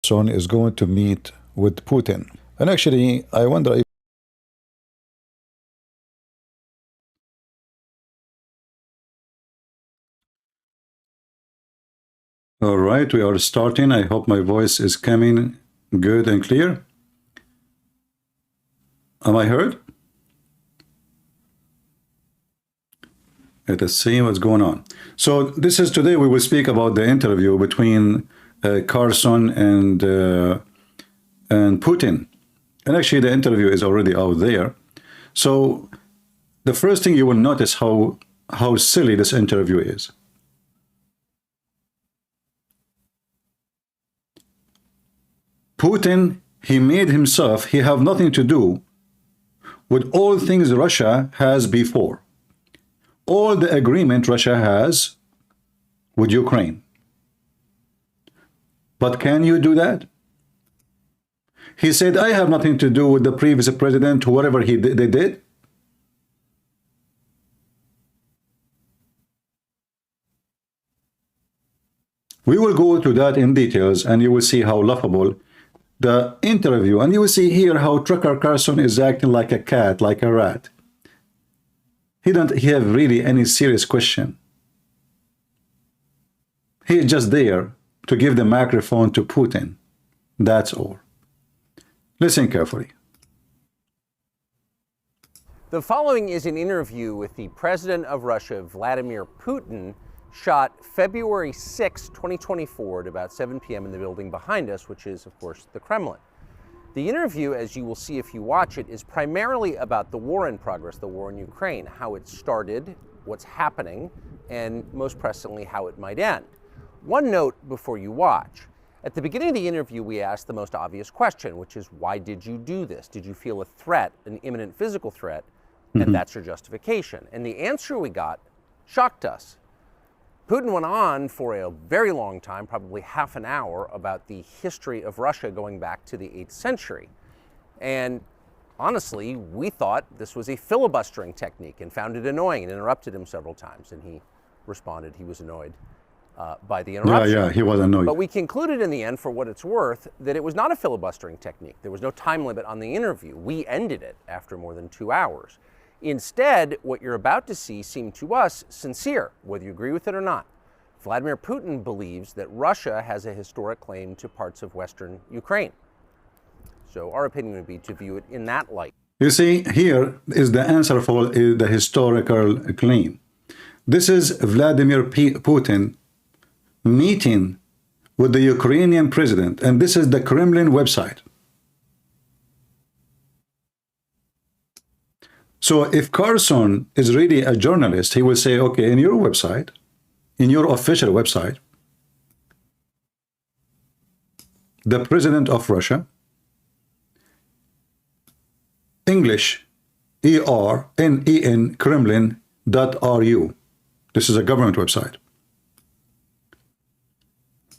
Carlson is going to meet with Putin. And actually, I wonder if all right, we are starting. I hope my voice is coming good and clear. Am I heard? Let us see what's going on. So this is today we will speak about the interview between Carlson and Putin. And actually the interview is already out there. So the first thing you will notice how silly this interview is. Putin, he made himself, he have nothing to do with all things Russia has before. All the agreement Russia has with Ukraine. But can you do that? He said, I have nothing to do with the previous president, whatever they did. We will go to that in details and you will see how laughable the interview, and you will see here how Trucker Carlson is acting like a cat, like a rat. He don't have really any serious question. He is just there to give the microphone to Putin. That's all. Listen carefully. The following is an interview with the president of Russia, Vladimir Putin, shot February 6, 2024 at about 7 p.m. in the building behind us, which is, of course, the Kremlin. The interview, as you will see if you watch it, is primarily about the war in progress, the war in Ukraine, how it started, what's happening, and most presently, how it might end. One note before you watch. At the beginning of the interview, we asked the most obvious question, which is, why did you do this? Did you feel a threat, an imminent physical threat? And that's your justification. And the answer we got shocked us. Putin went on for a very long time, probably half an hour, about the history of Russia going back to the 8th century. And honestly, we thought this was a filibustering technique and found it annoying and interrupted him several times. And he responded he was annoyed by the interruption. Yeah, he was annoyed. But we concluded in the end, for what it's worth, that it was not a filibustering technique. There was no time limit on the interview. We ended it after more than 2 hours. Instead, what you're about to see seemed to us sincere, whether you agree with it or not. Vladimir Putin believes that Russia has a historic claim to parts of Western Ukraine. So our opinion would be to view it in that light. You see, here is the answer for the historical claim. This is Vladimir Putin meeting with the Ukrainian president, and this is the Kremlin website. So if Carlson is really a journalist, he will say, okay, in your website, in your official website, the president of Russia, English, ERNEN, Kremlin.ru. This is a government website.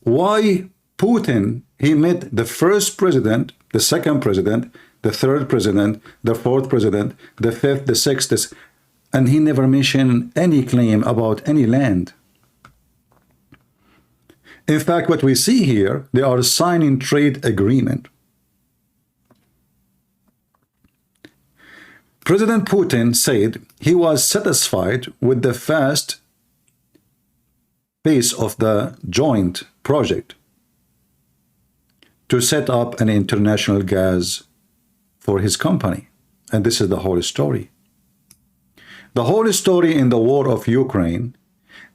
Why Putin, he met the first president, the second president, the third president, the fourth president, the fifth, the sixth, and he never mentioned any claim about any land. In fact, what we see here, they are signing trade agreement. President Putin said he was satisfied with the fast pace of the joint project to set up an international gas for his company. And this is the whole story. The whole story in the war of Ukraine,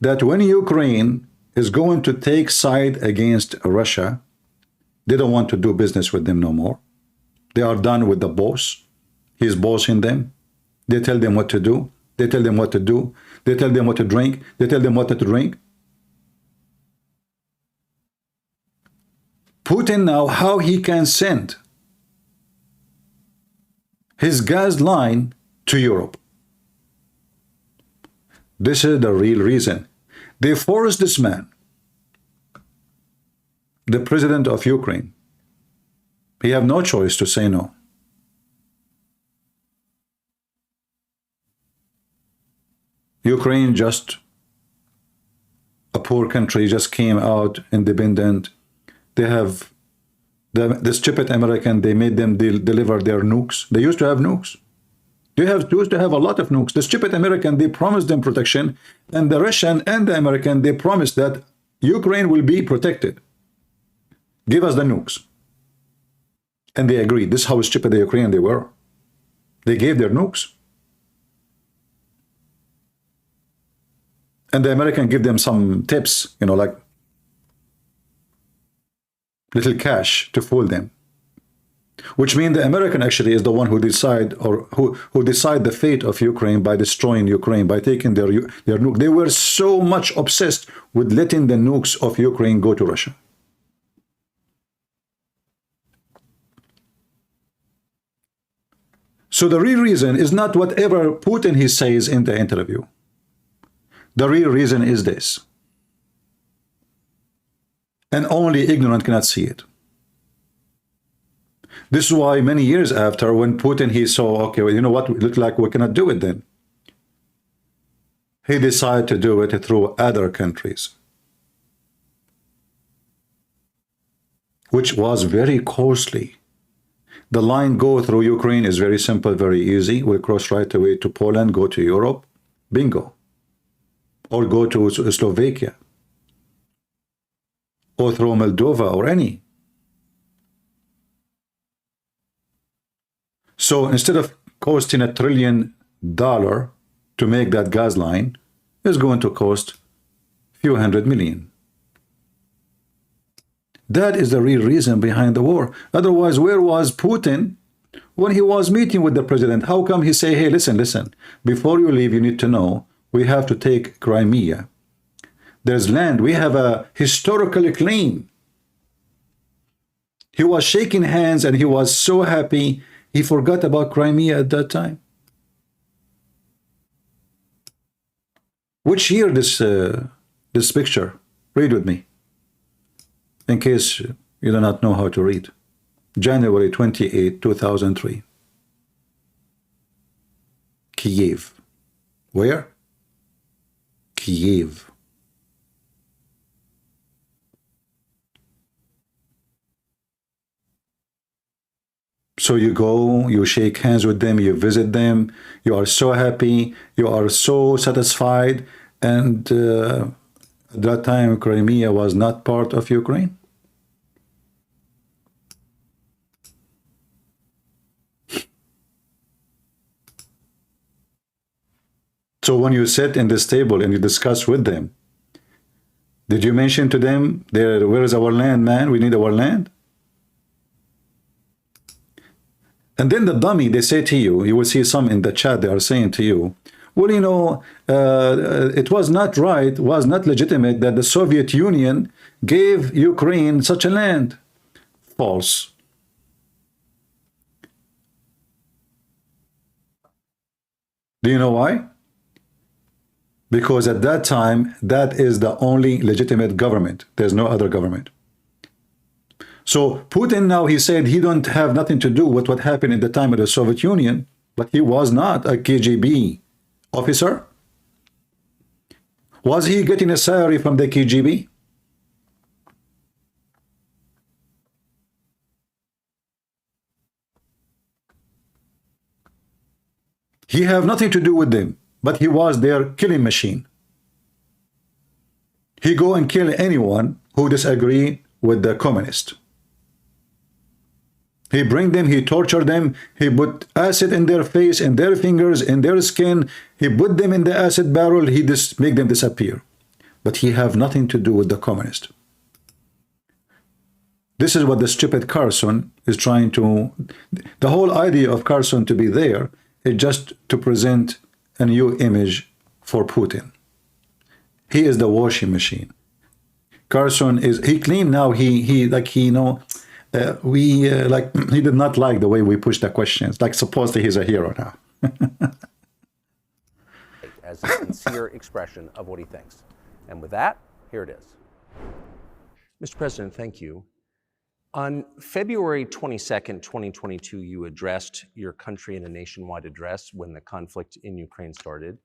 that when Ukraine is going to take side against Russia, they don't want to do business with them no more. They are done with the boss. He's bossing them. They tell them what to do. They tell them what to do. They tell them what to drink. They tell them what to drink. Putin now, how he can send his gas line to Europe. This is the real reason. They forced this man, the president of Ukraine. He have no choice to say no. Ukraine, just a poor country, just came out independent. They have The stupid American, they made them deliver their nukes. They used to have nukes. They used to have a lot of nukes. The stupid American, they promised them protection, and the Russian and the American, they promised that Ukraine will be protected. Give us the nukes. And they agreed. This is how stupid the Ukrainian they were. They gave their nukes. And the American give them some tips, you know, like little cash to fool them. Which means the American actually is the one who decide, or who decide the fate of Ukraine by destroying Ukraine, by taking their nuke. They were so much obsessed with letting the nukes of Ukraine go to Russia. So the real reason is not whatever Putin he says in the interview. The real reason is this. And only ignorant cannot see it. This is why many years after, when Putin he saw, okay, well, you know what, it looked like we cannot do it then. He decided to do it through other countries. Which was very costly. The line go through Ukraine is very simple, very easy. We cross right away to Poland, go to Europe, bingo. Or go to Slovakia. Or through Moldova or any. So instead of costing $1 trillion to make that gas line, it's going to cost a few hundred million. That is the real reason behind the war. Otherwise, where was Putin when he was meeting with the president? How come he say, hey, listen, before you leave, you need to know, we have to take Crimea. There's land. We have a historical claim. He was shaking hands and he was so happy. He forgot about Crimea at that time. Which year this picture? Read with me. In case you do not know how to read. January 28, 2003. Kiev. Where? Kiev. So you go, you shake hands with them, you visit them, you are so happy, you are so satisfied, and at that time Crimea was not part of Ukraine. So when you sit in this table and you discuss with them, did you mention to them, where is our land, man? We need our land. And then the dummy, they say to you, you will see some in the chat, they are saying to you, well, you know, it was not right, was not legitimate that the Soviet Union gave Ukraine such a land. False. Do you know why? Because at that time, that is the only legitimate government. There's no other government. So Putin now, he said he don't have nothing to do with what happened in the time of the Soviet Union, but he was not a KGB officer. Was he getting a salary from the KGB? He have nothing to do with them, but he was their killing machine. He go and kill anyone who disagree with the communist. He bring them, he torture them, he put acid in their face, in their fingers, in their skin, he put them in the acid barrel, he just make them disappear. But he have nothing to do with the communist. This is what the stupid Carlson is trying to, the whole idea of Carlson to be there is just to present a new image for Putin. He is the washing machine. Carlson is, he claimed now he he did not like the way we push the questions. Like supposedly he's a hero now. As a sincere expression of what he thinks. And with that, here it is. Mr. President, thank you. On February 22nd, 2022, you addressed your country in a nationwide address when the conflict in Ukraine started.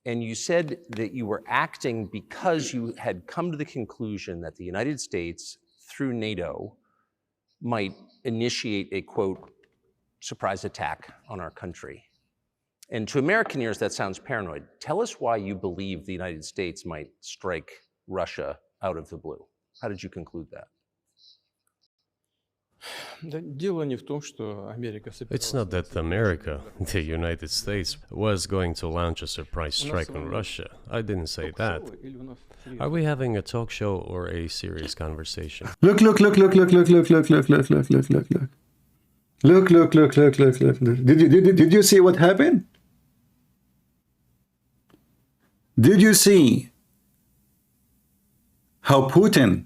And you said that you were acting because you had come to the conclusion that the United States, through NATO, might initiate a, quote, surprise attack on our country. And to American ears, that sounds paranoid. Tell us why you believe the United States might strike Russia out of the blue. How did you conclude that? It's not that America, the United States, was going to launch a surprise strike on Russia. I didn't say that. Are we having a talk show or a serious conversation? Look. Look. Did you see what happened? Did you see how Putin,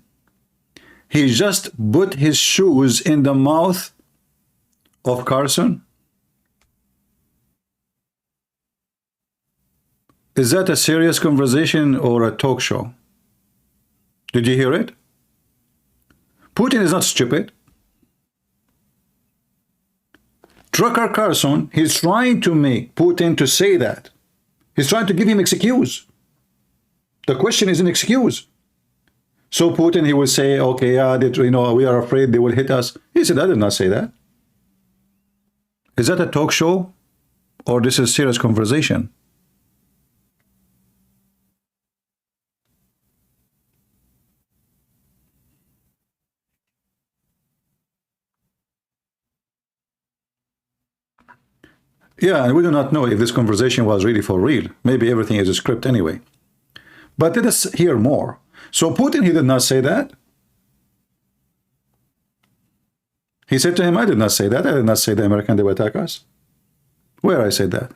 he just put his shoes in the mouth of Carlson? Is that a serious conversation or a talk show? Did you hear it? Putin is not stupid. Trucker Carlson, he's trying to make Putin to say that. He's trying to give him excuse. The question is an excuse. So Putin, he will say, okay, yeah, we are afraid they will hit us. He said, I did not say that. Is that a talk show or this is serious conversation? Yeah, and we do not know if this conversation was really for real. Maybe everything is a script anyway. But let us hear more. So Putin, he did not say that. He said to him, I did not say that. I did not say the American, they will attack us. Where I said that?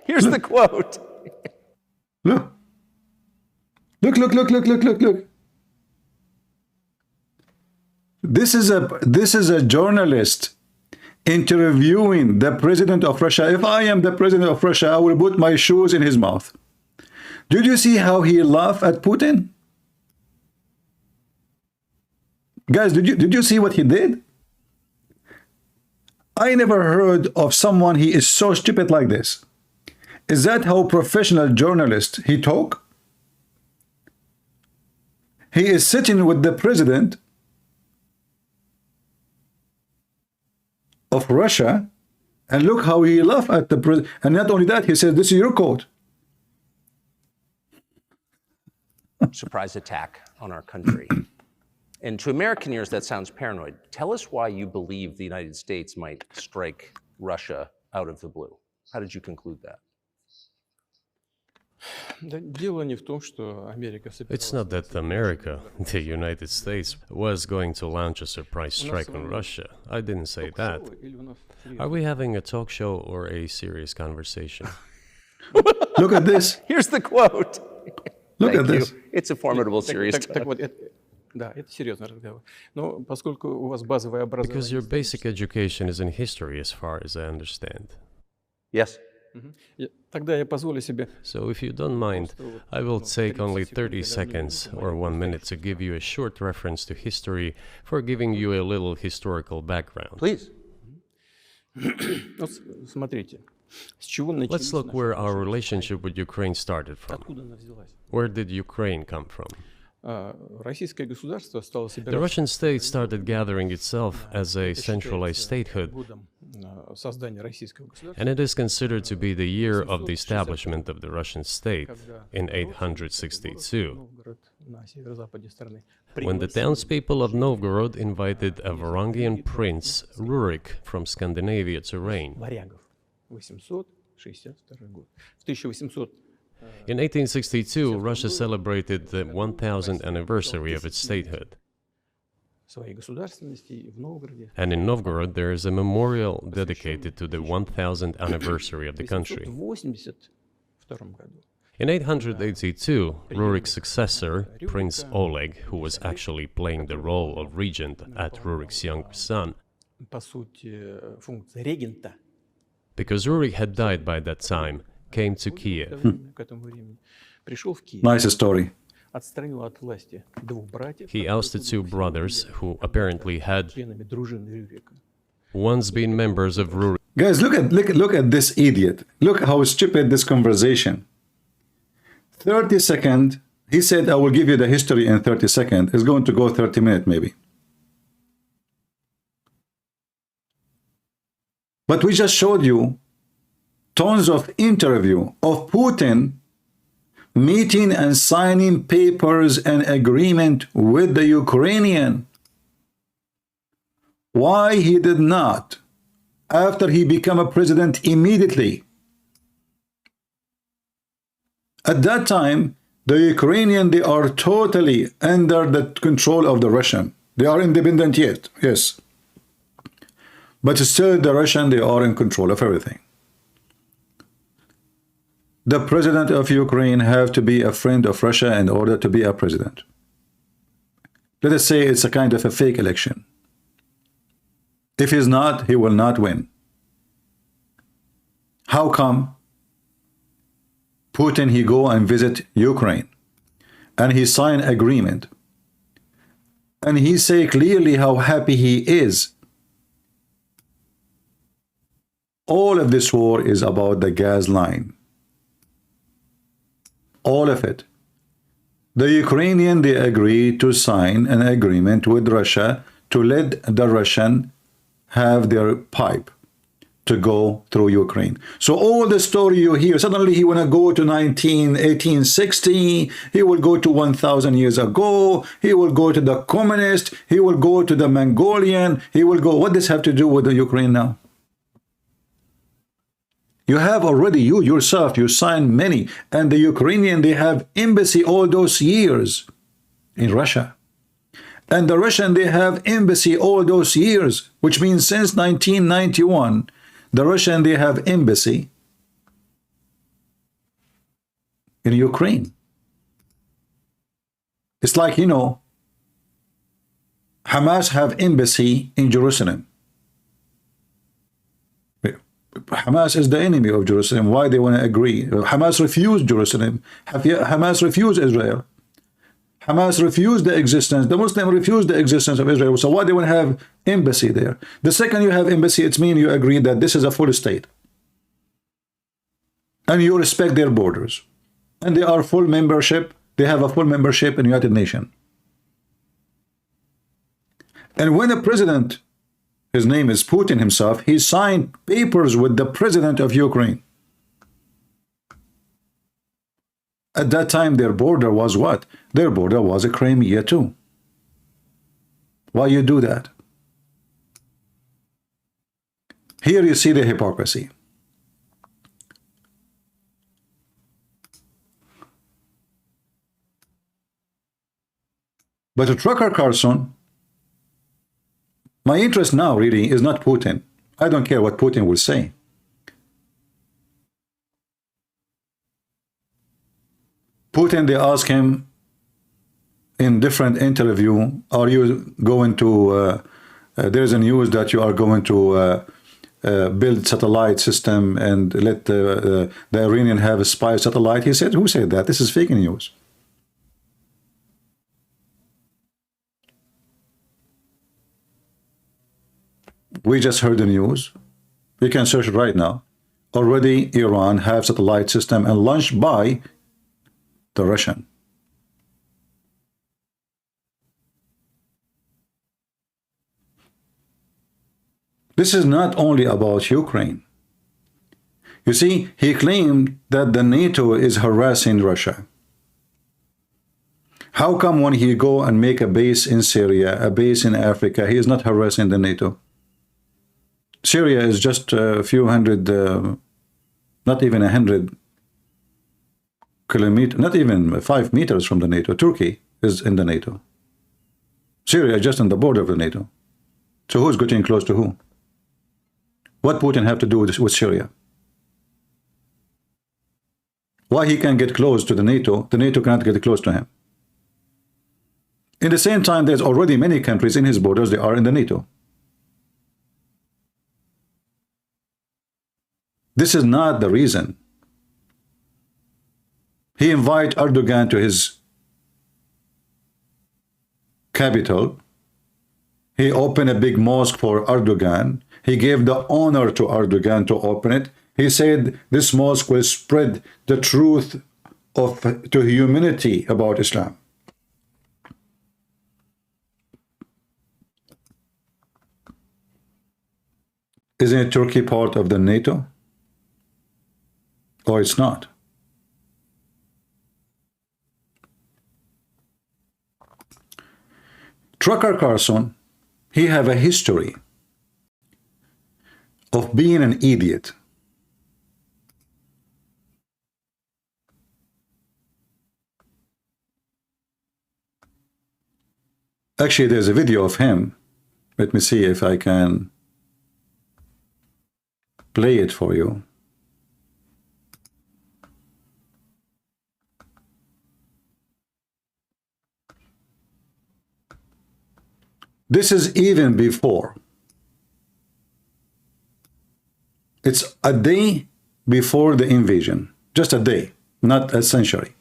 Here's the quote. Look. Look. This is a journalist interviewing the president of Russia. If I am the president of Russia, I will put my shoes in his mouth. Did you see how he laughed at Putin? Guys, did you see what he did? I never heard of someone he is so stupid like this. Is that how professional journalist he talk? He is sitting with the president of Russia, and look how he laughed at the president. And not only that, he says, this is your quote. Surprise attack on our country. And to American ears, that sounds paranoid. Tell us why you believe the United States might strike Russia out of the blue. How did you conclude that? It's not that America, the United States, was going to launch a surprise strike on Russia. I didn't say that. Are we having a talk show or a serious conversation? Look at this. Here's the quote. Look at this. It's a formidable series. Because your basic education is in history, as far as I understand. Yes. So if you don't mind, I will take only 30 seconds or 1 minute to give you a short reference to history for giving you a little historical background. Please. Let's look where our relationship with Ukraine started from. Where did Ukraine come from? The Russian state started gathering itself as a centralized statehood, and it is considered to be the year of the establishment of the Russian state in 862, when the townspeople of Novgorod invited a Varangian prince, Rurik, from Scandinavia to reign. In 1862, Russia celebrated the 1000th anniversary of its statehood. And in Novgorod, there is a memorial dedicated to the 1000th anniversary of the country. In 882, Rurik's successor, Prince Oleg, who was actually playing the role of regent at Rurik's younger son, because Rurik had died by that time, came to Kiev. Nice story. He ousted two brothers who apparently had once been members of ruling. Guys, look at this idiot. Look how stupid this conversation. 30 seconds. He said, I will give you the history in 30 seconds. It's going to go 30 minutes maybe. But we just showed you tons of interview of Putin meeting and signing papers and agreement with the Ukrainian. Why he did not, after he became a president, immediately. At that time, the Ukrainian, they are totally under the control of the Russian. They are independent yet, yes. But still the Russian, they are in control of everything. The president of Ukraine have to be a friend of Russia in order to be a president. Let us say it's a kind of a fake election. If he's not, he will not win. How come Putin, he go and visit Ukraine and he sign agreement and he say clearly how happy he is? All of this war is about the gas line. All of it. The Ukrainian, they agreed to sign an agreement with Russia to let the Russian have their pipe to go through Ukraine. So all the story you hear, suddenly he want to go to 1860, he will go to 1,000 years ago, he will go to the communist, he will go to the Mongolian, he will go, what does this have to do with the Ukraine now? You have already, you yourself, you signed many, and the Ukrainian, they have embassy all those years in Russia. And the Russian, they have embassy all those years, which means since 1991, the Russian, they have embassy in Ukraine. It's like, you know, Hamas have embassy in Jerusalem. Hamas is the enemy of Jerusalem. Why they want to agree? Hamas refused Jerusalem. Hamas refused Israel. Hamas refused the existence. The Muslim refused the existence of Israel. So why they want to have embassy there? The second you have embassy, it means you agree that this is a full state. And you respect their borders. And they are full membership. They have a full membership in the United Nations. And when the president, his name is Putin himself, he signed papers with the president of Ukraine. At that time, their border was what? Their border was a Crimea too. Why you do that? Here you see the hypocrisy. But to trucker Carlson, my interest now really is not Putin. I don't care what Putin will say. Putin, they ask him in different interview, are you going to, there's a news that you are going to build satellite system and let the Iranian have a spy satellite. He said, who said that? This is fake news. We just heard the news. You can search it right now. Already Iran have satellite system and launched by the Russian. This is not only about Ukraine. You see, he claimed that the NATO is harassing Russia. How come when he go and make a base in Syria, a base in Africa, he is not harassing the NATO? Syria is just a few hundred, not even 100 kilometers, not even 5 meters from the NATO. Turkey is in the NATO. Syria is just on the border of the NATO. So who's getting close to who? What Putin have to do with Syria? Why he can get close to the NATO cannot get close to him. In the same time, there's already many countries in his borders, they are in the NATO. This is not the reason. He invited Erdogan to his capital. He opened a big mosque for Erdogan. He gave the honor to Erdogan to open it. He said this mosque will spread the truth to humanity about Islam. Isn't Turkey part of the NATO? Or it's not? Tucker Carlson, he have a history of being an idiot. Actually, there's a video of him. Let me see if I can play it for you. This is even before. It's a day before the invasion. Just a day, not a century.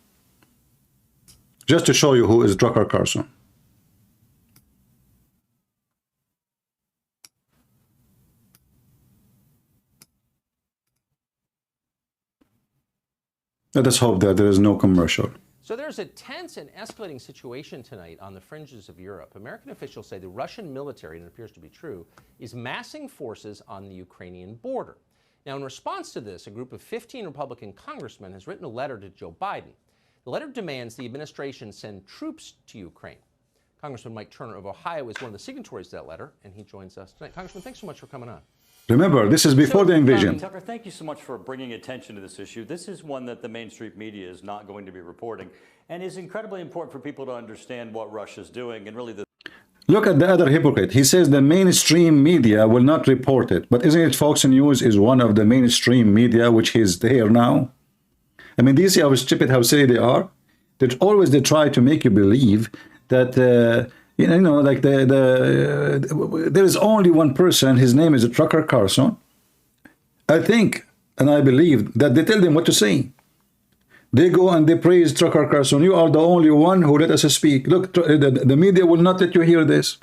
Just to show you who is Tucker Carlson. Let us hope that there is no commercial. So there's a tense and escalating situation tonight on the fringes of Europe. American officials say the Russian military, and it appears to be true, is massing forces on the Ukrainian border. Now, in response to this, a group of 15 Republican congressmen has written a letter to Joe Biden. The letter demands the administration send troops to Ukraine. Congressman Mike Turner of Ohio is one of the signatories to that letter, and he joins us tonight. Congressman, thanks so much for coming on. Remember, this is before the invasion. Tucker, thank you so much for bringing attention to this issue. This is one that the mainstream media is not going to be reporting and is incredibly important for people to understand what Russia's doing and really the... Look at the other hypocrite. He says the mainstream media will not report it. But isn't it Fox News is one of the mainstream media, which is there now? I mean, do you see how stupid, how silly they are? They try to make you believe that... like there is only one person, his name is Tucker Carlson. I think, and I believe, that they tell them what to say. They go and they praise Tucker Carlson. You are the only one who let us speak. Look, the media will not let you hear this.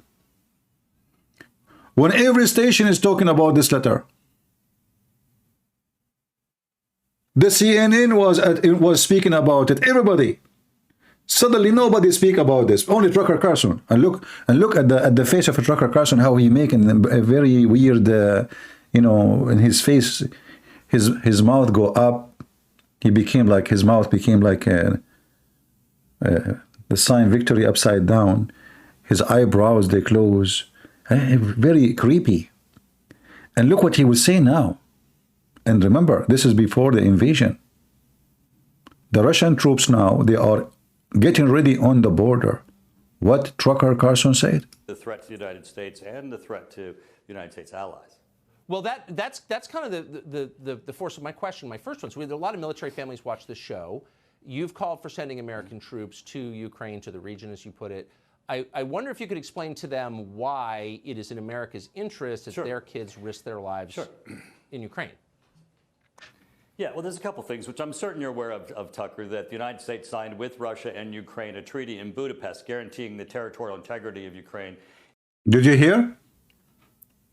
When every station is talking about this letter. The CNN was speaking about it. Everybody. Suddenly nobody speak about this. Only Tucker Carlson. And look at the face of Tucker Carlson, how he making a very weird, in his face, his mouth go up. His mouth became like the sign victory upside down. His eyebrows, they close. Very creepy. And look what he will say now. And remember, this is before the invasion. The Russian troops now, they are getting ready on the border. What Tucker Carlson said? The threat to the United States and the threat to the United States allies. Well, that's kind of the force of my question. My first one. So a lot of military families watch this show. You've called for sending American troops to Ukraine, to the region, as you put it. I wonder if you could explain to them why it is in America's interest that their kids risk their lives in Ukraine. Yeah, well, there's a couple things, which I'm certain you're aware of, Tucker, that the United States signed with Russia and Ukraine a treaty in Budapest guaranteeing the territorial integrity of Ukraine. Did you hear?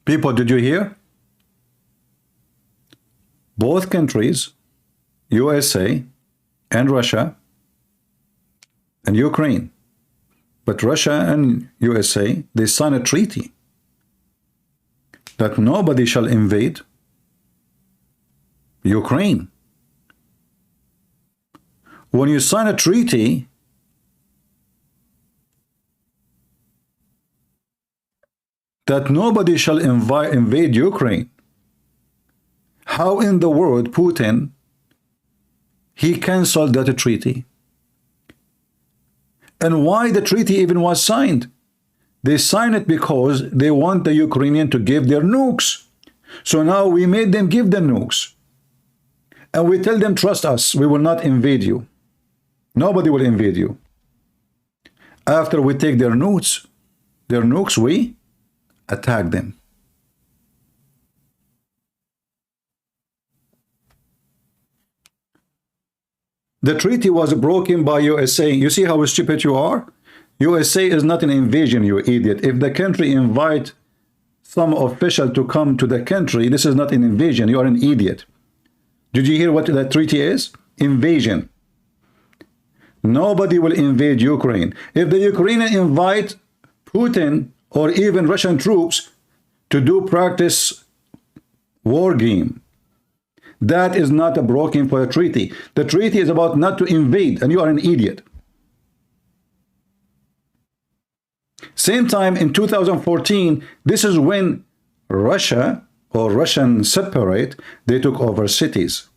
People, did you hear? Both countries, USA and Russia and Ukraine, but Russia and USA, they signed a treaty that nobody shall invade Ukraine. When you sign a treaty, that nobody shall invade Ukraine, how in the world Putin, he canceled that treaty? And why the treaty even was signed? They signed it because they want the Ukrainian to give their nukes. So now we made them give the nukes. And we tell them, trust us, we will not invade you. Nobody will invade you. After we take their nukes, we attack them. The treaty was broken by USA. You see how stupid you are? USA is not an invasion, you idiot. If the country invite some official to come to the country, this is not an invasion. You are an idiot. Did you hear what that treaty is? Invasion. Nobody will invade Ukraine. If the Ukrainians invite Putin or even Russian troops to do practice war game, that is not a broken for a treaty. The treaty is about not to invade, and you are an idiot. Same time in 2014, this is when Russia or Russian separate, they took over cities.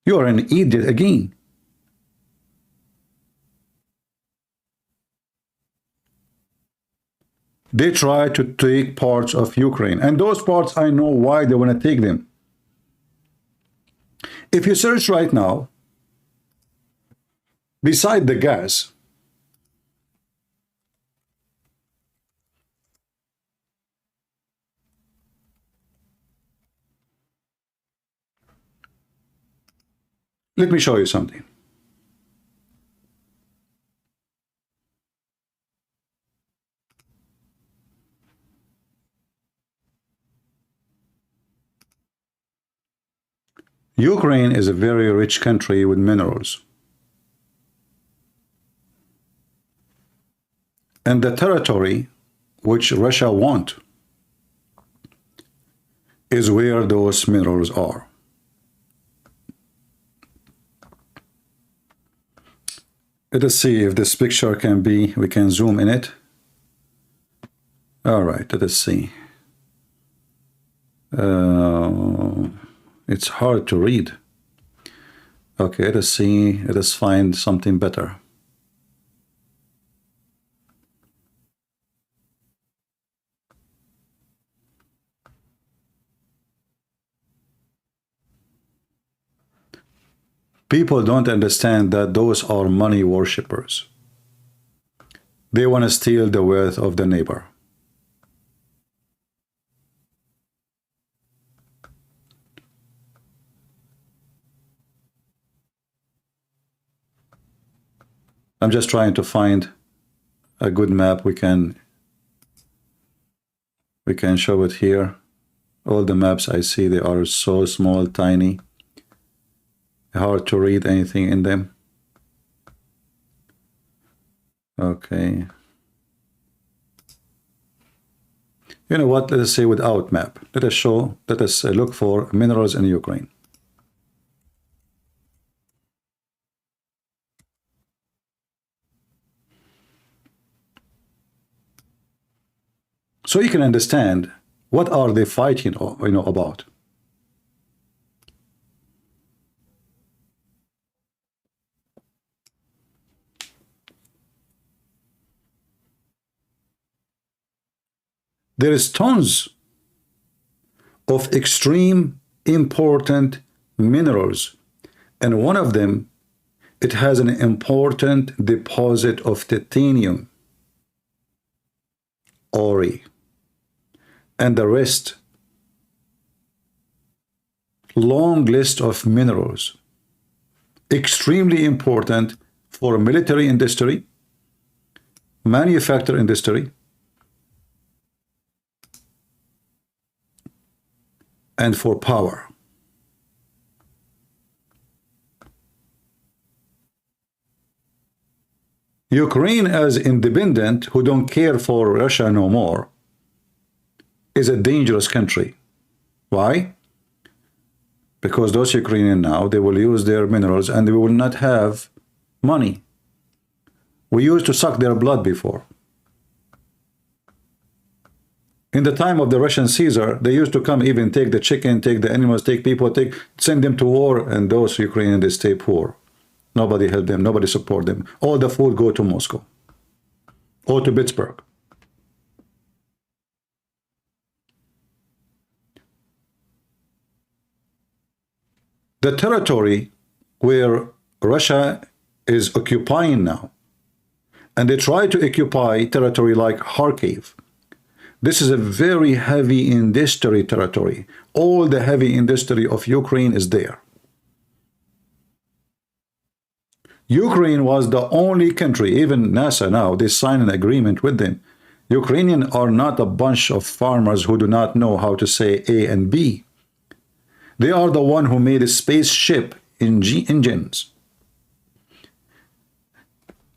You are an idiot again. They try to take parts of Ukraine, and those parts, I know why they want to take them. If you search right now, beside the gas, let me show you something. Ukraine is a very rich country with minerals. And the territory which Russia wants is where those minerals are. Let us see if this picture can be, we can zoom in it. All right, let us see. It's hard to read. Okay, let us see, let us find something better. People don't understand that those are money worshippers. They want to steal the wealth of the neighbor. I'm just trying to find a good map. We can show it here. All the maps I see, they are so small, tiny. Hard to read anything in them. Okay. You know what? Let us say without map. Let us look for minerals in Ukraine. So you can understand what are they fighting, about. There is tons of extreme important minerals, and one of them, it has an important deposit of titanium, ori, and the rest, long list of minerals, extremely important for military industry, manufacturing industry, and for power. Ukraine as independent, who don't care for Russia no more, is a dangerous country. Why? Because those Ukrainians now, they will use their minerals and they will not have money. We used to suck their blood before. In the time of the Russian Caesar, they used to come even take the chicken, take the animals, take people, send them to war, and those Ukrainians, they stay poor. Nobody helped them, nobody support them. All the food go to Moscow or to Pittsburgh. The territory where Russia is occupying now, and they try to occupy territory like Kharkiv. This is a very heavy industry territory. All the heavy industry of Ukraine is there. Ukraine was the only country, even NASA now, they signed an agreement with them. Ukrainians are not a bunch of farmers who do not know how to say A and B. They are the one who made a spaceship engines.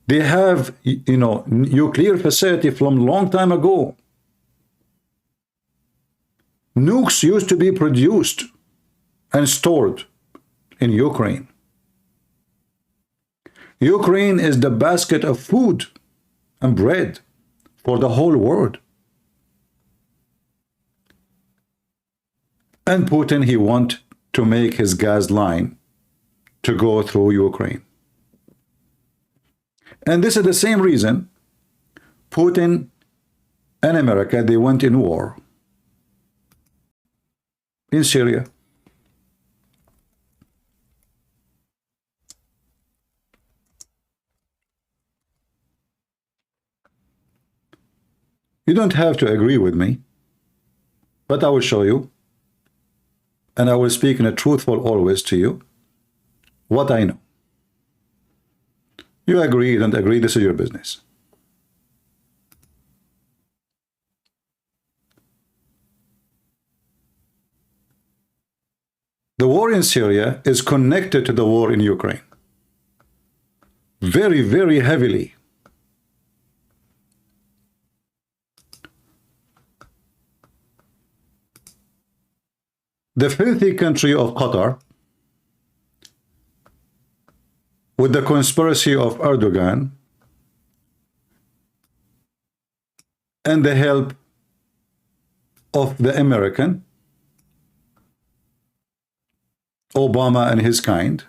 They have, nuclear facility from a long time ago. Nukes used to be produced and stored in Ukraine. Ukraine is the basket of food and bread for the whole world. And Putin, he wants to make his gas line to go through Ukraine. And this is the same reason Putin and America, they went in war in Syria. You don't have to agree with me, but I will show you, and I will speak in a truthful always to you, what I know. You agree, you don't agree, this is your business. The war in Syria is connected to the war in Ukraine. Very, very heavily. The filthy country of Qatar, with the conspiracy of Erdogan and the help of the American, Obama and his kind,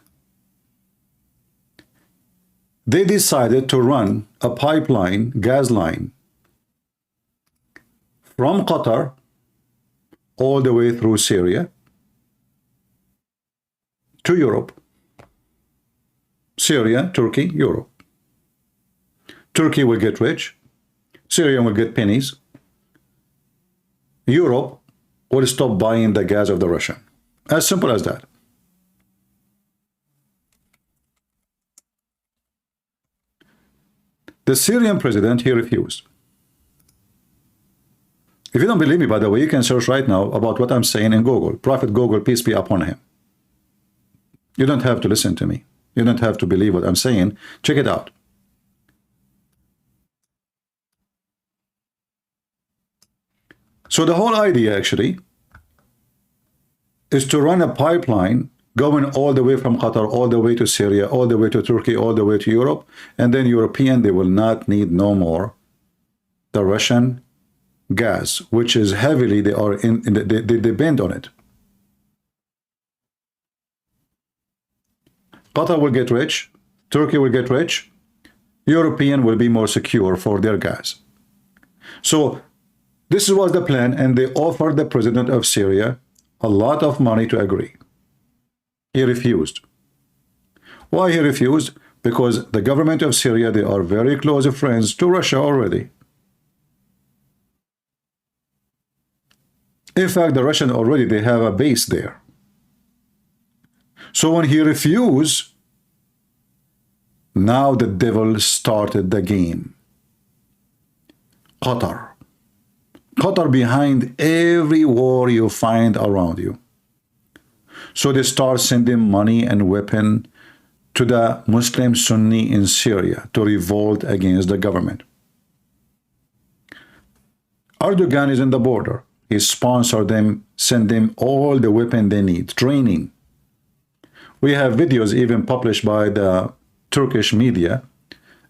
they decided to run a pipeline, gas line, from Qatar all the way through Syria to Europe. Syria, Turkey, Europe. Turkey will get rich. Syria will get pennies. Europe will stop buying the gas of the Russian. As simple as that. The Syrian president, he refused. If you don't believe me, by the way, you can search right now about what I'm saying in Google. Prophet Google, peace be upon him. You don't have to listen to me. You don't have to believe what I'm saying. Check it out. So the whole idea actually is to run a pipeline going all the way from Qatar, all the way to Syria, all the way to Turkey, all the way to Europe, and then European, they will not need no more the Russian gas, which is heavily, they depend on it. Qatar will get rich, Turkey will get rich, European will be more secure for their gas. So this was the plan, and they offered the president of Syria a lot of money to agree. He refused. Why he refused? Because the government of Syria, they are very close friends to Russia already. In fact, the Russians already, they have a base there. So when he refused, now the devil started the game. Qatar. Qatar behind every war you find around you. So they start sending money and weapon to the Muslim Sunni in Syria to revolt against the government. Erdogan is in the border. He sponsored them, send them all the weapon they need, training. We have videos even published by the Turkish media,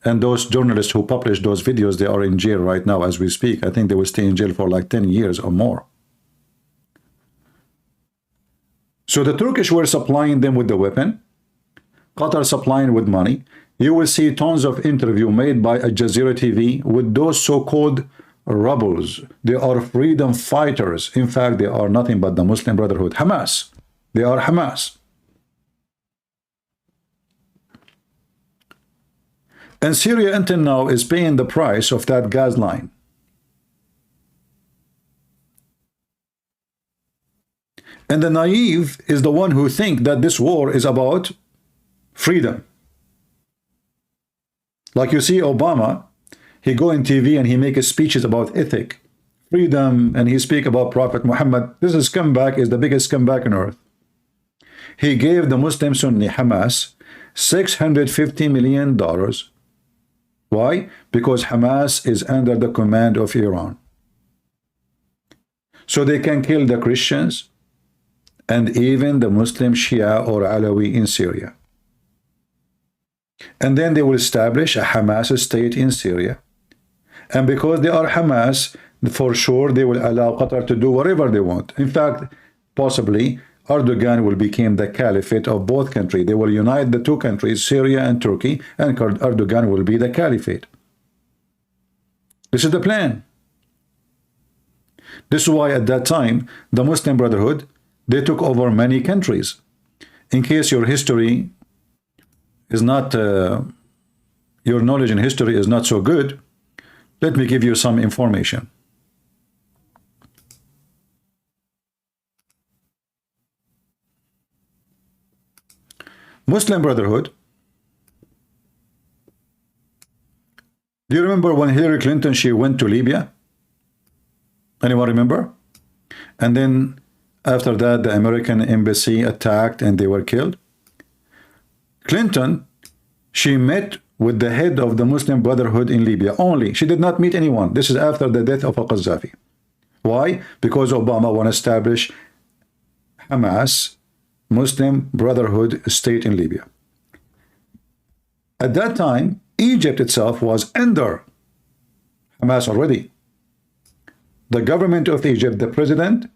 and those journalists who published those videos, they are in jail right now as we speak. I think they will stay in jail for like 10 years or more. So the Turkish were supplying them with the weapon, Qatar supplying with money. You will see tons of interview made by Al Jazeera TV with those so-called rebels. They are freedom fighters. In fact, they are nothing but the Muslim Brotherhood, Hamas. They are Hamas. And Syria until now is paying the price of that gas line. And the naive is the one who think that this war is about freedom. Like you see Obama, He go in TV and he make speeches about ethic, freedom, and he speak about Prophet Muhammad. This is scumbag, is the biggest scumbag on earth. He gave the Muslim Sunni Hamas $650 million. Why? Because Hamas is under the command of Iran. So they can kill the Christians and even the Muslim Shia or Alawi in Syria. And then they will establish a Hamas state in Syria. And because they are Hamas, for sure they will allow Qatar to do whatever they want. In fact, possibly Erdogan will become the caliphate of both countries. They will unite the two countries, Syria and Turkey, and Erdogan will be the caliphate. This is the plan. This is why at that time, the Muslim Brotherhood, they took over many countries. In case your history is not, your knowledge in history is not so good, let me give you some information. Muslim Brotherhood. Do you remember when Hillary Clinton, she went to Libya? Anyone remember? And then after that, the American embassy attacked and they were killed. Clinton, she met with the head of the Muslim Brotherhood in Libya only. She did not meet anyone. This is after the death of al-Qaddafi. Why? Because Obama want to establish Hamas, Muslim Brotherhood state in Libya. At that time, Egypt itself was under Hamas already. The government of Egypt, the president,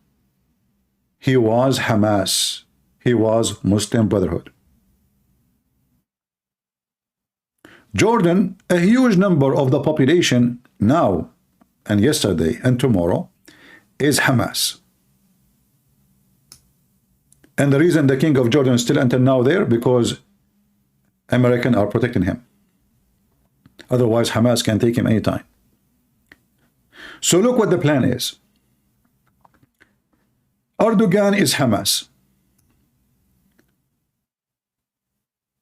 he was Hamas. He was Muslim Brotherhood. Jordan, a huge number of the population now and yesterday and tomorrow is Hamas. And the reason the king of Jordan is still until now there, because Americans are protecting him. Otherwise, Hamas can take him anytime. So look what the plan is. Erdogan is Hamas.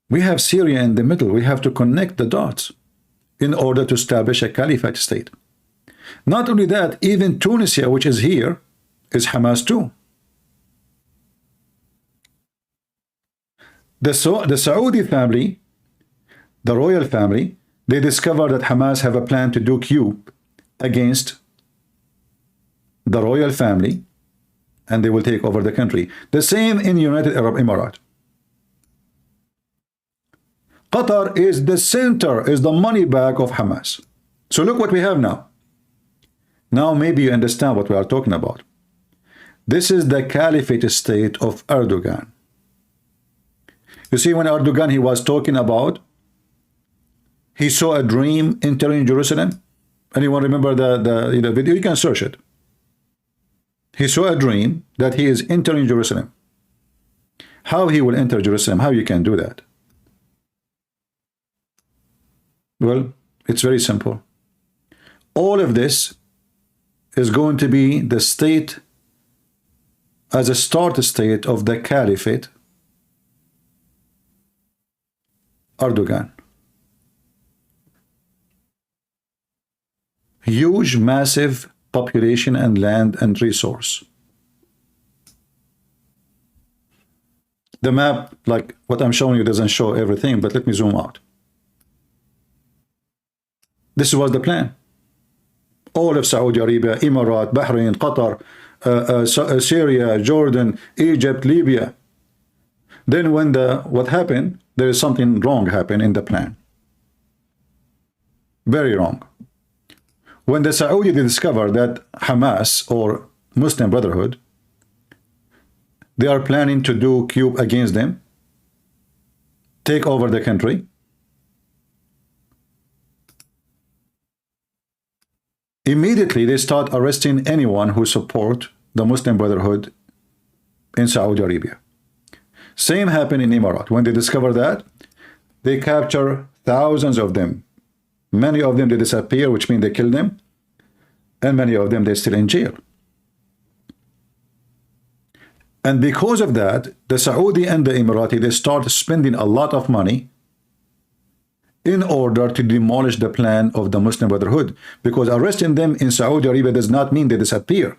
We have Syria in the middle. We have to connect the dots in order to establish a caliphate state. Not only that, even Tunisia, which is here, is Hamas too. The Saudi family, the royal family, they discovered that Hamas have a plan to do coup against the royal family, and they will take over the country. The same in United Arab Emirates. Qatar is the center, is the money bag of Hamas. So look what we have now. Now maybe you understand what we are talking about. This is the caliphate state of Erdogan. You see, when Erdogan, he was talking about, he saw a dream entering Jerusalem. Anyone remember the video? You can search it. He saw a dream that he is entering Jerusalem. How he will enter Jerusalem? How you can do that? Well, it's very simple. All of this is going to be the state as a start state of the caliphate, Erdogan. Huge, massive population and land and resource. The map, like what I'm showing you, doesn't show everything, but let me zoom out. This was the plan. All of Saudi Arabia, Emirates, Bahrain, Qatar, Syria, Jordan, Egypt, Libya. Then when what happened, there is something wrong happened in the plan. Very wrong. When the Saudi discovered that Hamas or Muslim Brotherhood, they are planning to do coup against them, take over the country, immediately they start arresting anyone who support the Muslim Brotherhood in Saudi Arabia. Same happened in Emirates. When they discover that, they capture thousands of them. Many of them they disappear, which means they kill them, and many of them they're still in jail. And because of that, the Saudi and the Emirati, they start spending a lot of money in order to demolish the plan of the Muslim Brotherhood, because arresting them in Saudi Arabia does not mean they disappear.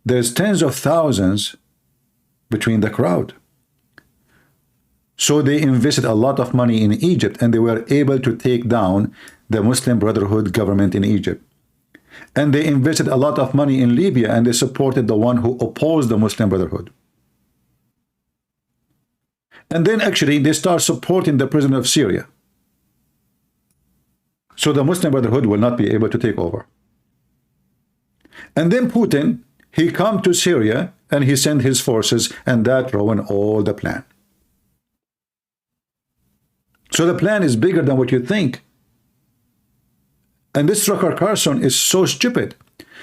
There's tens of thousands between the crowd. So they invested a lot of money in Egypt, and they were able to take down the Muslim Brotherhood government in Egypt. And they invested a lot of money in Libya, and they supported the one who opposed the Muslim Brotherhood. And then actually they start supporting the president of Syria. So the Muslim Brotherhood will not be able to take over. And then Putin, he come to Syria and he sent his forces, and that ruined all the plan. So the plan is bigger than what you think. And this trucker Carlson is so stupid.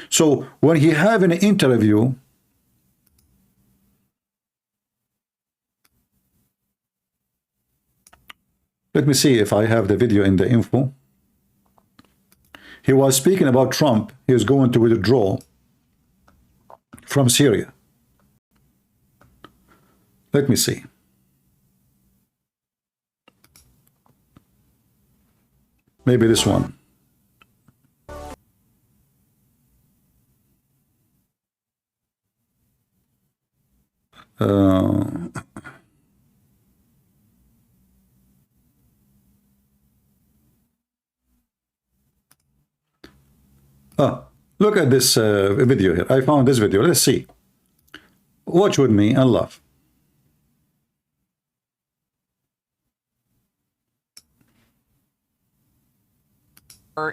So when he have an interview, let me see if I have the video in the info. He was speaking about Trump. He was going to withdraw from Syria. Let me see. Maybe this one. Look at this video here. I found this video. Let's see. Watch with me and laugh.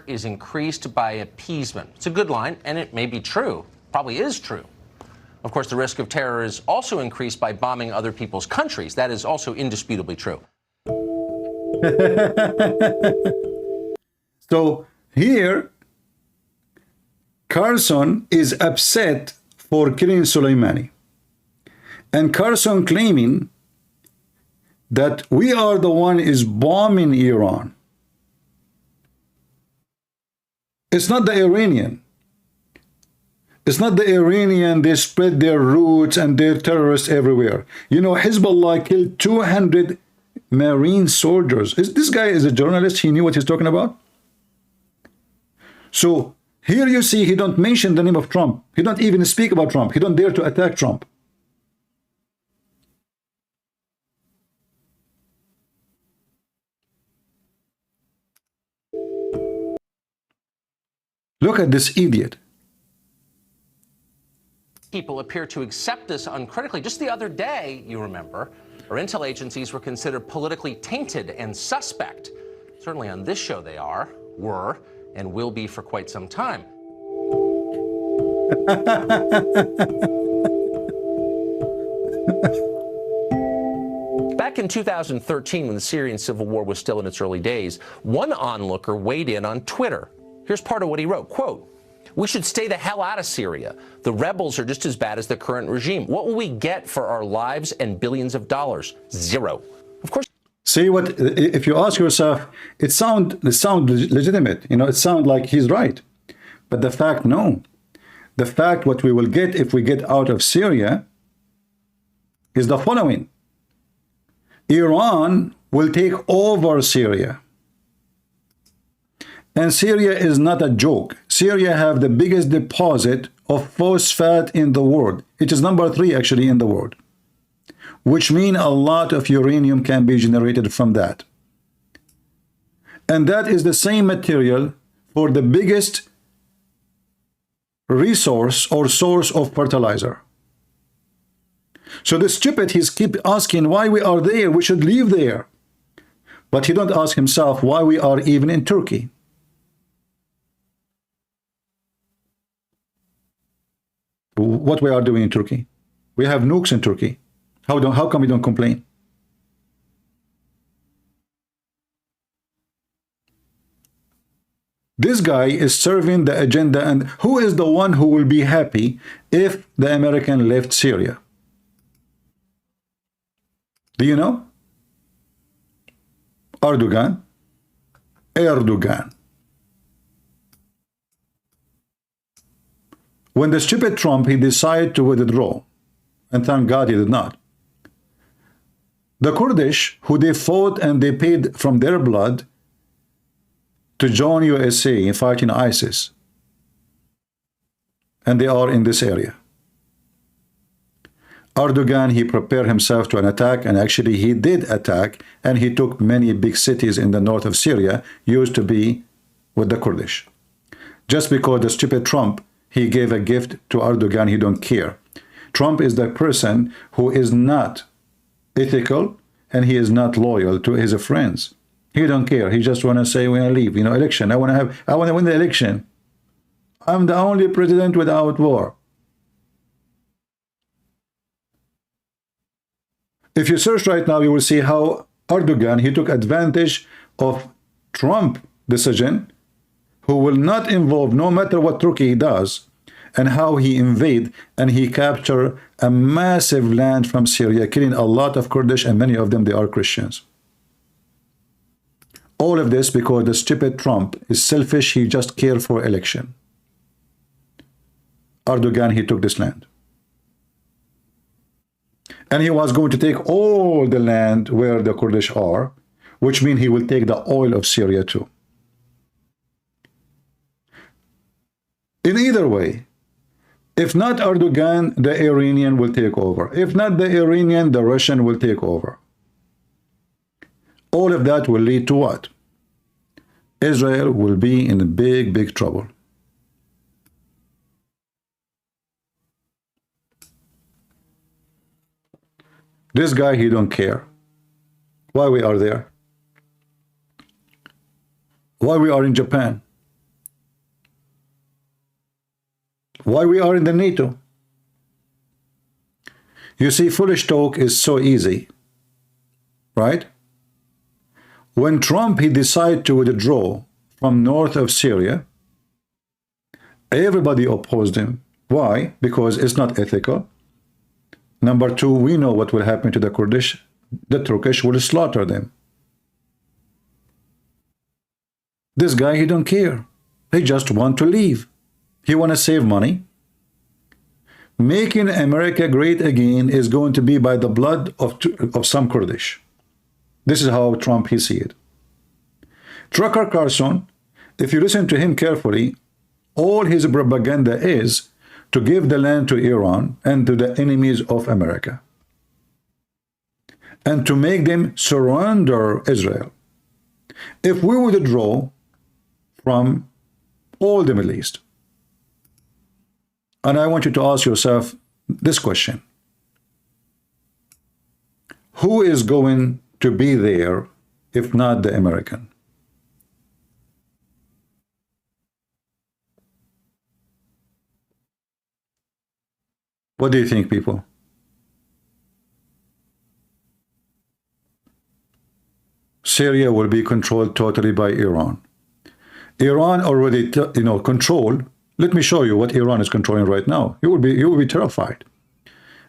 Is increased by appeasement. It's a good line, and it may be true. Probably is true. Of course, the risk of terror is also increased by bombing other people's countries. That is also indisputably true. So here, Carlson is upset for killing Soleimani. And Carlson claiming that we are the one is bombing Iran. It's not the Iranian. It's not the Iranian. They spread their roots and they're terrorists everywhere. You know, Hezbollah killed 200 Marine soldiers. This guy is a journalist. He knew what he's talking about. So here you see he don't mention the name of Trump. He don't even speak about Trump. He don't dare to attack Trump. Look at this idiot. People appear to accept this uncritically. Just the other day, you remember, our intel agencies were considered politically tainted and suspect. Certainly on this show they were, and will be for quite some time. Back in 2013, when the Syrian civil war was still in its early days, one onlooker weighed in on Twitter. Here's part of what he wrote, quote, "We should stay the hell out of Syria. The rebels are just as bad as the current regime. What will we get for our lives and billions of dollars? Zero." Of course. See what, if you ask yourself, it sound legitimate. You know, it sounds like he's right. But the fact, no. The fact what we will get if we get out of Syria is the following. Iran will take over Syria. And Syria is not a joke. Syria have the biggest deposit of phosphate in the world. It is number 3 actually in the world, which means a lot of uranium can be generated from that. And that is the same material for the biggest resource or source of fertilizer. So the stupid, he's keep asking why we are there. We should live there. But he don't ask himself why we are even in Turkey. What we are doing in Turkey? We have nukes in Turkey. How come we don't complain? This guy is serving the agenda, and who is the one who will be happy if the American left Syria? Do you know? Erdogan. When the stupid Trump, he decided to withdraw, and thank God he did not. The Kurdish, who they fought and they paid from their blood to join USA in fighting ISIS. And they are in this area. Erdogan, he prepared himself to an attack, and actually he did attack, and he took many big cities in the north of Syria, used to be with the Kurdish. Just because the stupid Trump, he gave a gift to Erdogan, he don't care. Trump is the person who is not ethical, and he is not loyal to his friends. He don't care. He just want to say, when I leave, you know, election. I want to win the election. I'm the only president without war. If you search right now, you will see how Erdogan, he took advantage of Trump decision, who will not involve no matter what Turkey does, and how he invade and he capture a massive land from Syria, killing a lot of Kurdish, and many of them, they are Christians. All of this because the stupid Trump is selfish. He just cares for election. Erdogan, he took this land. And he was going to take all the land where the Kurdish are, which means he will take the oil of Syria too. In either way, if not Erdogan, the Iranian will take over. If not the Iranian, the Russian will take over. All of that will lead to what? Israel will be in big, big trouble. This guy, he don't care. Why we are there? Why we are in Japan? Why we are in the NATO? You see, foolish talk is so easy, right? When Trump, he decided to withdraw from north of Syria, everybody opposed him. Why? Because it's not ethical. Number two, we know what will happen to the Kurdish. The Turkish will slaughter them. This guy, he don't care. He just want to leave. He want to save money. Making America great again is going to be by the blood of some Kurdish. This is how Trump, he see it. Tucker Carlson, if you listen to him carefully, all his propaganda is to give the land to Iran and to the enemies of America, and to make them surrender Israel. If we withdraw from all the Middle East, and I want you to ask yourself this question: who is going to be there if not the American? What do you think, people? Syria will be controlled totally by Iran. Iran already, control. Let me show you what Iran is controlling right now. You will be terrified.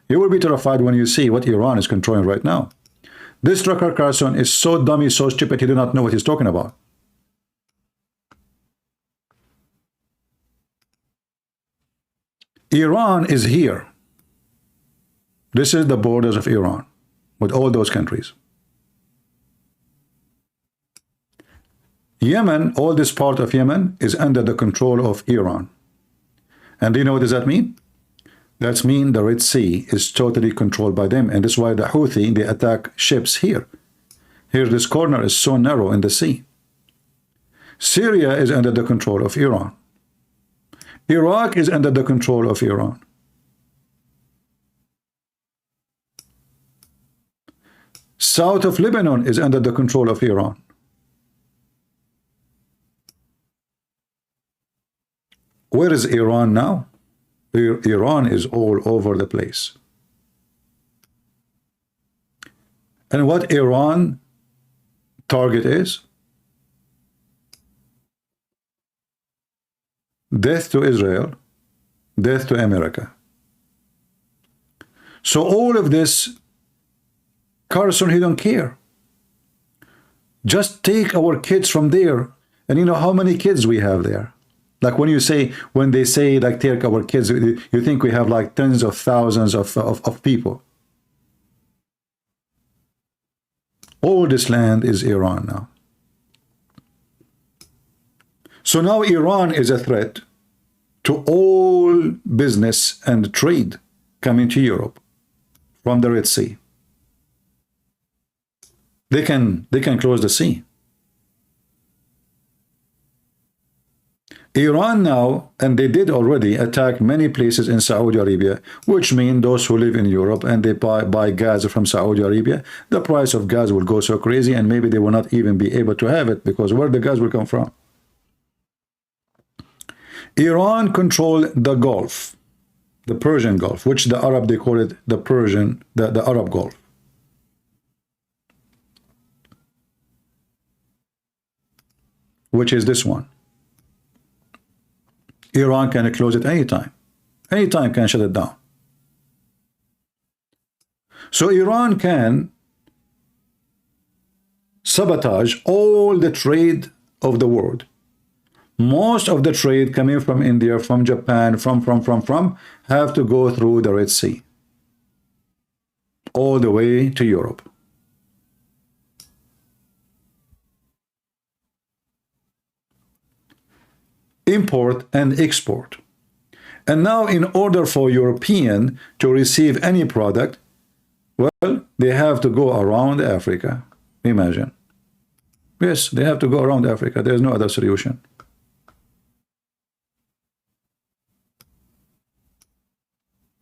You will be terrified when you see what Iran is controlling right now. This Tucker Carlson is so dumb, he's so stupid, he does not know what he's talking about. Iran is here. This is the borders of Iran with all those countries. Yemen, all this part of Yemen is under the control of Iran. And do you know what does that mean? That means the Red Sea is totally controlled by them. And that's why the Houthi, they attack ships here. Here, this corner is so narrow in the sea. Syria is under the control of Iran. Iraq is under the control of Iran. South of Lebanon is under the control of Iran. Where is Iran now? Iran is all over the place. And what Iran target is? Death to Israel, death to America. So all of this, Carlson, he don't care. Just take our kids from there. And you know how many kids we have there? Like when they say like take our kids, you think we have like tens of thousands of people. All this land is Iran now. So now Iran is a threat to all business and trade coming to Europe from the Red Sea. They can close the sea. Iran now, and they did already attack many places in Saudi Arabia, which means those who live in Europe and they buy gas from Saudi Arabia, the price of gas will go so crazy and maybe they will not even be able to have it because where the gas will come from? Iran controlled the Gulf, the Persian Gulf, which the Arab, they call it the Persian, the Arab Gulf. Which is this one. Iran can close it anytime. Anytime can shut it down. So Iran can sabotage all the trade of the world. Most of the trade coming from India, from Japan, from have to go through the Red Sea. All the way to Europe. Import and export. And now in order for European to receive any product, well, they have to go around Africa. Imagine. Yes, they have to go around Africa. There's no other solution.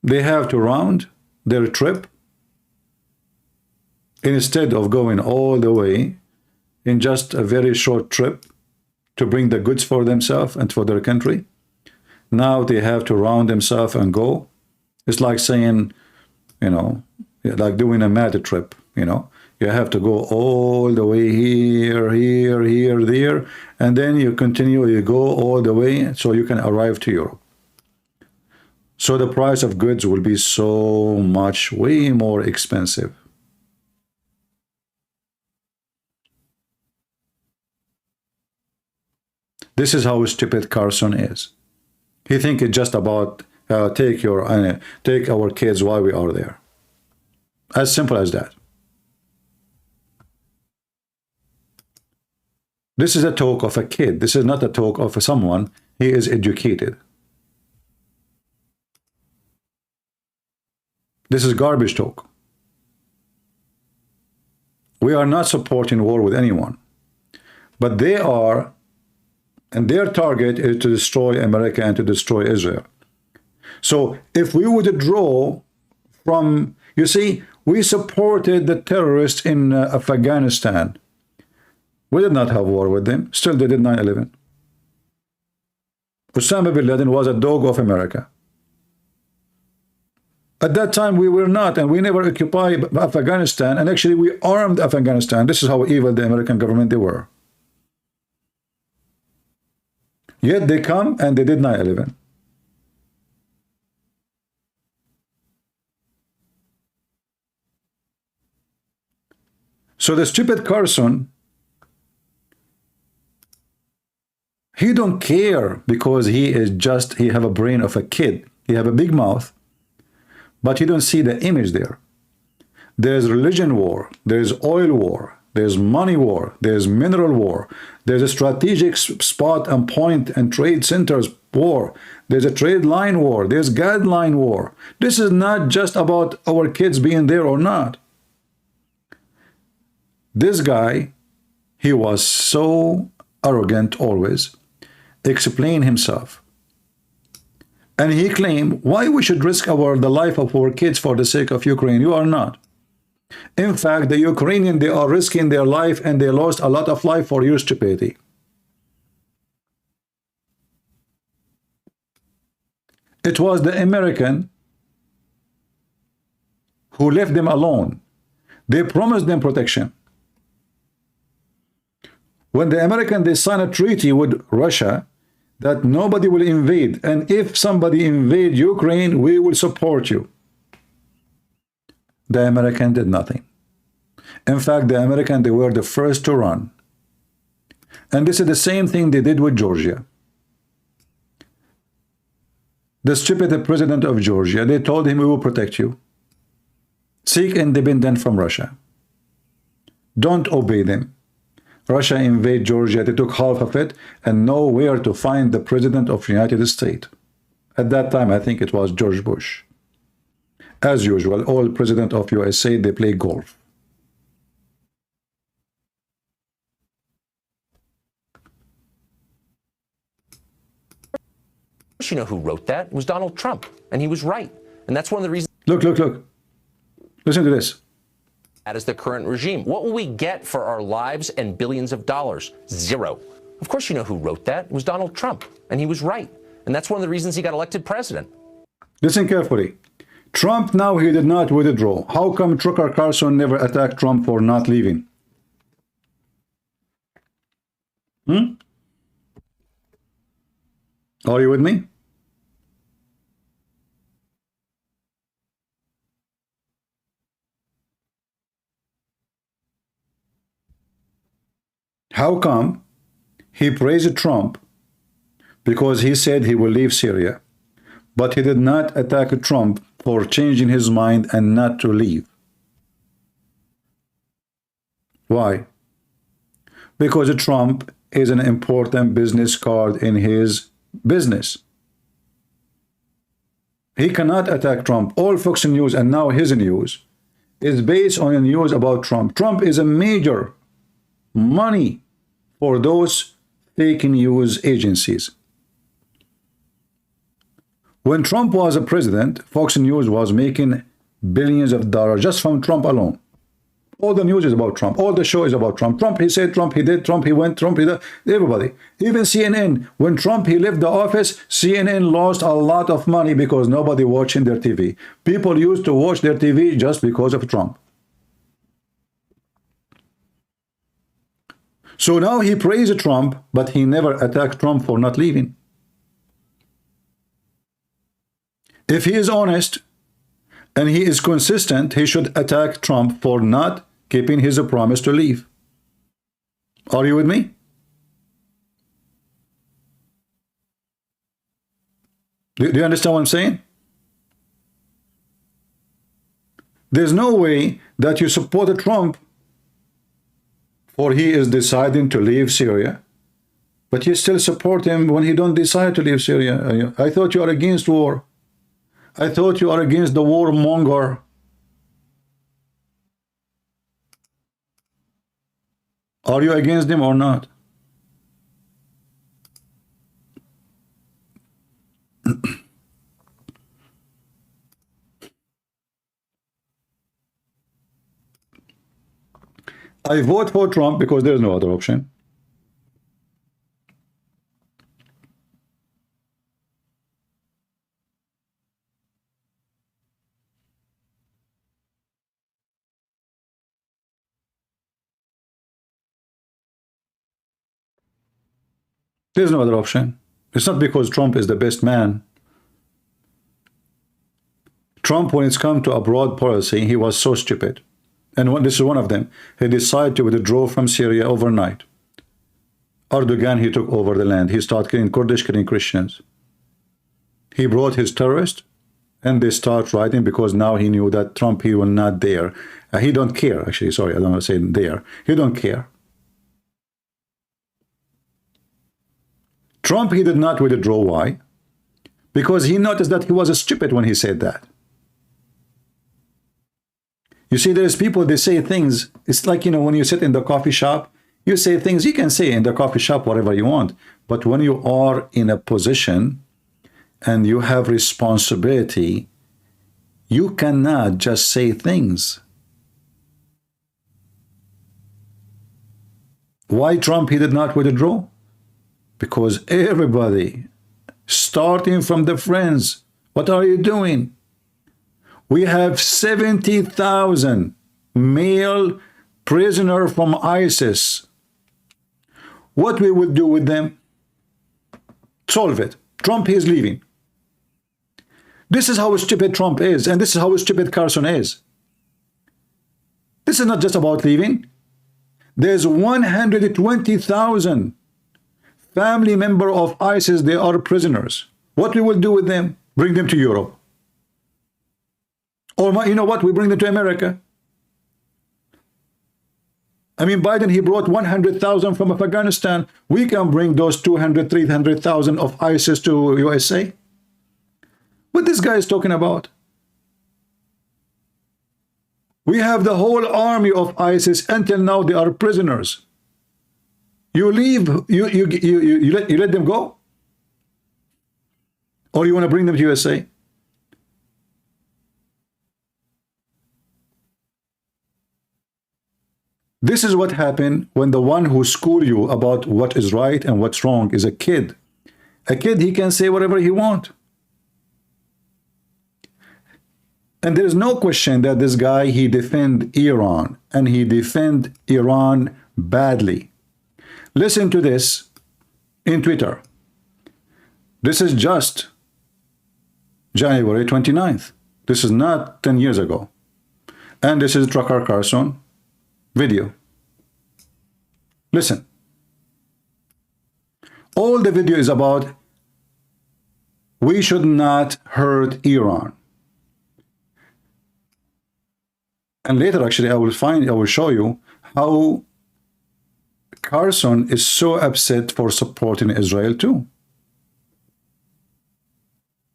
They have to round their trip instead of going all the way in just a very short trip to bring the goods for themselves and for their country. Now they have to round themselves and go. It's like saying, you know, like doing a mad trip, you know. You have to go all the way here, here, here, there, and then you continue, you go all the way so you can arrive to Europe. So the price of goods will be so much, way more expensive. This is how stupid Carlson is. He thinks it's just about take our kids while we are there. As simple as that. This is a talk of a kid. This is not a talk of someone. He is educated. This is garbage talk. We are not supporting war with anyone. But they are, and their target is to destroy America and to destroy Israel. So if we would draw from, you see, we supported the terrorists in Afghanistan. We did not have war with them. Still they did 9/11. Osama bin Laden was a dog of America. At that time we were not, and we never occupied Afghanistan, and actually we armed Afghanistan. This is how evil the American government they were. Yet they come and they did 9/11. So the stupid Carlson, he don't care because he have a brain of a kid. He have a big mouth, but he don't see the image there. There's religion war, there's oil war, there's money war, there's mineral war, there's a strategic spot and point and trade centers war, there's a trade line war, there's gas line war. This is not just about our kids being there or not. This guy, he was so arrogant always, explain himself. And he claimed, why we should risk the life of our kids for the sake of Ukraine? You are not. In fact, the Ukrainians, they are risking their life and they lost a lot of life for your stupidity. It was the American who left them alone. They promised them protection. When the American, they signed a treaty with Russia that nobody will invade, and if somebody invade Ukraine, we will support you. The American did nothing. In fact, the American, they were the first to run. And this is the same thing they did with Georgia. The stupid president of Georgia, they told him, we will protect you. Seek independence from Russia. don't obey them. Russia invaded Georgia, they took half of it, and nowhere to find the president of the United States. At that time, I think it was George Bush. As usual, all president of USA, they play golf. You know who wrote that? It was Donald Trump, and he was right. And that's one of the reasons. Look. Listen to this. That is the current regime. What will we get for our lives and billions of dollars? Zero. Of course, you know who wrote that. It was Donald Trump, and he was right. And that's one of the reasons he got elected president. Listen carefully. Trump now, he did not withdraw. How come Trucker Carlson never attacked Trump for not leaving? Are you with me? How come he praised Trump because he said he will leave Syria, but he did not attack Trump for changing his mind and not to leave? Why? Because Trump is an important business card in his business. He cannot attack Trump. All Fox News and now his news is based on the news about Trump. Trump is a major money for those fake news agencies. When Trump was a president, Fox News was making billions of dollars just from Trump alone. All the news is about Trump. All the show is about Trump. Trump, he said, Trump, he did, Trump, he went, Trump, he did. Everybody. Even CNN. When Trump, he left the office, CNN lost a lot of money because nobody watching their TV. People used to watch their TV just because of Trump. So now he praised Trump, but he never attacked Trump for not leaving. If he is honest and he is consistent, he should attack Trump for not keeping his promise to leave. Are you with me? Do you understand what I'm saying? There's no way that you support Trump for he is deciding to leave Syria, but you still support him when he don't decide to leave Syria. I thought you are against war. I thought you are against the warmonger. Are you against him or not? I vote for Trump because there's no other option. There's no other option. It's not because Trump is the best man. Trump, when it's come to abroad policy, he was so stupid. And this is one of them. He decided to withdraw from Syria overnight. Erdogan, he took over the land. He started killing Kurdish, killing Christians. He brought his terrorists, and they start writing because now he knew that Trump, he will not dare. He don't care, actually. Sorry, I don't want to say dare. He don't care. Trump, he did not withdraw. Why? Because he noticed that he was stupid when he said that. You see, there's people, they say things. It's like, you know, when you sit in the coffee shop, you say things. You can say in the coffee shop whatever you want. But when you are in a position and you have responsibility, you cannot just say things. Why Trump, he did not withdraw? Because everybody, starting from the friends, what are you doing? We have 70,000 male prisoners from ISIS. What we will do with them? Solve it. Trump is leaving. This is how stupid Trump is, and this is how stupid Carlson is. This is not just about leaving. There's 120,000 family members of ISIS, they are prisoners. What we will do with them? Bring them to Europe. Or you know what? We bring them to America. I mean, Biden, he brought 100,000 from Afghanistan. We can bring those 200, 300,000 of ISIS to USA. What this guy is talking about? We have the whole army of ISIS. Until now, they are prisoners. You leave, you let them go? Or you want to bring them to USA? This is what happened when the one who school you about what is right and what's wrong is a kid. A kid, he can say whatever he wants. And there is no question that this guy, he defend Iran, and he defend Iran badly. Listen to this in Twitter. This is just January 29th. This is not 10 years ago. And this is Tucker Carlson video. Listen. All the video is about we should not hurt Iran. And later, actually, I will show you how Carlson is so upset for supporting Israel too.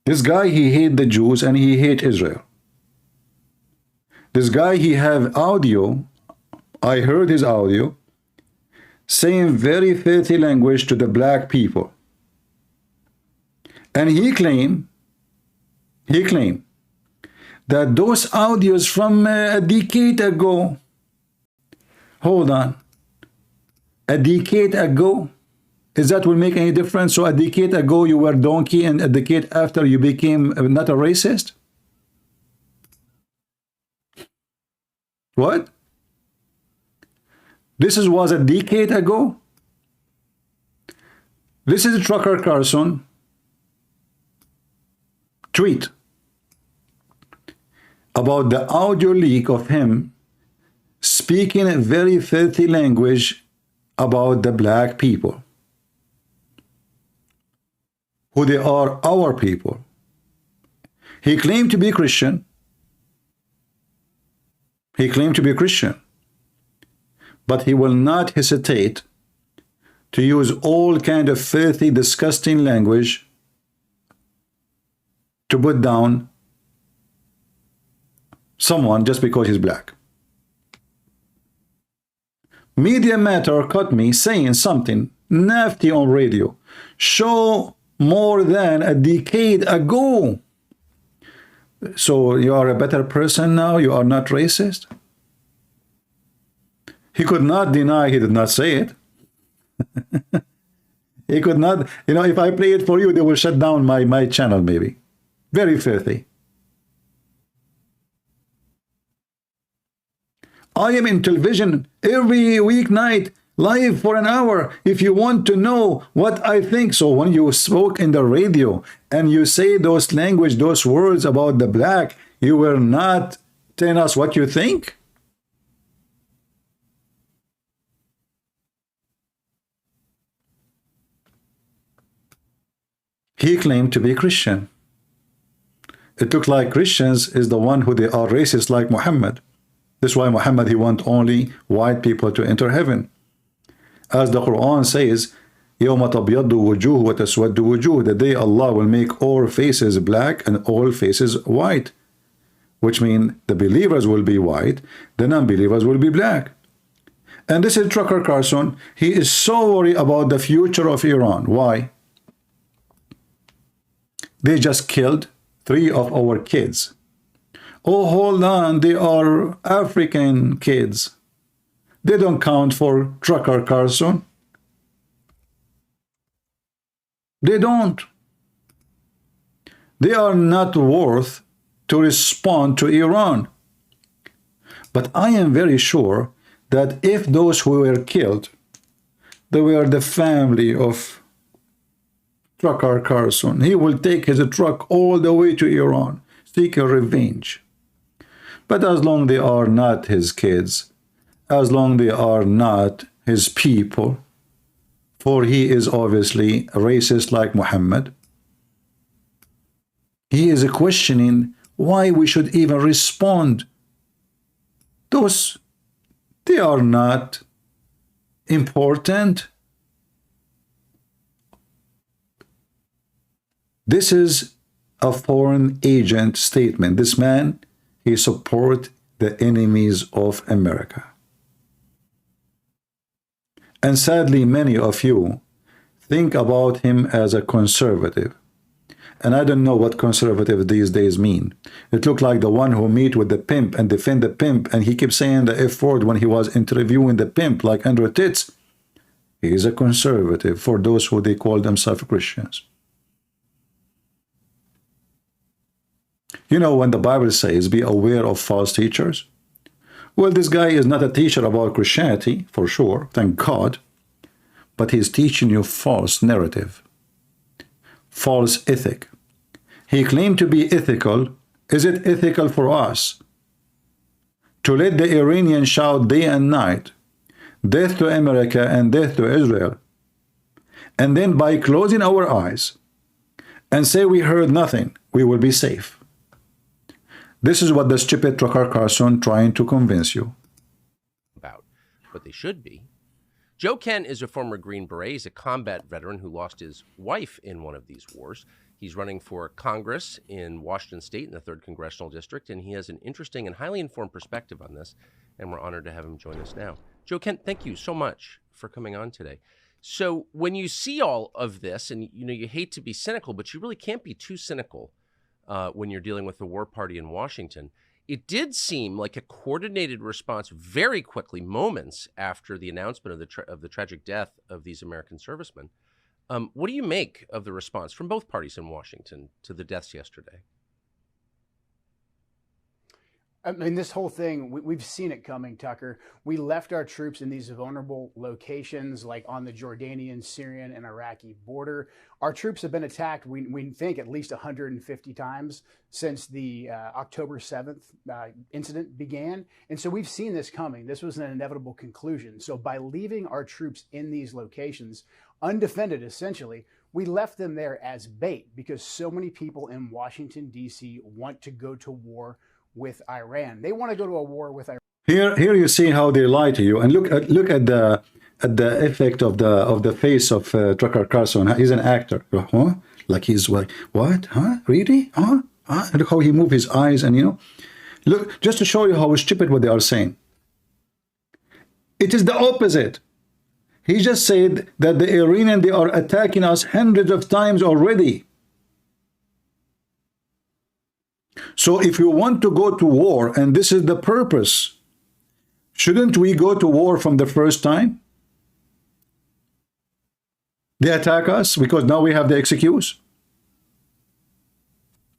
This guy, he hate the Jews and he hate Israel. This guy, he have audio. I heard his audio saying very filthy language to the black people. And he claimed that those audios from a decade ago, hold on, a decade ago, is that will make any difference? So a decade ago you were donkey and a decade after you became not a racist? What? This was a decade ago? This is Tucker Carlson tweet about the audio leak of him speaking a very filthy language about the black people, who they are our people. He claimed to be Christian. He claimed to be Christian. But he will not hesitate to use all kind of filthy, disgusting language to put down someone just because he's black. Media Matter caught me saying something nasty on radio. Show more than a decade ago. So you are a better person now? You are not racist? He could not deny he did not say it. He could not, you know, if I play it for you, they will shut down my channel maybe. Very filthy. I am in television every weeknight, live for an hour, if you want to know what I think. So when you spoke in the radio and you say those language, those words about the black, you were not telling us what you think? He claimed to be Christian. It looked like Christians is the one who they are racist like Muhammad. That's why Muhammad, he want only white people to enter heaven. As the Quran says, يَوْمَ تَبْيَضُّ وُجُوهُ وَتَسْوَدُّ وُجُوهُ. The day Allah will make all faces black and all faces white. Which means the believers will be white, the non-believers will be black. And this is Tucker Carlson. He is so worried about the future of Iran. Why? They just killed 3 of our kids. Oh, hold on, they are African kids. They don't count for Tucker Carlson. They don't. They are not worth to respond to Iran. But I am very sure that if those who were killed, they were the family of Tucker Carlson, he will take his truck all the way to Iran, seek a revenge. But as long they are not his kids, as long they are not his people, for he is obviously a racist like Muhammad, he is questioning why we should even respond. Those, they are not important? This is a foreign agent statement. This man, he supports the enemies of America. And sadly, many of you think about him as a conservative. And I don't know what conservative these days mean. It looked like the one who meet with the pimp and defend the pimp, and he kept saying the F word when he was interviewing the pimp, like Andrew Titz. He is a conservative for those who they call themselves Christians. You know, when the Bible says, be aware of false teachers. Well, this guy is not a teacher about Christianity, for sure, thank God. But he's teaching you false narrative, false ethic. He claimed to be ethical. Is it ethical for us to let the Iranians shout day and night, death to America and death to Israel, and then by closing our eyes and say we heard nothing, we will be safe? This is what the stupid trucker Carlson trying to convince you. About, but they should be. Joe Kent is a former Green Beret. He's a combat veteran who lost his wife in one of these wars. He's running for Congress in Washington State in the 3rd Congressional District, and he has an interesting and highly informed perspective on this, and we're honored to have him join us now. Joe Kent, thank you so much for coming on today. So when you see all of this, and you know you hate to be cynical, but you really can't be too cynical when you're dealing with the war party in Washington. It did seem like a coordinated response very quickly, moments after the announcement of the tragic death of these American servicemen. What do you make of the response from both parties in Washington to the deaths yesterday? I mean, this whole thing, we've seen it coming, Tucker. We left our troops in these vulnerable locations, like on the Jordanian, Syrian, and Iraqi border. Our troops have been attacked, we think, at least 150 times since the October 7th incident began. And so we've seen this coming. This was an inevitable conclusion. So by leaving our troops in these locations, undefended essentially, we left them there as bait because so many people in Washington, D.C. want to go to war with Iran. They want to go to a war with Iran. Here you see how they lie to you, and look at the effect of the face of Tucker Carlson. He's an actor, huh? Like he's like, what? Huh? Really? Huh? Huh? Look how he moves his eyes, and you know, look, just to show you how stupid what they are saying. It is the opposite. He just said that the Iranians, they are attacking us hundreds of times already. So if you want to go to war, and this is the purpose, shouldn't we go to war from the first time? They attack us because now we have the excuse.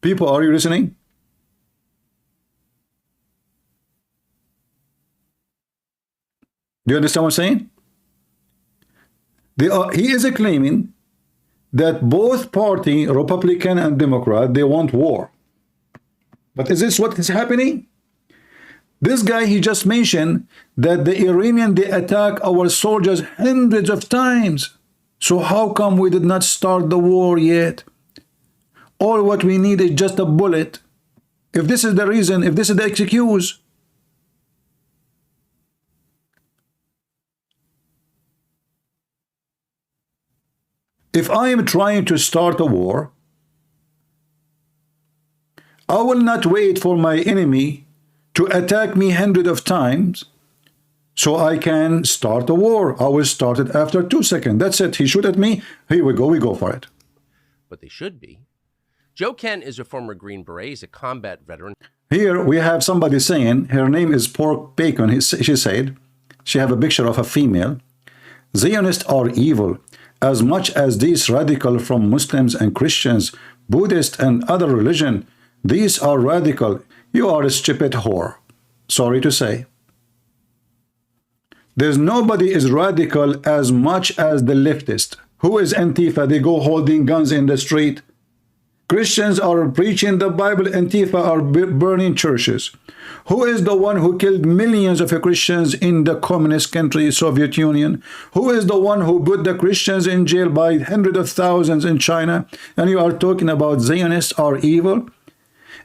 People, are you listening? Do you understand what I'm saying? He is claiming that both party, Republican and Democrat, they want war. But is this what is happening? This guy, he just mentioned that the Iranian, they attack our soldiers hundreds of times. So how come we did not start the war yet? All what we need is just a bullet. If this is the reason, if this is the excuse, if I am trying to start a war, I will not wait for my enemy to attack me hundreds of times so I can start a war. I will start it after 2 seconds. That's it. He shoot at me. Here we go for it. But they should be. Joe Kent is a former Green Beret. He's a combat veteran. Here we have somebody saying, her name is Pork Pagan. She said, she have a picture of a female. Zionists are evil. As much as these radical from Muslims and Christians, Buddhists and other religion, these are radical. You are a stupid whore. Sorry to say. There's nobody is radical as much as the leftist. Who is Antifa? They go holding guns in the street. Christians are preaching the Bible. Antifa are burning churches. Who is the one who killed millions of Christians in the communist country, Soviet Union? Who is the one who put the Christians in jail by hundreds of thousands in China? And you are talking about Zionists are evil?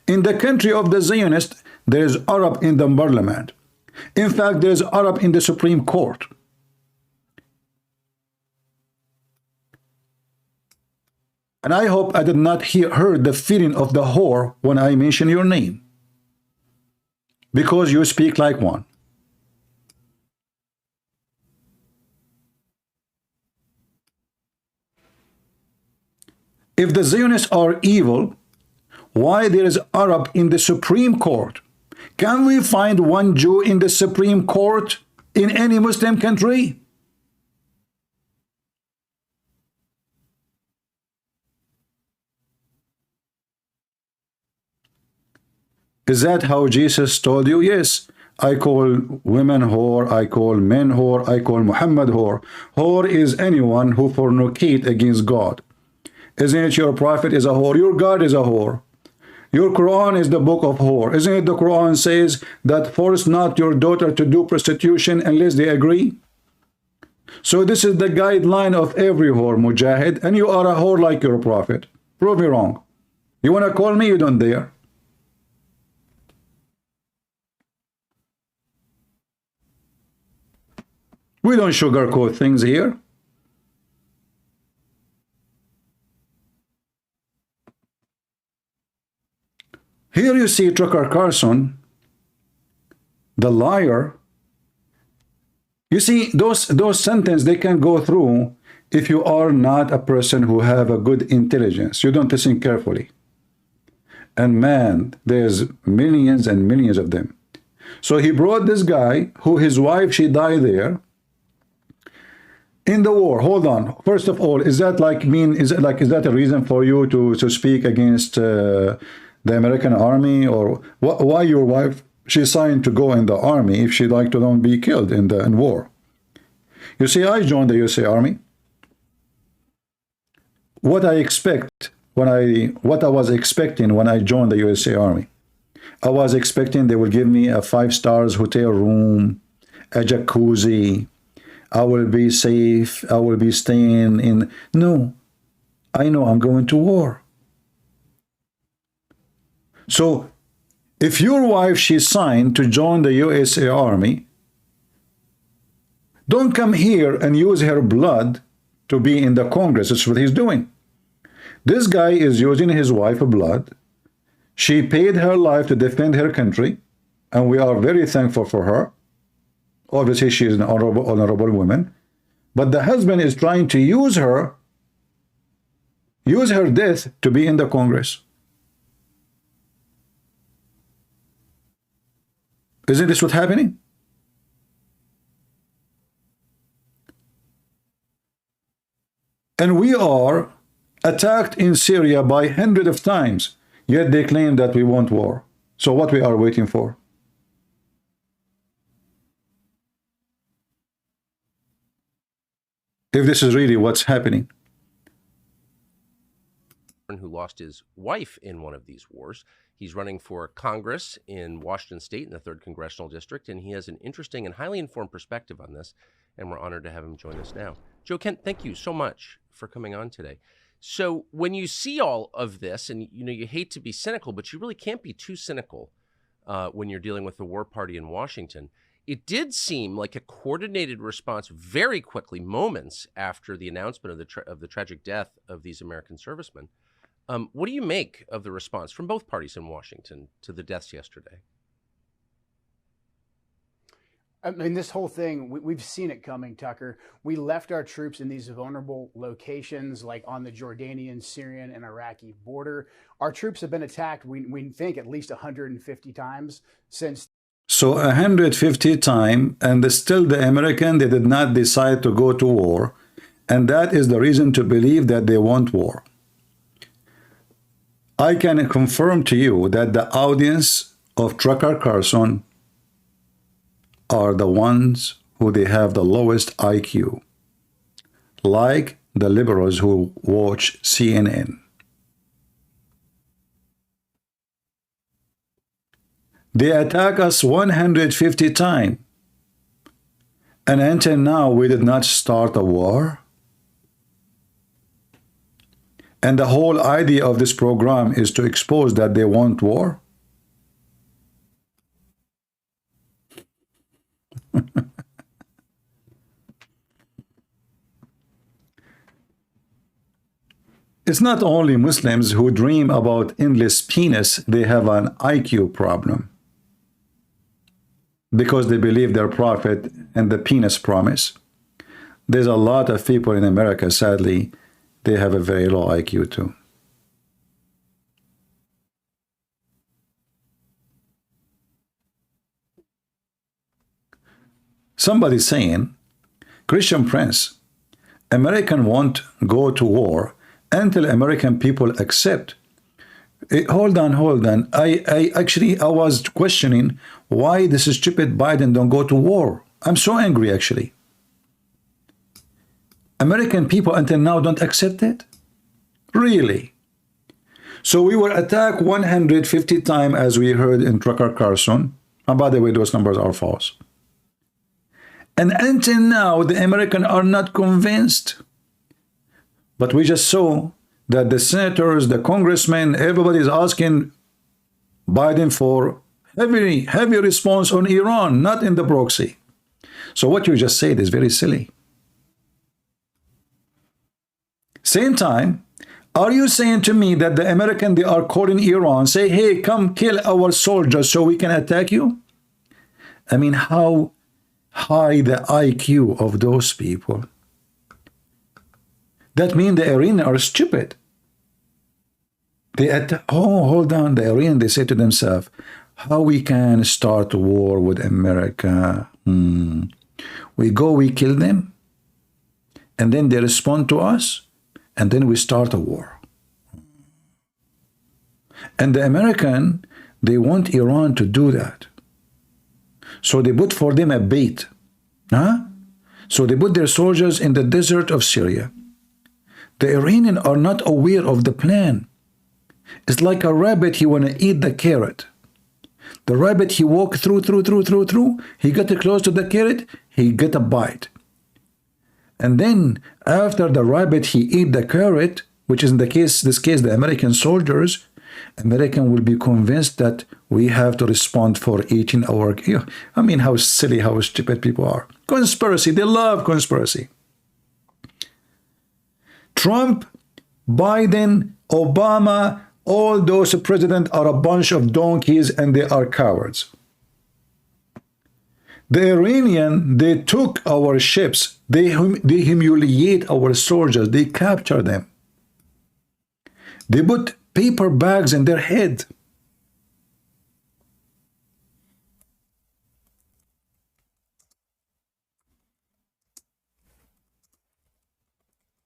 In the country of the Zionists, there is Arab in the parliament. In fact, there is Arab in the Supreme Court. And I hope I did not heard the feeling of the whore when I mention your name, because you speak like one. If the Zionists are evil, why there is Arab in the Supreme Court? Can we find one Jew in the Supreme Court in any Muslim country? Is that how Jesus told you? Yes, I call women whore, I call men whore, I call Muhammad whore. Whore is anyone who fornicate against God. Isn't it your prophet is a whore? Your God is a whore. Your Quran is the book of whore. Isn't it the Quran says that force not your daughter to do prostitution unless they agree? So this is the guideline of every whore, Mujahid, and you are a whore like your prophet. Prove me wrong. You want to call me? You don't dare. We don't sugarcoat things here. Here you see Tucker Carlson, the liar. You see, those sentences, they can go through if you are not a person who have a good intelligence. You don't listen carefully. And man, there's millions and millions of them. So he brought this guy who his wife, she died there in the war. Hold on. First of all, is that like is that a reason for you to speak against the American army? Or why your wife, she signed to go in the army if she'd like to don't be killed in war? You see, I joined the USA Army. What I was expecting when I joined the USA Army, I was expecting they will give me a 5-star hotel room, a jacuzzi. I will be safe. I will be staying in. No, I know I'm going to war. So if your wife, she signed to join the USA Army, don't come here and use her blood to be in the Congress. That's what he's doing. This guy is using his wife's blood. She paid her life to defend her country, and we are very thankful for her. Obviously, she is an honorable woman. But the husband is trying to use her death to be in the Congress. Isn't this what's happening? And we are attacked in Syria by hundreds of times, yet they claim that we want war. So what we are waiting for? If this is really what's happening. Who lost his wife in one of these wars. He's running for Congress in Washington State in the 3rd Congressional District, and he has an interesting and highly informed perspective on this, and we're honored to have him join us now. Joe Kent, thank you so much for coming on today. So when you see all of this, and you hate to be cynical, but you really can't be too cynical when you're dealing with the war party in Washington. It did seem like a coordinated response very quickly, moments after the announcement of the tragic death of these American servicemen. What do you make of the response from both parties in Washington to the deaths yesterday? I mean, this whole thing, we've seen it coming, Tucker. We left our troops in these vulnerable locations, like on the Jordanian, Syrian, and Iraqi border. Our troops have been attacked, we think, at least 150 times since. So 150 times, and still the American, they did not decide to go to war. And that is the reason to believe that they want war. I can confirm to you that the audience of Tucker Carlson are the ones who they have the lowest IQ, like the liberals who watch CNN. They attack us 150 times, and until now we did not start a war. And the whole idea of this program is to expose that they want war. It's not only Muslims who dream about endless penis, they have an IQ problem. Because they believe their prophet and the penis promise. There's a lot of people in America, sadly, they have a very low IQ too. Somebody's saying, Christian Prince, American won't go to war until American people accept. Hold on. I was questioning why this stupid Biden don't go to war. I'm so angry, actually. American people until now don't accept it? Really? So we were attacked 150 times, as we heard in Trucker Carlson. And by the way, those numbers are false. And until now, the Americans are not convinced. But we just saw that the senators, the congressmen, everybody is asking Biden for heavy response on Iran, not in the proxy. So what you just said is very silly. Same time, are you saying to me that the American, they are calling Iran, say, hey, come kill our soldiers so we can attack you? I mean, how high the IQ of those people? That means the Iranians are stupid. Hold on, the Iranians, they say to themselves, how we can start a war with America? We kill them, and then they respond to us, and then we start a war. And the American, they want Iran to do that. So they put for them a bait. So they put their soldiers in the desert of Syria. The Iranians are not aware of the plan. It's like a rabbit, he want to eat the carrot. The rabbit, he walk through. He got close to the carrot, he get a bite. And then after the rabbit, he eat the carrot, which is in this case, the American soldiers, American will be convinced that we have to respond for eating our... I mean, how silly, how stupid people are. Conspiracy, they love conspiracy. Trump, Biden, Obama, all those presidents are a bunch of donkeys and they are cowards. The Iranian, they took our ships, they humiliate our soldiers, they capture them. They put paper bags in their head.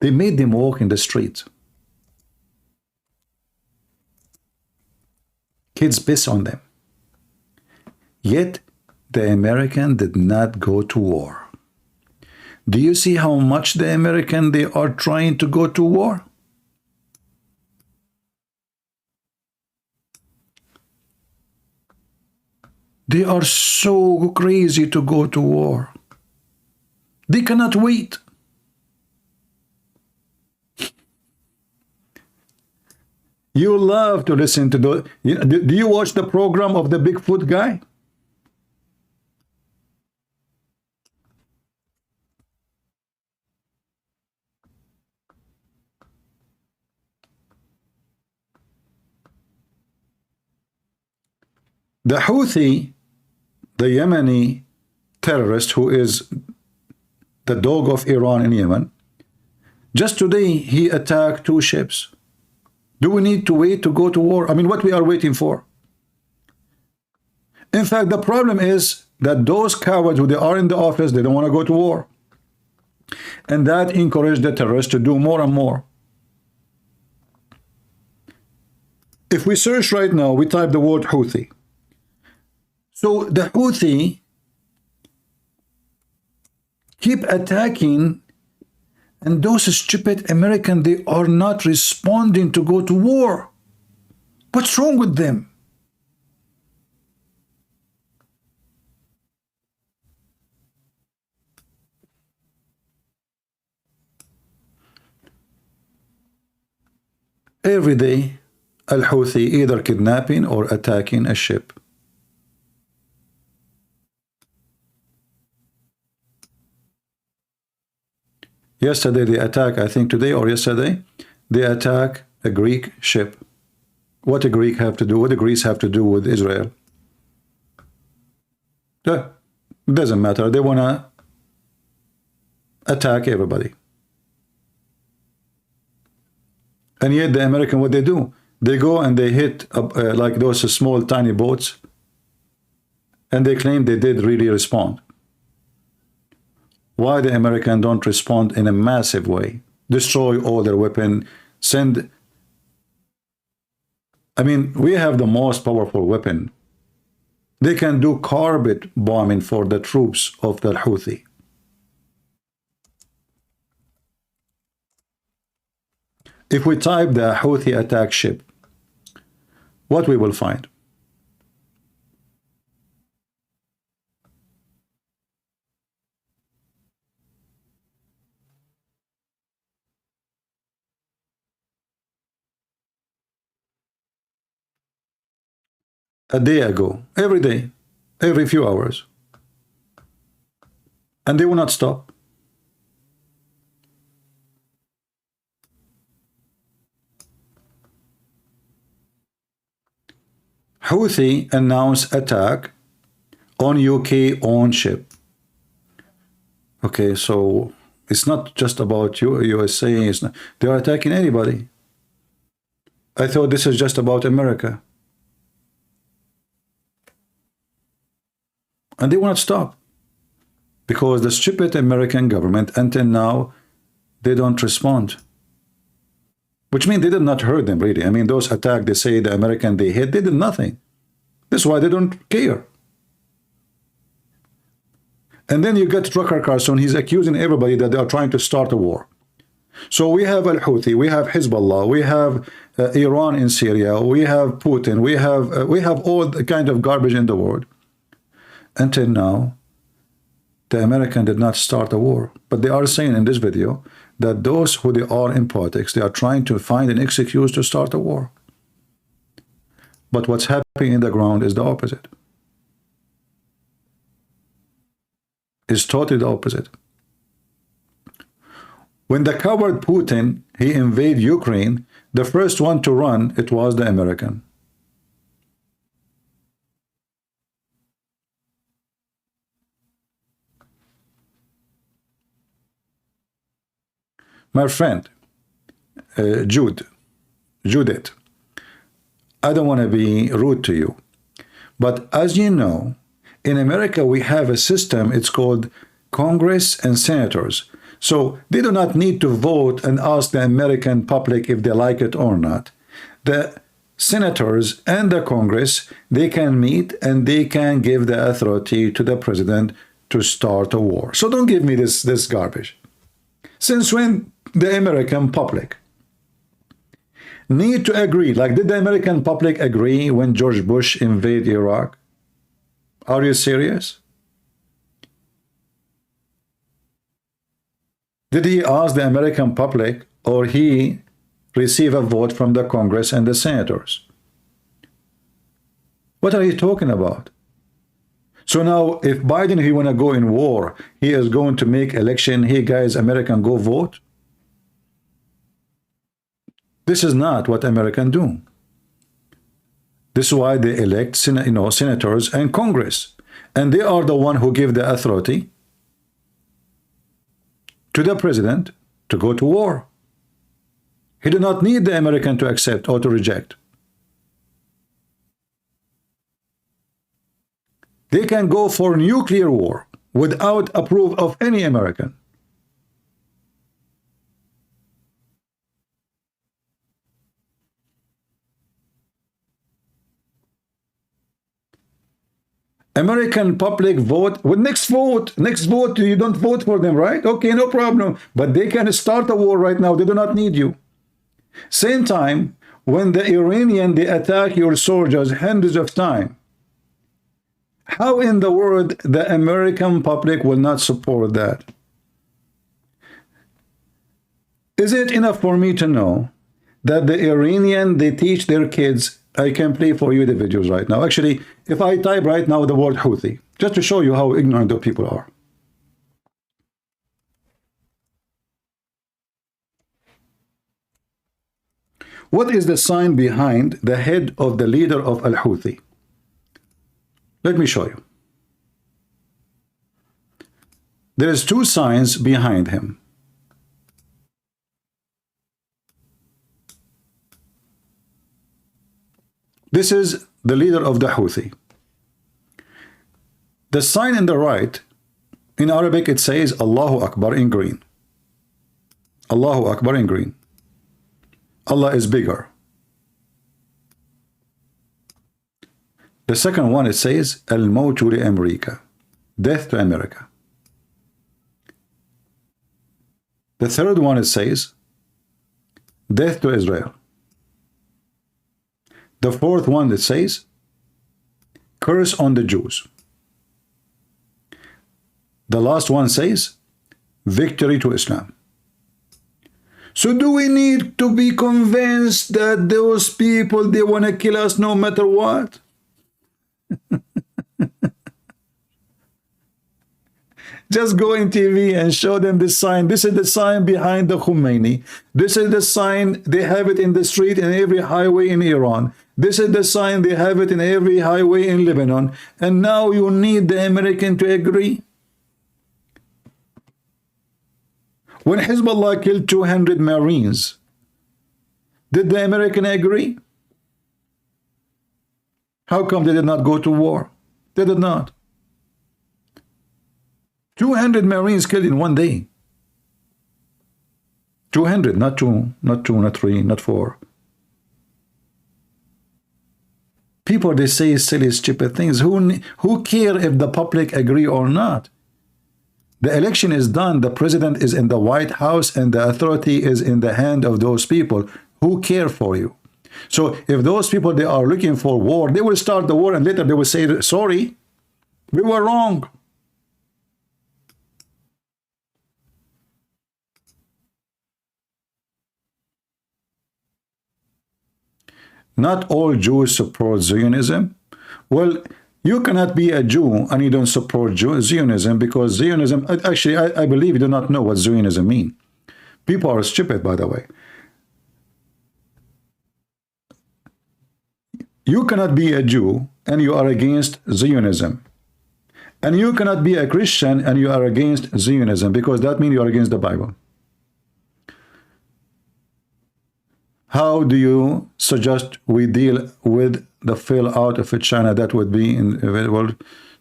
They made them walk in the streets. Kids piss on them. Yet the American did not go to war. Do you see how much the American, they are trying to go to war? They are so crazy to go to war. They cannot wait. You love to listen to those. Do you watch the program of the Bigfoot guy? The Houthi, the Yemeni terrorist who is the dog of Iran in Yemen, just today he attacked 2 ships. Do we need to wait to go to war? I mean, what we are waiting for? In fact, the problem is that those cowards who they are in the office, they don't want to go to war. And that encouraged the terrorists to do more and more. If we search right now, we type the word Houthi. So the Houthi keep attacking, and those stupid Americans, they are not responding to go to war. What's wrong with them? Every day, Al-Houthi either kidnapping or attacking a ship. Yesterday they attacked, I think today or yesterday, they attack a Greek ship. What the Greek have to do? What the Greeks have to do with Israel? Yeah, it doesn't matter. They want to attack everybody. And yet the American, what they do? They go and they hit like those small tiny boats, and they claim they did really respond. Why the American don't respond in a massive way? Destroy all their weapon, send... I mean, we have the most powerful weapon. They can do carpet bombing for the troops of the Houthi. If we type the Houthi attack ship, what we will find? A day ago, every day, every few hours. And they will not stop. Houthi announced attack on UK owned ship. Okay, so it's not just about USA. It's not, they are attacking anybody. I thought this is just about America. And they won't stop. Because the stupid American government, until now, they don't respond. Which means they did not hurt them, really. I mean, those attacks, they say the American they hit, they did nothing. That's why they don't care. And then you get Tucker Carlson, he's accusing everybody that they are trying to start a war. So we have Al-Houthi, we have Hezbollah, we have Iran in Syria, we have Putin, we have all the kind of garbage in the world. Until now, the American did not start a war. But they are saying in this video that those who they are in politics, they are trying to find an excuse to start a war. But what's happening in the ground is the opposite. It's totally the opposite. When the coward Putin, he invaded Ukraine, the first one to run, it was the American. My friend, Judith, I don't want to be rude to you, but as you know, in America we have a system, it's called Congress and senators. So they do not need to vote and ask the American public if they like it or not. The senators and the Congress, they can meet and they can give the authority to the president to start a war. So don't give me this garbage. Since when the American public need to agree? Like, did the American public agree when George Bush invaded Iraq? Are you serious? Did he ask the American public, or he receive a vote from the Congress and the senators? What are you talking about? So now, if Biden, he want to go in war, he is going to make election, hey guys, American, go vote? This is not what Americans do. This is why they elect senators and Congress. And they are the one who give the authority to the president to go to war. He do not need the American to accept or to reject. They can go for nuclear war without approval of any American. American public vote, with next vote, you don't vote for them, right? Okay, no problem. But they can start a war right now. They do not need you. Same time, when the Iranian, they attack your soldiers hundreds of times, how in the world the American public will not support that? Is it enough for me to know that the Iranian, they teach their kids? I can play for you the videos right now. Actually, if I type right now the word Houthi, just to show you how ignorant the people are. What is the sign behind the head of the leader of Al-Houthi? Let me show you. There is two signs behind him. This is the leader of the Houthi. The sign in the right, in Arabic it says Allahu Akbar in green. Allahu Akbar in green. Allah is bigger. The second one, it says Al-Mawtu li America. Death to America. The third one, it says death to Israel. The fourth one, it says curse on the Jews. The last one says victory to Islam. So do we need to be convinced that those people, they want to kill us no matter what? Just go in TV and show them this sign. This is the sign behind the Khomeini. This is the sign, they have it in the street in every highway in Iran. This is the sign, they have it in every highway in Lebanon. And now you need the American to agree? When Hezbollah killed 200 Marines, did the American agree? How come they did not go to war? They did not. 200 Marines killed in one day. 200, not two, not three, not four. People, they say silly, stupid things. Who care if the public agree or not? The election is done. The president is in the White House and the authority is in the hand of those people who care for you. So if those people, they are looking for war, they will start the war and later they will say, sorry, we were wrong. Not all Jews support Zionism. Well, you cannot be a Jew and you don't support Zionism, because Zionism, actually, I believe you do not know what Zionism means. People are stupid, by the way. You cannot be a Jew and you are against Zionism. And you cannot be a Christian and you are against Zionism, because that means you are against the Bible. How do you suggest we deal with the fallout of China that would be available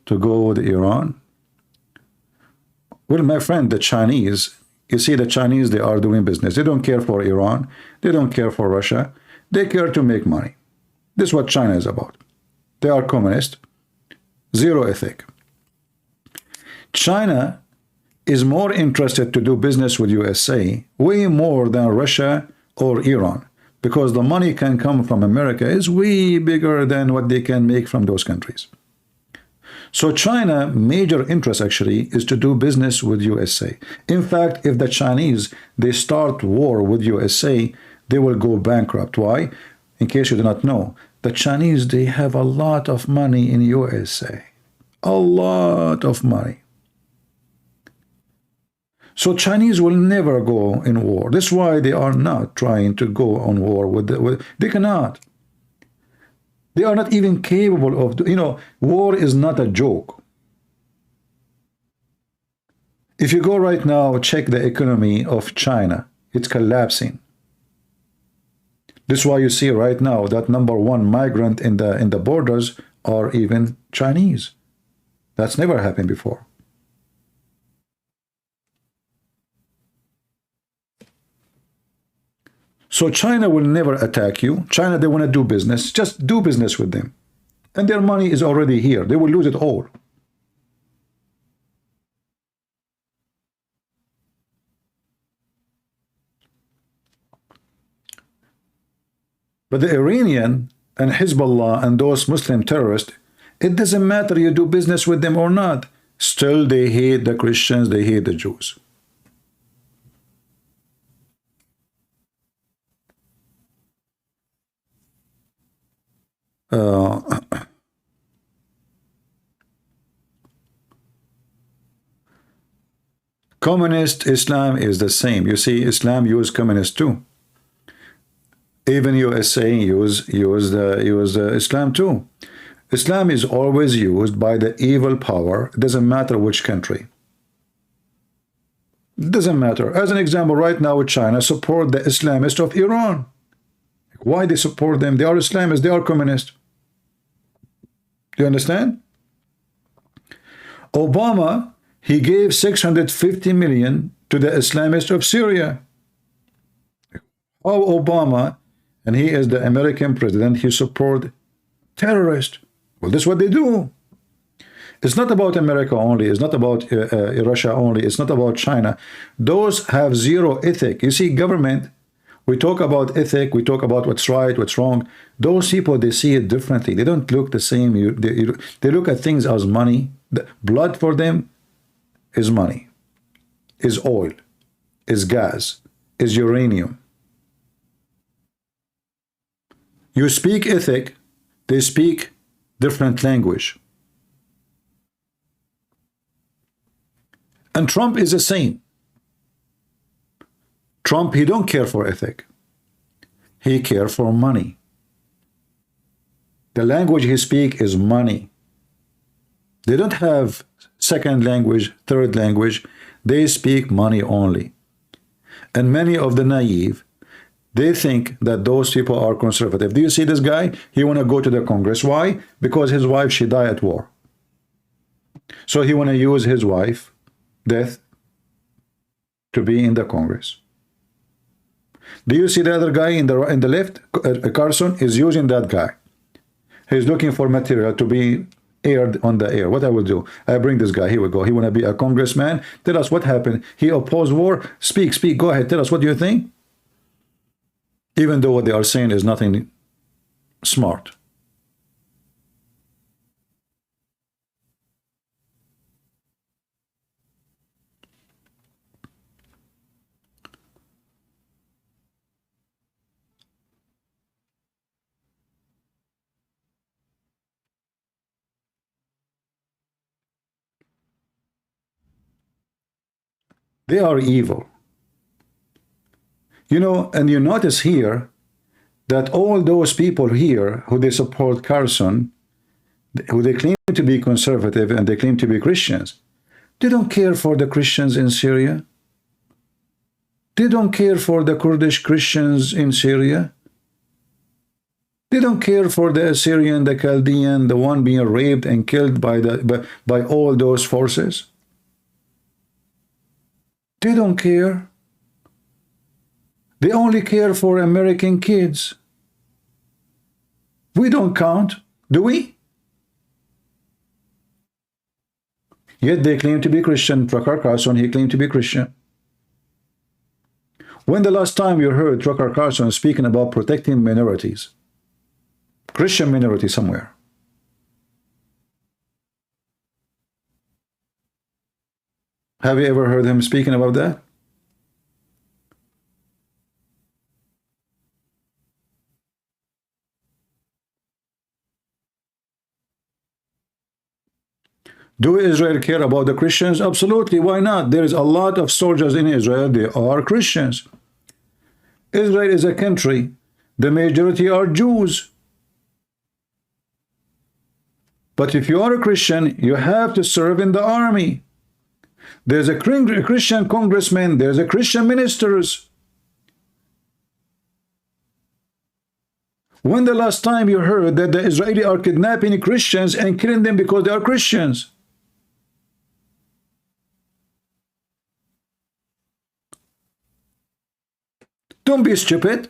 to go with Iran? Well, my friend, the Chinese, you see, the Chinese, they are doing business. They don't care for Iran. They don't care for Russia. They care to make money. This is what China is about. They are communist, zero ethic. China is more interested to do business with USA way more than Russia or Iran, because the money can come from America is way bigger than what they can make from those countries. So China, major interest actually is to do business with USA. In fact, if the Chinese, they start war with USA, they will go bankrupt. Why? In case you do not know, the Chinese, they have a lot of money in USA. A lot of money. So Chinese will never go in war. That's why they are not trying to go on war with they cannot. They are not even capable of, war is not a joke. If you go right now, check the economy of China, it's collapsing. This is why you see right now that #1 migrant in the borders are even Chinese. That's never happened before. So China will never attack you. China, they want to do business. Just do business with them. And their money is already here. They will lose it all. But the Iranian and Hezbollah and those Muslim terrorists, it doesn't matter you do business with them or not. Still, they hate the Christians, they hate the Jews. Communist Islam is the same. You see, Islam uses communists too. Even USA use Islam too. Islam is always used by the evil power. It doesn't matter which country. It doesn't matter. As an example, right now China support the Islamists of Iran. Why they support them? They are Islamists. They are communists. Do you understand? Obama, he gave 650 million to the Islamists of Syria. Oh, Obama, and he is the American president, he support terrorists. Well, that's what they do. It's not about America only. It's not about Russia only. It's not about China. Those have zero ethic. You see, government, we talk about ethic. We talk about what's right, what's wrong. Those people, they see it differently. They don't look the same. They look at things as money. The blood for them is money, is oil, is gas, is uranium. You speak ethic, they speak different language. And Trump is the same. Trump, he don't care for ethic. He care for money. The language he speak is money. They don't have second language, third language. They speak money only. And many of the naive, they think that those people are conservative. Do you see this guy? He want to go to the Congress. Why? Because his wife, she died at war. So he want to use his wife death to be in the Congress. Do you see the other guy in the left? Carlson is using that guy. He's looking for material to be aired on the air. What I will do? I bring this guy. Here we go. He want to be a congressman. Tell us what happened. He opposed war. Speak. Go ahead. Tell us, what do you think? Even though what they are saying is nothing smart. They are evil. You know, and you notice here that all those people here who they support Carlson, who they claim to be conservative and they claim to be Christians, they don't care for the Christians in Syria. They don't care for the Kurdish Christians in Syria. They don't care for the Assyrian, the Chaldean, the one being raped and killed by all those forces. They don't care. They only care for American kids. We don't count, do we? Yet they claim to be Christian. Trucker Carlson, he claimed to be Christian. When the last time you heard Trucker Carlson speaking about protecting minorities? Christian minority somewhere. Have you ever heard him speaking about that? Do Israel care about the Christians? Absolutely. Why not? There is a lot of soldiers in Israel. They are Christians. Israel is a country. The majority are Jews. But if you are a Christian, you have to serve in the army. There's a Christian congressman. There's a Christian ministers. When the last time you heard that the Israelis are kidnapping Christians and killing them because they are Christians? Don't be stupid.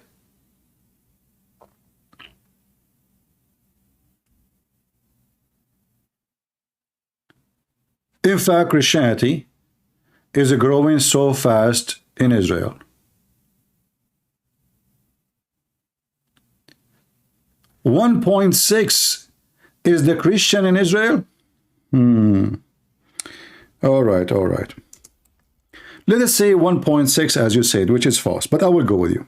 In fact, Christianity is growing so fast in Israel. .6 is the Christian in Israel? All right. Let us say 1.6 as you said, which is false, but I will go with you.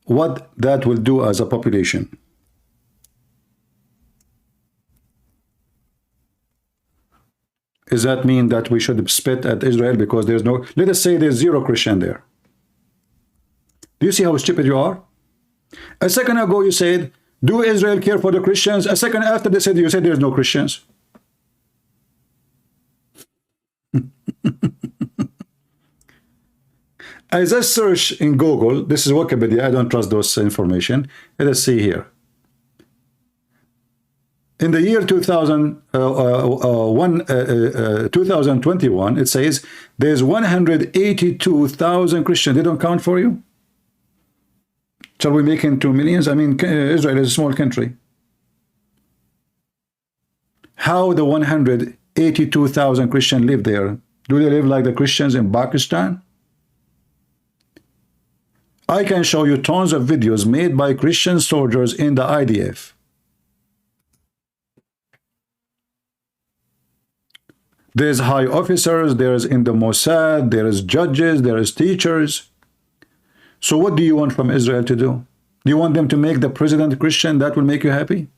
What that will do as a population? Does that mean that we should spit at Israel because there's no... Let us say there's zero Christian there. Do you see how stupid you are? A second ago you said, do Israel care for the Christians? A second after they said, you said there's no Christians. I just search in Google. This is Wikipedia. I don't trust those information. Let us see here. In the year 2021, it says there's 182,000 Christians. They don't count for you? Shall we make it 2 million? I mean, Israel is a small country. How the 182,000 Christians live there? Do they live like the Christians in Pakistan? I can show you tons of videos made by Christian soldiers in the IDF. There's high officers, there's in the Mossad, there's judges, there's teachers. So what do you want from Israel to do? Do you want them to make the president Christian? That will make you happy?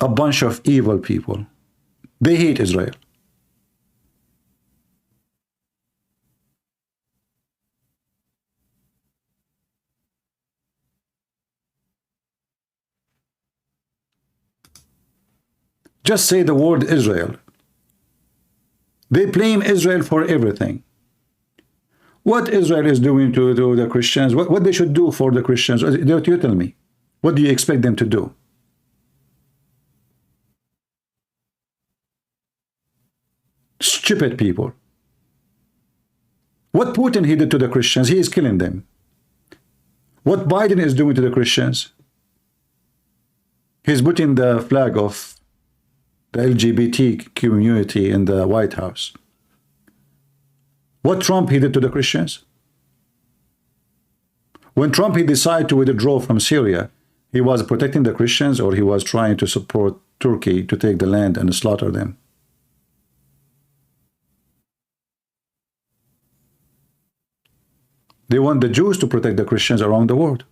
A bunch of evil people. They hate Israel. Just say the word Israel. They blame Israel for everything. What Israel is doing to the Christians, what they should do for the Christians, you tell me. What do you expect them to do? Stupid people. What Putin he did to the Christians, he is killing them. What Biden is doing to the Christians, he's putting the flag of the LGBT community in the White House. What Trump he did to the Christians? When Trump he decided to withdraw from Syria, he was protecting the Christians or he was trying to support Turkey to take the land and slaughter them? They want the Jews to protect the Christians around the world.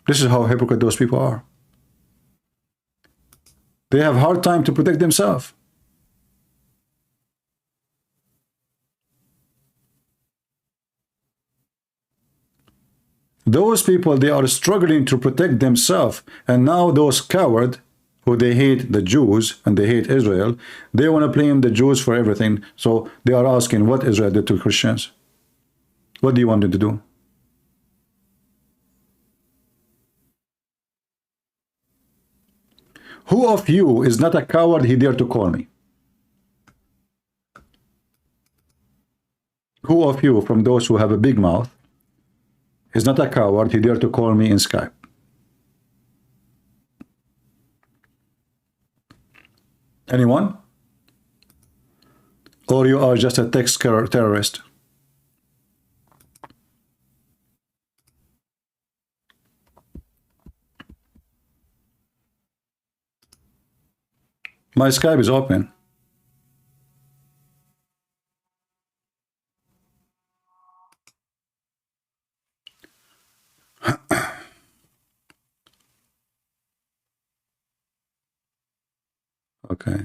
This is how hypocrite those people are. They have a hard time to protect themselves. Those people, they are struggling to protect themselves, and now those cowards who they hate the Jews and they hate Israel, they want to blame the Jews for everything. So they are asking what Israel did to Christians. What do you want them to do? Who of you is not a coward he dare to call me? Who of you from those who have a big mouth is not a coward he dare to call me in Skype? Anyone? Or you are just a text terrorist? My Skype is open. Okay.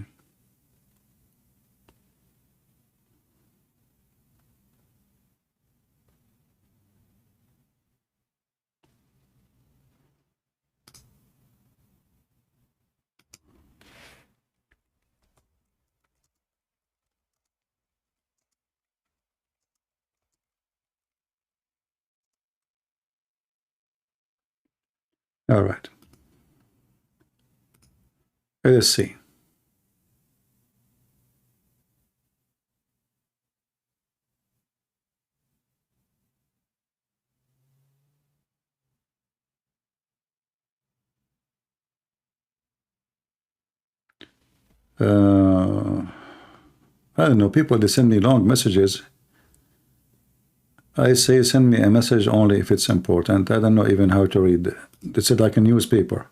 All right. Let us see. I don't know, people, they send me long messages. I say send me a message only if it's important. I don't know even how to read. It's like a newspaper.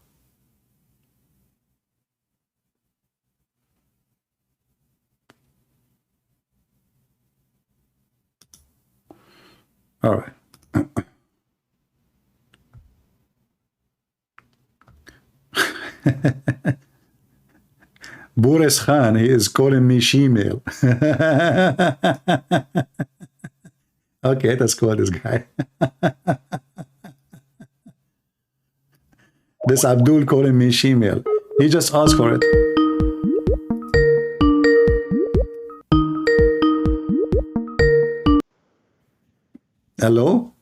All right. Boris Khan, he is calling me shemale. Okay, let's call this guy. This Abdul calling me shemale. He just asked for it. Hello?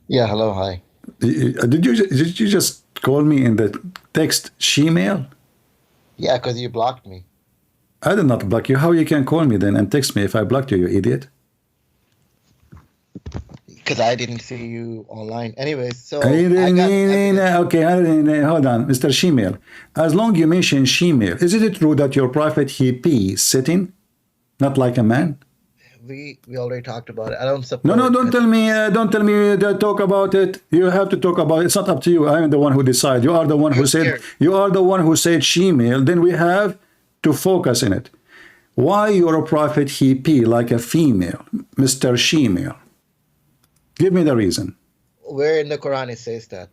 Yeah, hello, hi. Did you just call me in the text shemale? Yeah, because you blocked me. I did not block you. How you can call me then and text me if I blocked you, you idiot? Because I didn't see you online. Anyway, so Okay, I hold on, Mr. Shemale. As long you mention Shemale, is it true that your prophet he pees sitting, not like a man? we already talked about it. I don't support. No, don't tell me to talk about it. You have to talk about it. It's not up to you. I am the one who decides. You are the one who said. You are the one who said shemale. Then we have to focus in it. Why your prophet he pee like a female, Mr. Shemale? Give me the reason. Where in the Quran it says that?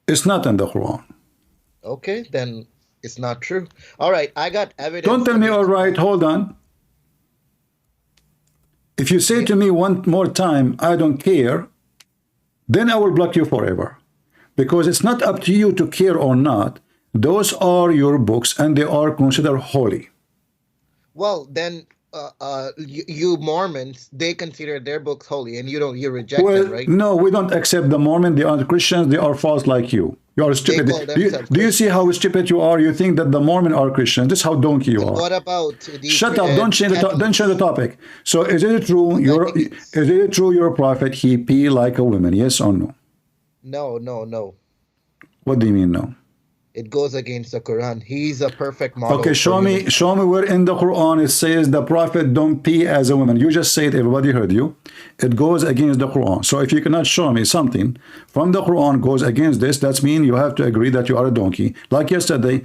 It's not in the Quran. Okay, then it's not true. All right, I got evidence. Don't tell me all right. Hold on. If you say to me one more time, I don't care, then I will block you forever. Because it's not up to you to care or not. Those are your books and they are considered holy. Well, then you Mormons, they consider their books holy, and you reject them, right? No, we don't accept the Mormon. They are Christians. They are false like you. You are stupid. Do you see how stupid you are? You think that the Mormon are Christians. This is how donkey you are. What about the Shut up! Don't change the topic. So, is it true? Is it true your prophet he pee like a woman? Yes or no? No. What do you mean no? It goes against the Quran. He's a perfect model. Okay, show me where in the Quran it says the prophet don't pee as a woman. You just said, everybody heard you. It goes against the Quran. So if you cannot show me something from the Quran goes against this, that means you have to agree that you are a donkey. Like yesterday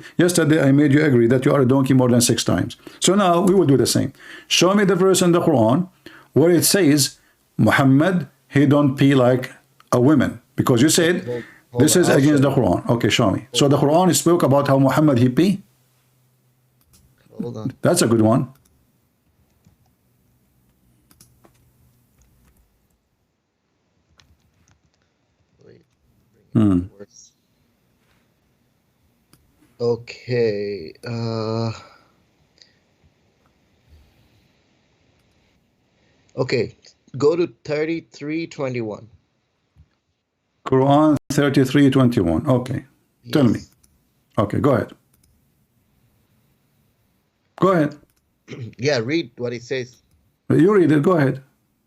I made you agree that you are a donkey more than 6 times. So now we will do the same. Show me the verse in the Quran where it says Muhammad, he don't pee like a woman. Because you said this is against the Quran. Okay, show me. So the Quran spoke about how Muhammad he pee. Hold on. That's a good one. Wait. Hmm. Okay. Okay. Go to 33:21. Quran 33:21. Okay. Yes. Tell me. Okay, go ahead. Go ahead. Yeah, read what it says. You read it. Go ahead.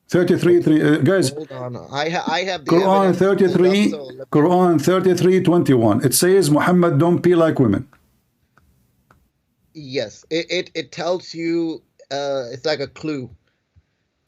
33. Guys, Hold on. I have the Quran evidence 33. pulled up, so let me- Quran 33:21. It says Muhammad don't pee like women. Yes, it tells you. It's like a clue.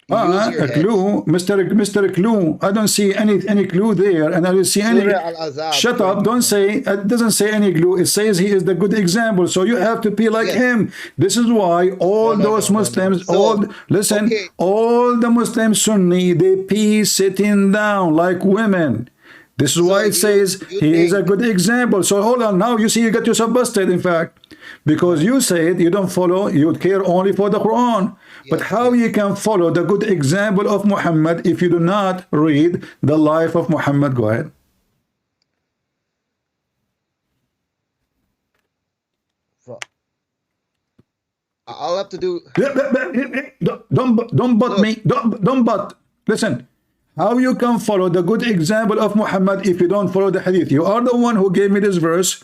Use your A head. clue, Mr. Clue. I don't see any clue there, and I don't see any. Surah Al-Ahzab, Shut up! Don't say it. Doesn't say any clue. It says he is the good example. So you have to be like Yes. him. This is why all those Muslims, So, listen, okay. all the Muslim Sunni, they pee sitting down like women. This is why it says you he is a think- good example. So hold on. Now you see you got yourself busted. In fact, because you said you don't follow, you care only for the Quran. But how you can follow the good example of Muhammad if you do not read the life of Muhammad? Go ahead. I'll have to do. Don't butt me. Don't butt. Listen. How you can follow the good example of Muhammad if you don't follow the hadith? You are the one who gave me this verse,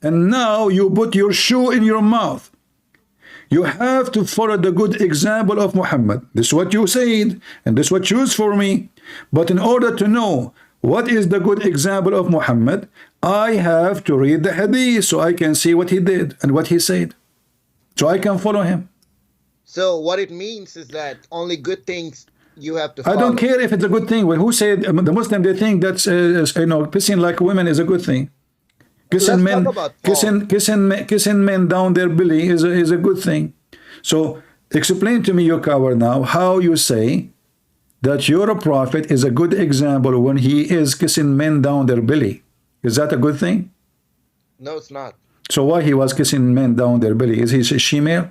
and now you put your shoe in your mouth. You have to follow the good example of Muhammad. This is what you said, and this is what you choose for me. But in order to know what is the good example of Muhammad, I have to read the hadith so I can see what he did and what he said. So I can follow him. So what it means is that only good things you have to follow. I don't care if it's a good thing. Well, who said the Muslim? They think that's pissing like women is a good thing. Kissing men, kissing men down their belly is a good thing. So explain to me, you coward, now how you say that your prophet is a good example when he is kissing men down their belly. Is that a good thing? No, it's not. So why he was kissing men down their belly? Is he a she-male?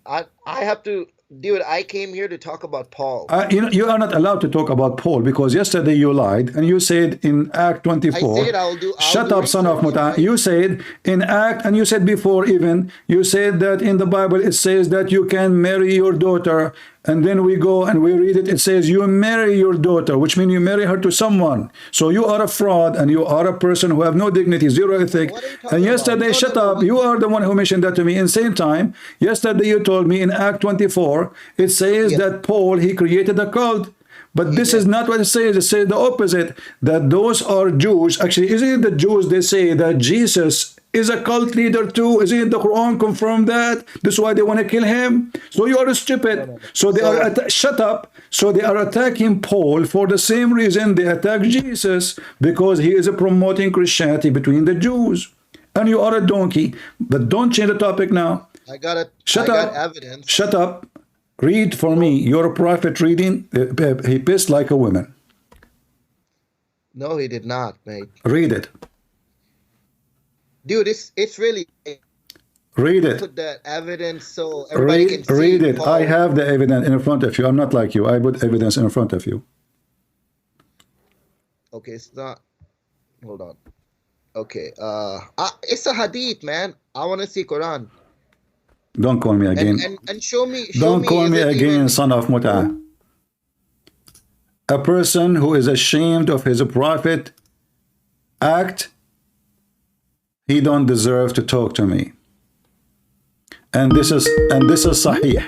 I have to, dude. I came here to talk about Paul. You know, you are not allowed to talk about Paul because yesterday you lied and you said in Act 24. I said I'll Shut do up, son of research, Muta. right? You said in Act, and you said before even, you said that in the Bible it says that you can marry your daughter. And then we go and we read it. It says you marry your daughter, which means you marry her to someone. So you are a fraud and you are a person who have no dignity, zero ethic. What are you talking And yesterday, about? shut up. You are the one who mentioned that to me. In the same time, yesterday you told me in Act 24, it says that Paul, he created a cult. But this is not what it says. It says the opposite, that those are Jews. Actually, isn't it the Jews, they say that Jesus is a cult leader too? Isn't it the Quran confirm that? That's why they want to kill him. So you are stupid. So they are, shut up. So they are attacking Paul for the same reason they attack Jesus, because he is promoting Christianity between the Jews. And you are a donkey. But don't change the topic now. I got it. Shut I up. got evidence. Shut up. Read for me. You're a prophet reading. He pissed like a woman. No, he did not, mate. Read it. Dude, it's really Read it. put that evidence so everybody can see. Read it. Paul. I have the evidence in front of you. I'm not like you. I put evidence in front of you. Okay, it's not. Hold on. Okay, it's a hadith, man. I want to see Quran. Don't call me again. And show me. Don't call is me it again, even- son of Muta. A person who is ashamed of his prophet act, he don't deserve to talk to me. And this is Sahih.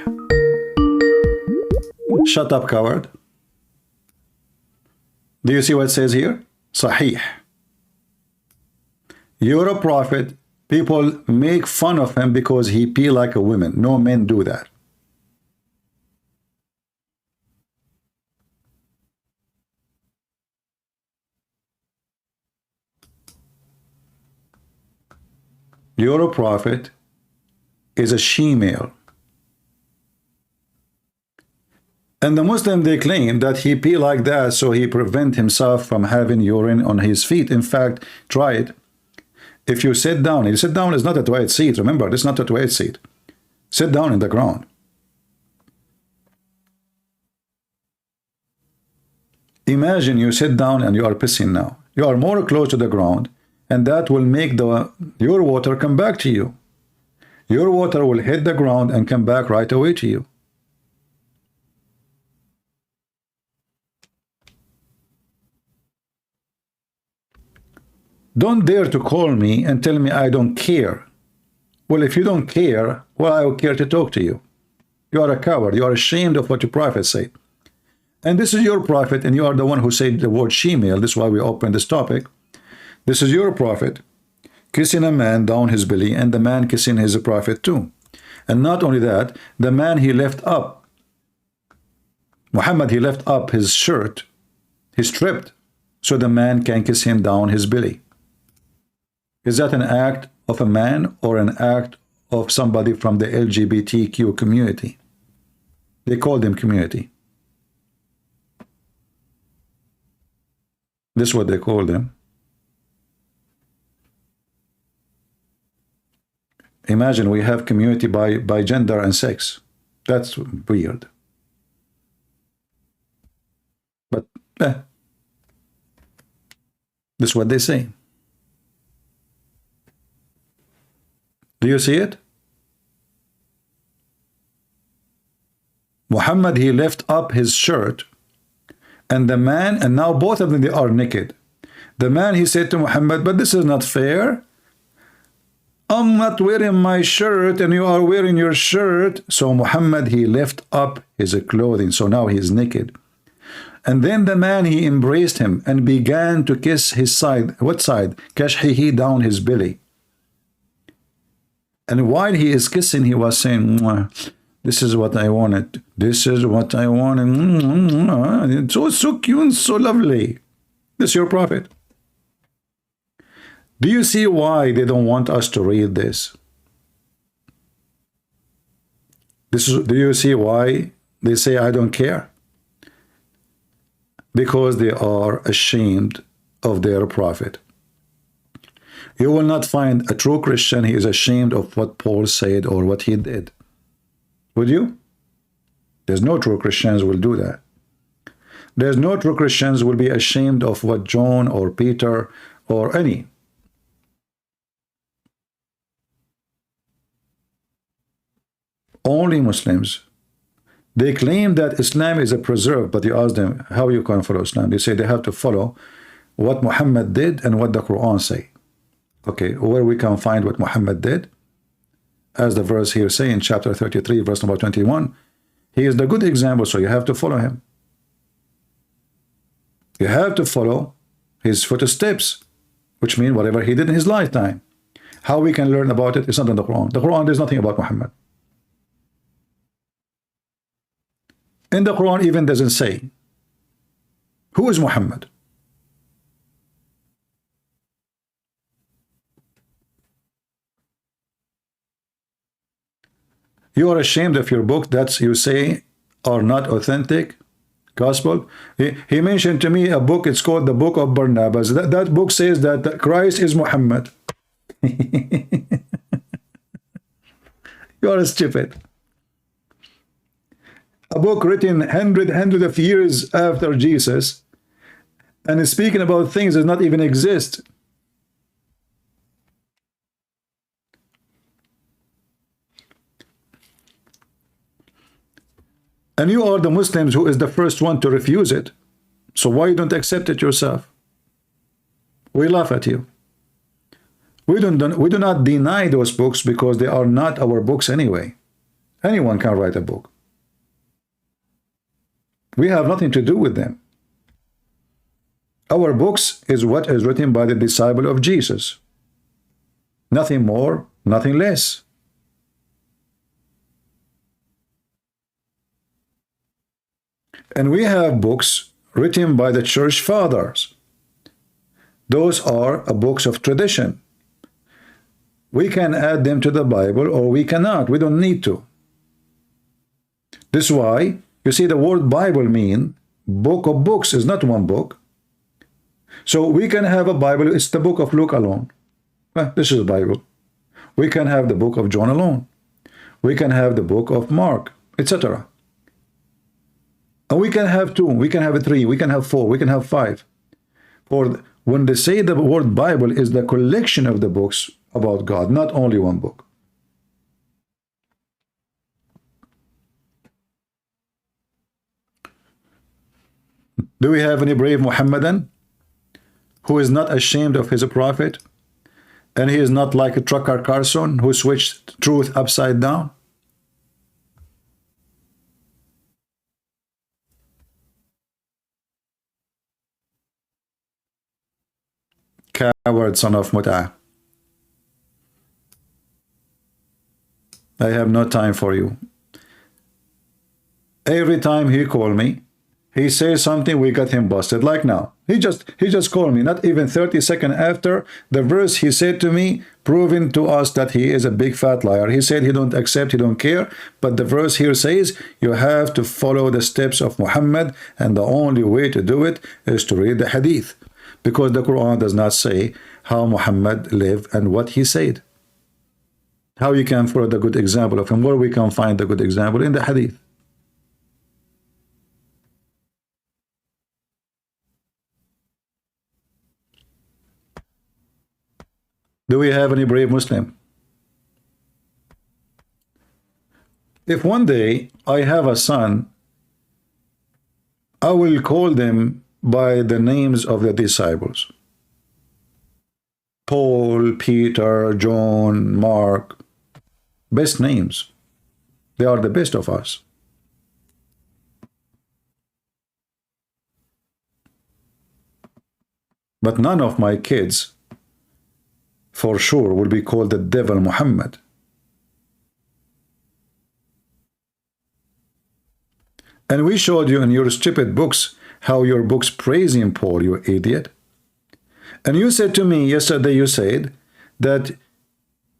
Shut up, coward. Do you see what it says here? Sahih. You're a prophet. People make fun of him because he pee like a woman. No men do that. You're a prophet is a she-male. And the Muslim, they claim that he pee like that so he prevent himself from having urine on his feet. In fact, try it. If you sit down is not a toilet seat. Remember, this is not a toilet seat. Sit down in the ground. Imagine you sit down and you are pissing now. You are more close to the ground, and that will make your water come back to you. Your water will hit the ground and come back right away to you. Don't dare to call me and tell me I don't care. Well, if you don't care, well, I will care to talk to you. You are a coward. You are ashamed of what your prophet said. And this is your prophet, and you are the one who said the word she-male. This is why we opened this topic. This is your prophet kissing a man down his belly, and the man kissing his prophet too. And not only that, the man, he left up. Muhammad, he left up his shirt. He stripped so the man can kiss him down his belly. Is that an act of a man or an act of somebody from the LGBTQ community? They call them community. This is what they call them. Imagine we have community by gender and sex. That's weird. But this is what they say. Do you see it? Muhammad, he left up his shirt, and the man, and now both of them, they are naked. The man, he said to Muhammad, but this is not fair. I'm not wearing my shirt and you are wearing your shirt. So Muhammad, he left up his clothing. So now he is naked. And then the man, he embraced him and began to kiss his side. What side? Kashhihi, down his belly. And while he is kissing, he was saying, this is what I wanted. This is what I wanted. It's so cute and so lovely. This is your prophet. Do you see why they don't want us to read this? Do you see why they say, I don't care? Because they are ashamed of their prophet. You will not find a true Christian he is ashamed of what Paul said or what he did. Would you? There's no true Christians will do that. There's no true Christians will be ashamed of what John or Peter or any. Only Muslims. They claim that Islam is a preserve, but you ask them how you can follow Islam. They say they have to follow what Muhammad did and what the Quran say. Okay, where we can find what Muhammad did, as the verse here say in chapter 33, verse number 21, he is the good example, so you have to follow him. You have to follow his footsteps, which means whatever he did in his lifetime. How we can learn about it is not in the Quran. The Quran, there's nothing about Muhammad. In the Quran even doesn't say, who is Muhammad? You are ashamed of your book that you say are not authentic gospel. He mentioned to me a book, it's called the Book of Barnabas. That book says that Christ is Muhammad. You are stupid. A book written hundred of years after Jesus and is speaking about things that not even exist. And you are the Muslims who is the first one to refuse it. So why you don't accept it yourself? We laugh at you. We do not deny those books because they are not our books anyway. Anyone can write a book. We have nothing to do with them. Our books is what is written by the disciple of Jesus. Nothing more, nothing less. And we have books written by the church fathers. Those are books of tradition. We can add them to the Bible or we cannot. We don't need to. This is why, you see, the word Bible mean book of books is not one book. So we can have a Bible, it's the book of Luke alone. This is the Bible. We can have the book of John alone. We can have the book of Mark, etc. And we can have 2, we can have 3, we can have 4, we can have 5. For when they say the word Bible is the collection of the books about God, not only one book. Do we have any brave Muhammadan who is not ashamed of his prophet? And he is not like a trucker Carlson who switched truth upside down? Coward son of Mut'ah. I have no time for you. Every time he call me, he says something, we got him busted. Like now, he just called me, not even 30 seconds after the verse he said to me, proving to us that he is a big fat liar. He said he don't accept, he don't care, but the verse here says you have to follow the steps of Muhammad, and the only way to do it is to read the hadith, because the Quran does not say how Muhammad lived and what he said. How you can follow the good example of him? Where we can find the good example? In the hadith. Do we have any brave Muslim? If one day I have a son, I will call them by the names of the disciples. Paul, Peter, John, Mark. Best names. They are the best of us. But none of my kids for sure will be called the devil Muhammad. And we showed you in your stupid books how your books praising Paul, you idiot. And you said to me yesterday, you said that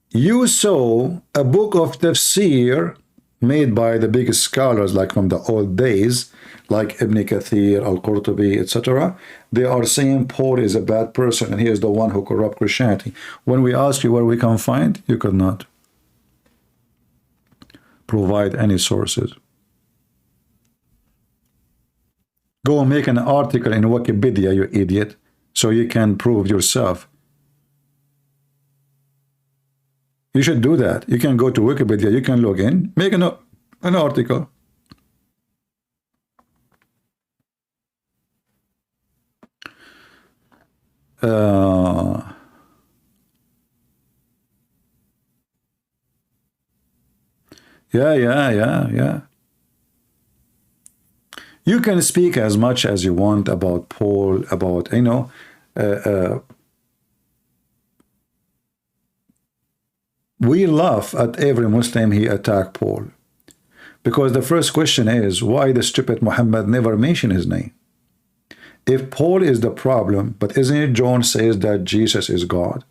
you saw a book of tafsir made by the biggest scholars, like from the old days, like Ibn Kathir, Al-Qurtubi, etc., they are saying Paul is a bad person and he is the one who corrupt Christianity. When we ask you where we can find, you could not provide any sources. Go make an article in Wikipedia, you idiot, so you can prove yourself. You should do that. You can go to Wikipedia, you can log in, make an article. Yeah. You can speak as much as you want about Paul, about, you know, we laugh at every Muslim he attacked Paul. Because the first question is, why the stupid Muhammad never mentioned his name? If Paul is the problem, but isn't it John says that Jesus is God?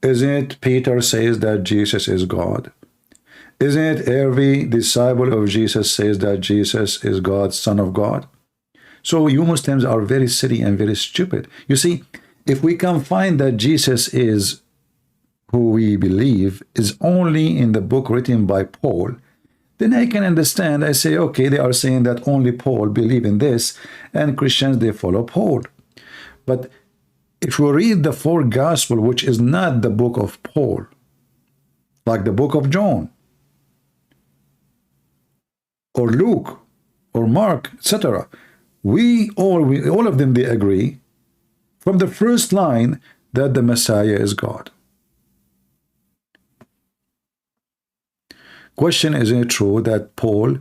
Isn't it Peter says that Jesus is God? Isn't it every disciple of Jesus says that Jesus is God, Son of God? So you Muslims are very silly and very stupid. You see, if we can find that Jesus is who we believe is only in the book written by Paul, then I can understand. I say, okay, they are saying that only Paul believe in this, and Christians, they follow Paul. But if we read the four gospel, which is not the book of Paul, like the book of John, or Luke, or Mark, etc., all of them, they agree from the first line that the Messiah is God. Question, is it true that Paul,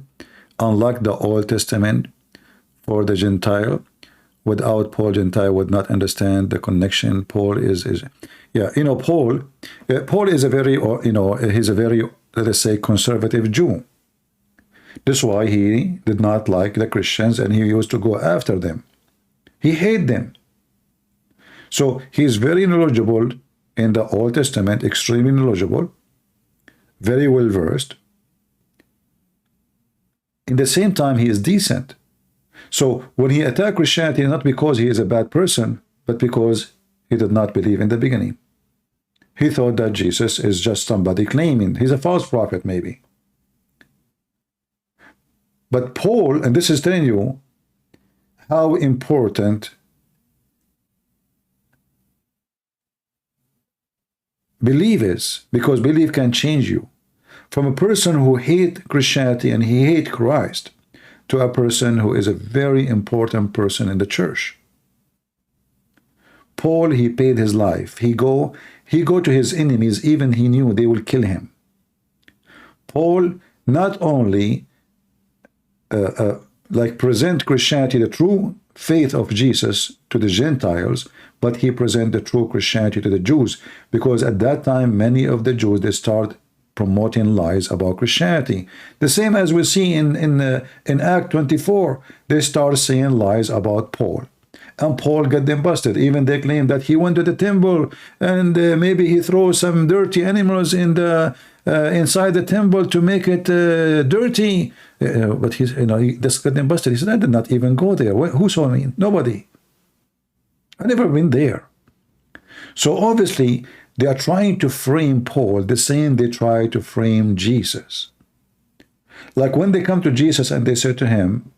unlike the Old Testament for the Gentile, without Paul, Gentile would not understand the connection? Paul is yeah, you know, Paul is a very, you know, he's a very, let us say, conservative Jew. That's why he did not like the Christians and he used to go after them. He hated them. So he's very knowledgeable in the Old Testament, extremely knowledgeable, very well versed. In the same time, he is decent. So when he attacked Christianity, not because he is a bad person, but because he did not believe in the beginning. He thought that Jesus is just somebody claiming. He's a false prophet, maybe. But Paul, and this is telling you how important belief is, because belief can change you. From a person who hates Christianity and he hates Christ to a person who is a very important person in the church. Paul, he paid his life. He go to his enemies, even he knew they will kill him. Paul not only like present Christianity, the true faith of Jesus, to the Gentiles, but he present the true Christianity to the Jews, because at that time many of the Jews, they start promoting lies about Christianity. The same as we see in Act 24, they start saying lies about Paul. And Paul got them busted. Even they claim that he went to the temple and maybe he threw some dirty animals in the inside the temple to make it dirty. But he's, you know, he just got them busted. He said, I did not even go there. Who saw me? Nobody. I've never been there. So obviously, they are trying to frame Paul the same they try to frame Jesus. Like when they come to Jesus and they say to him,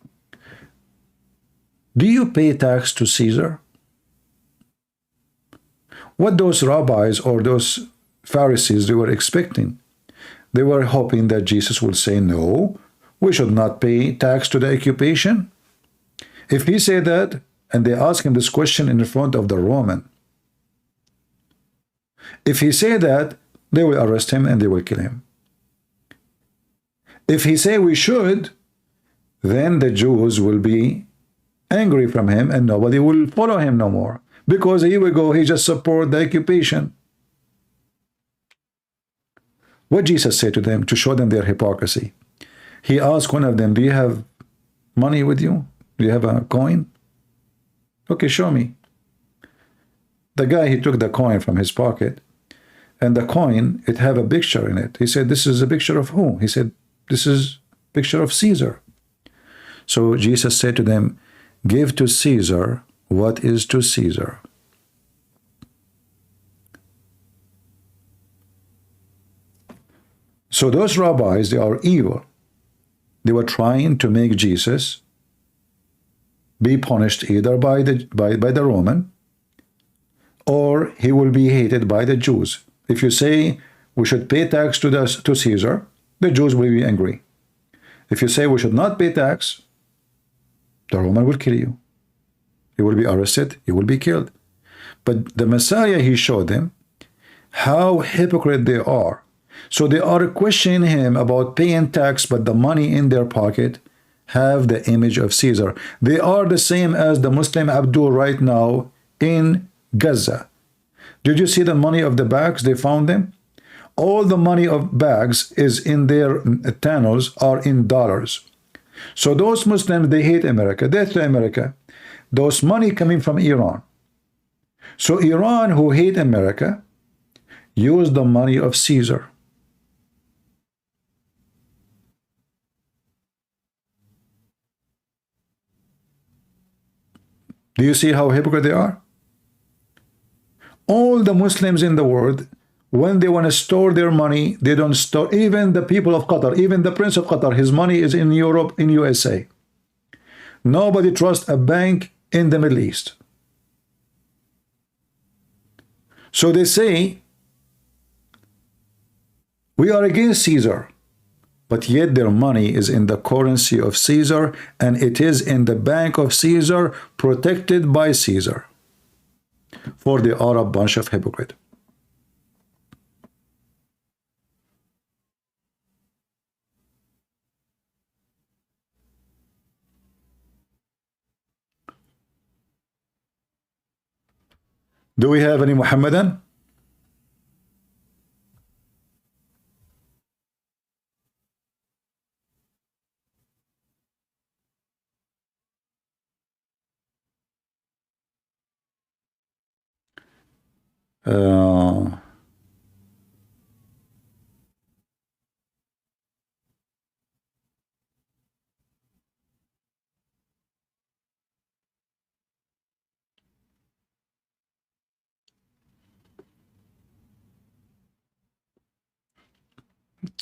do you pay tax to Caesar? What those rabbis or those Pharisees, they were expecting. They were hoping that Jesus would say, no, we should not pay tax to the occupation. If he said that, and they ask him this question in front of the Roman, if he say that, they will arrest him and they will kill him. If he say we should, then the Jews will be angry from him and nobody will follow him no more, because here we go, he just support the occupation. What Jesus said to them to show them their hypocrisy? He asked one of them, do you have money with you? Do you have a coin? Okay, show me. The guy, he took the coin from his pocket, and the coin, it have a picture in it. He said, this is a picture of who? He said, This is picture of Caesar. So Jesus said to them, give to Caesar what is to Caesar. So those rabbis, they are evil. They were trying to make Jesus be punished either by the Roman, or he will be hated by the Jews. If you say we should pay tax to Caesar, the Jews will be angry. If you say we should not pay tax, the Roman will kill you. You will be arrested, you will be killed. But the Messiah, he showed them how hypocrite they are. So they are questioning him about paying tax, but the money in their pocket have the image of Caesar. They are the same as the Muslim Abdul right now in Gaza. Did you see the money of the bags they found them? All the money of bags is in their tunnels are in dollars. So those Muslims, they hate America. Death to America. Those money coming from Iran. So Iran, who hate America, use the money of Caesar. Do you see how hypocrite they are? All the Muslims in the world, when they want to store their money, they don't store. Even the people of Qatar, even the Prince of Qatar, his money is in Europe, in USA. Nobody trusts a bank in the Middle East. So they say, we are against Caesar, but yet their money is in the currency of Caesar, and it is in the bank of Caesar, protected by Caesar. For they are a bunch of hypocrites. Do we have any Muhammadan?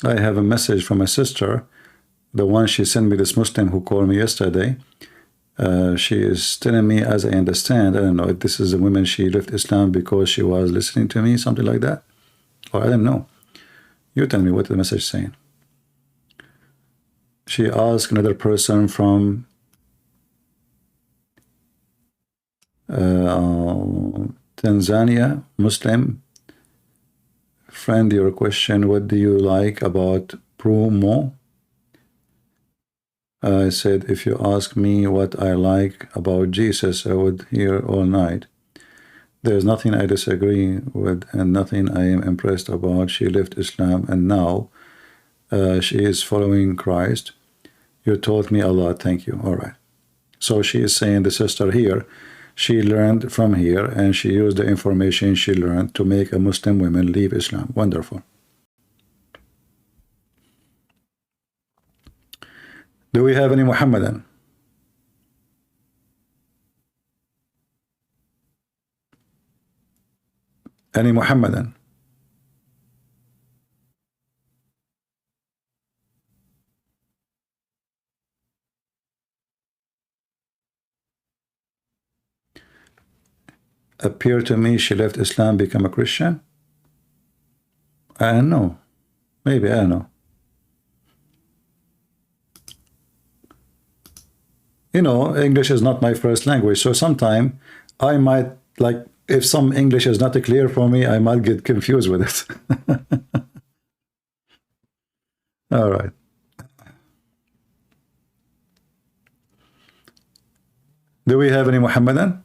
I have a message from my sister, the one she sent me, this Muslim who called me yesterday. She is telling me, as I understand, I don't know if this is a woman, she left Islam because she was listening to me, something like that, or I don't know. You tell me what the message is saying. She asked another person from Tanzania, Muslim, friend, your question, what do you like about promo? I said, if you ask me what I like about Jesus, I would hear all night. There's nothing I disagree with and nothing I am impressed about. She left Islam and now she is following Christ. You taught me a lot. Thank you. All right. So she is saying, the sister here, she learned from here and she used the information she learned to make a Muslim woman leave Islam. Wonderful. Do we have any Muhammadan? Any Muhammadan? Appear to me she left Islam, become a Christian? I don't know. Maybe, I don't know. You know, English is not my first language, so sometime I might, like, if some English is not clear for me, I might get confused with it. All right. Do we have any Muhammadan?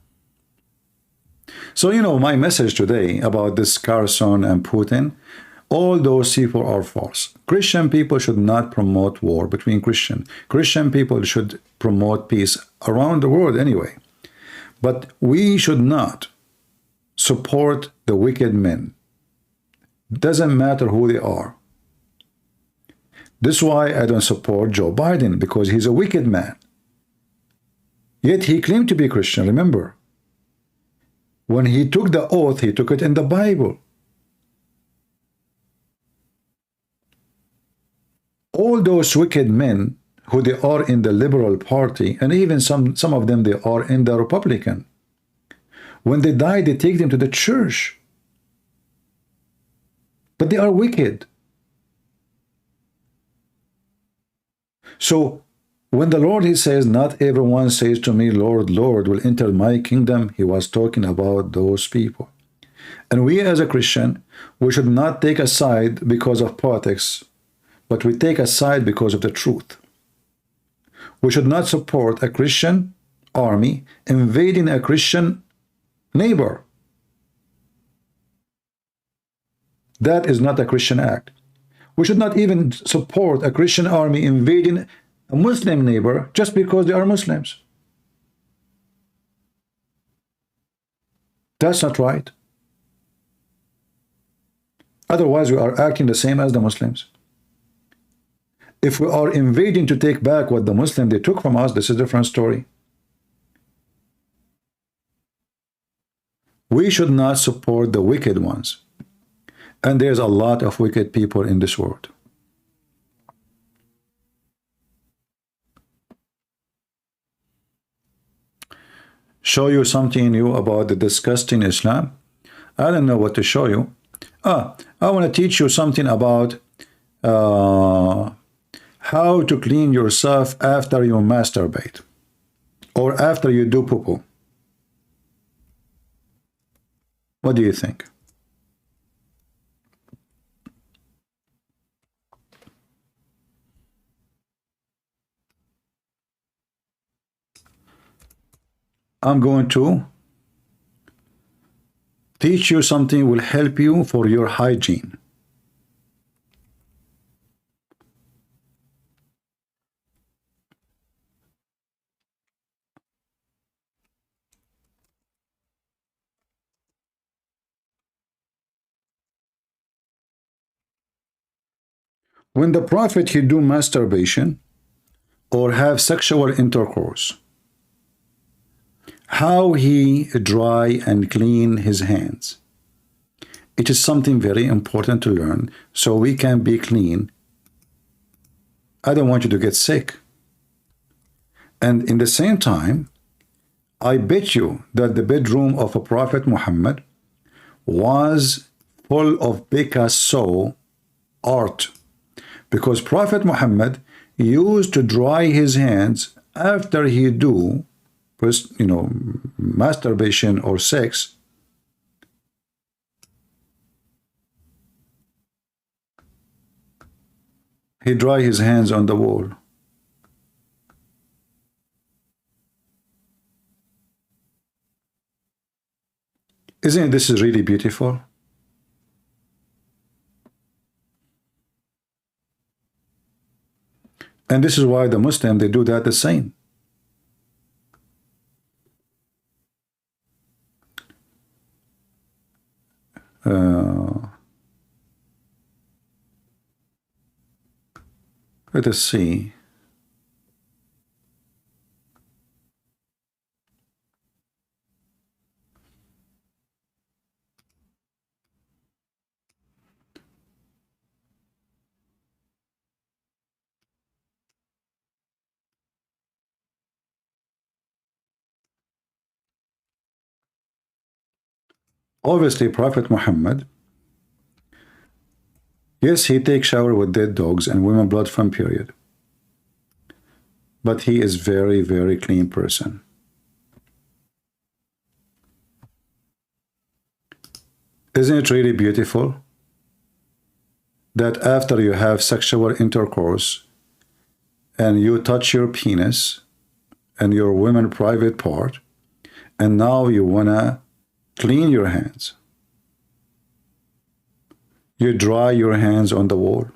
So, you know, my message today about this Carlson and Putin, all those people are false. Christian people should not promote war between Christian. Christian people should promote peace around the world anyway. But we should not support the wicked men. Doesn't matter who they are. This is why I don't support Joe Biden, because he's a wicked man. Yet he claimed to be Christian, remember. When he took the oath, he took it in the Bible. All those wicked men who they are in the Liberal Party, and even some of them, they are in the Republican. When they die, they take them to the church. But they are wicked. So when the Lord, he says, not everyone says to me, Lord, Lord, will enter my kingdom, he was talking about those people. And we as a Christian, we should not take a side because of politics, but we take a side because of the truth. We should not support a Christian army invading a Christian neighbor. That is not a Christian act. We should not even support a Christian army invading a Muslim neighbor just because they are Muslims. That's not right. Otherwise, we are acting the same as the Muslims. If we are invading to take back what the Muslim they took from us, this is a different story. We should not support the wicked ones. And there's a lot of wicked people in this world. Show you something new about the disgusting Islam? I don't know what to show you. I want to teach you something about how to clean yourself after you masturbate or after you do poo-poo. What do you think? I'm going to teach you something will help you for your hygiene. When the Prophet he do masturbation or have sexual intercourse, how he dry and clean his hands. It is something very important to learn so we can be clean. I don't want you to get sick. And in the same time, I bet you that the bedroom of a Prophet Muhammad was full of Picasso art, because Prophet Muhammad used to dry his hands after he do, masturbation or sex. He dry his hands on the wall. Isn't this is really beautiful? And this is why the Muslim, they do that the same. Let us see. Obviously, Prophet Muhammad, yes, he takes shower with dead dogs and women blood from period. But he is very, very clean person. Isn't it really beautiful that after you have sexual intercourse and you touch your penis and your women private part, and now you wanna clean your hands. You dry your hands on the wall.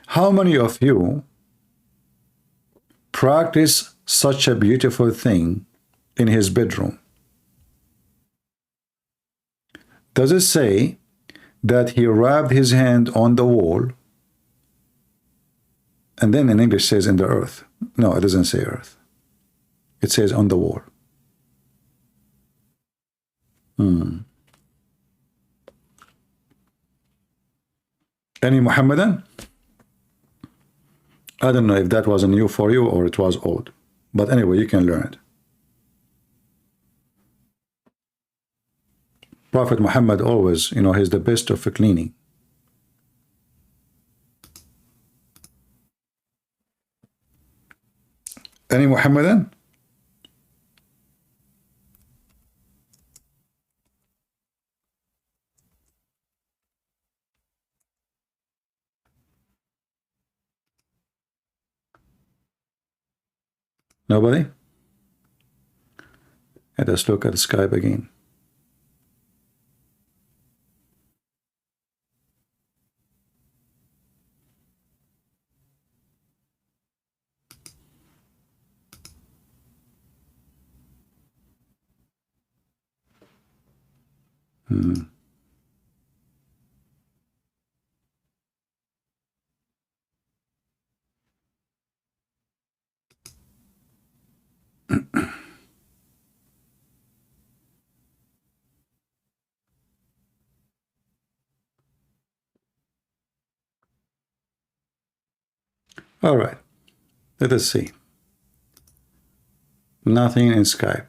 How many of you practice such a beautiful thing in his bedroom? Does it say that he rubbed his hand on the wall, and then in English says in the earth. No, it doesn't say earth. It says on the wall. Any Muhammadan? I don't know if that was new for you or it was old. But anyway, you can learn it. Prophet Muhammad always, he's the best of cleaning. Any Muhammadan? Nobody? Let us look at Skype again. All right, let us see. Nothing in Skype.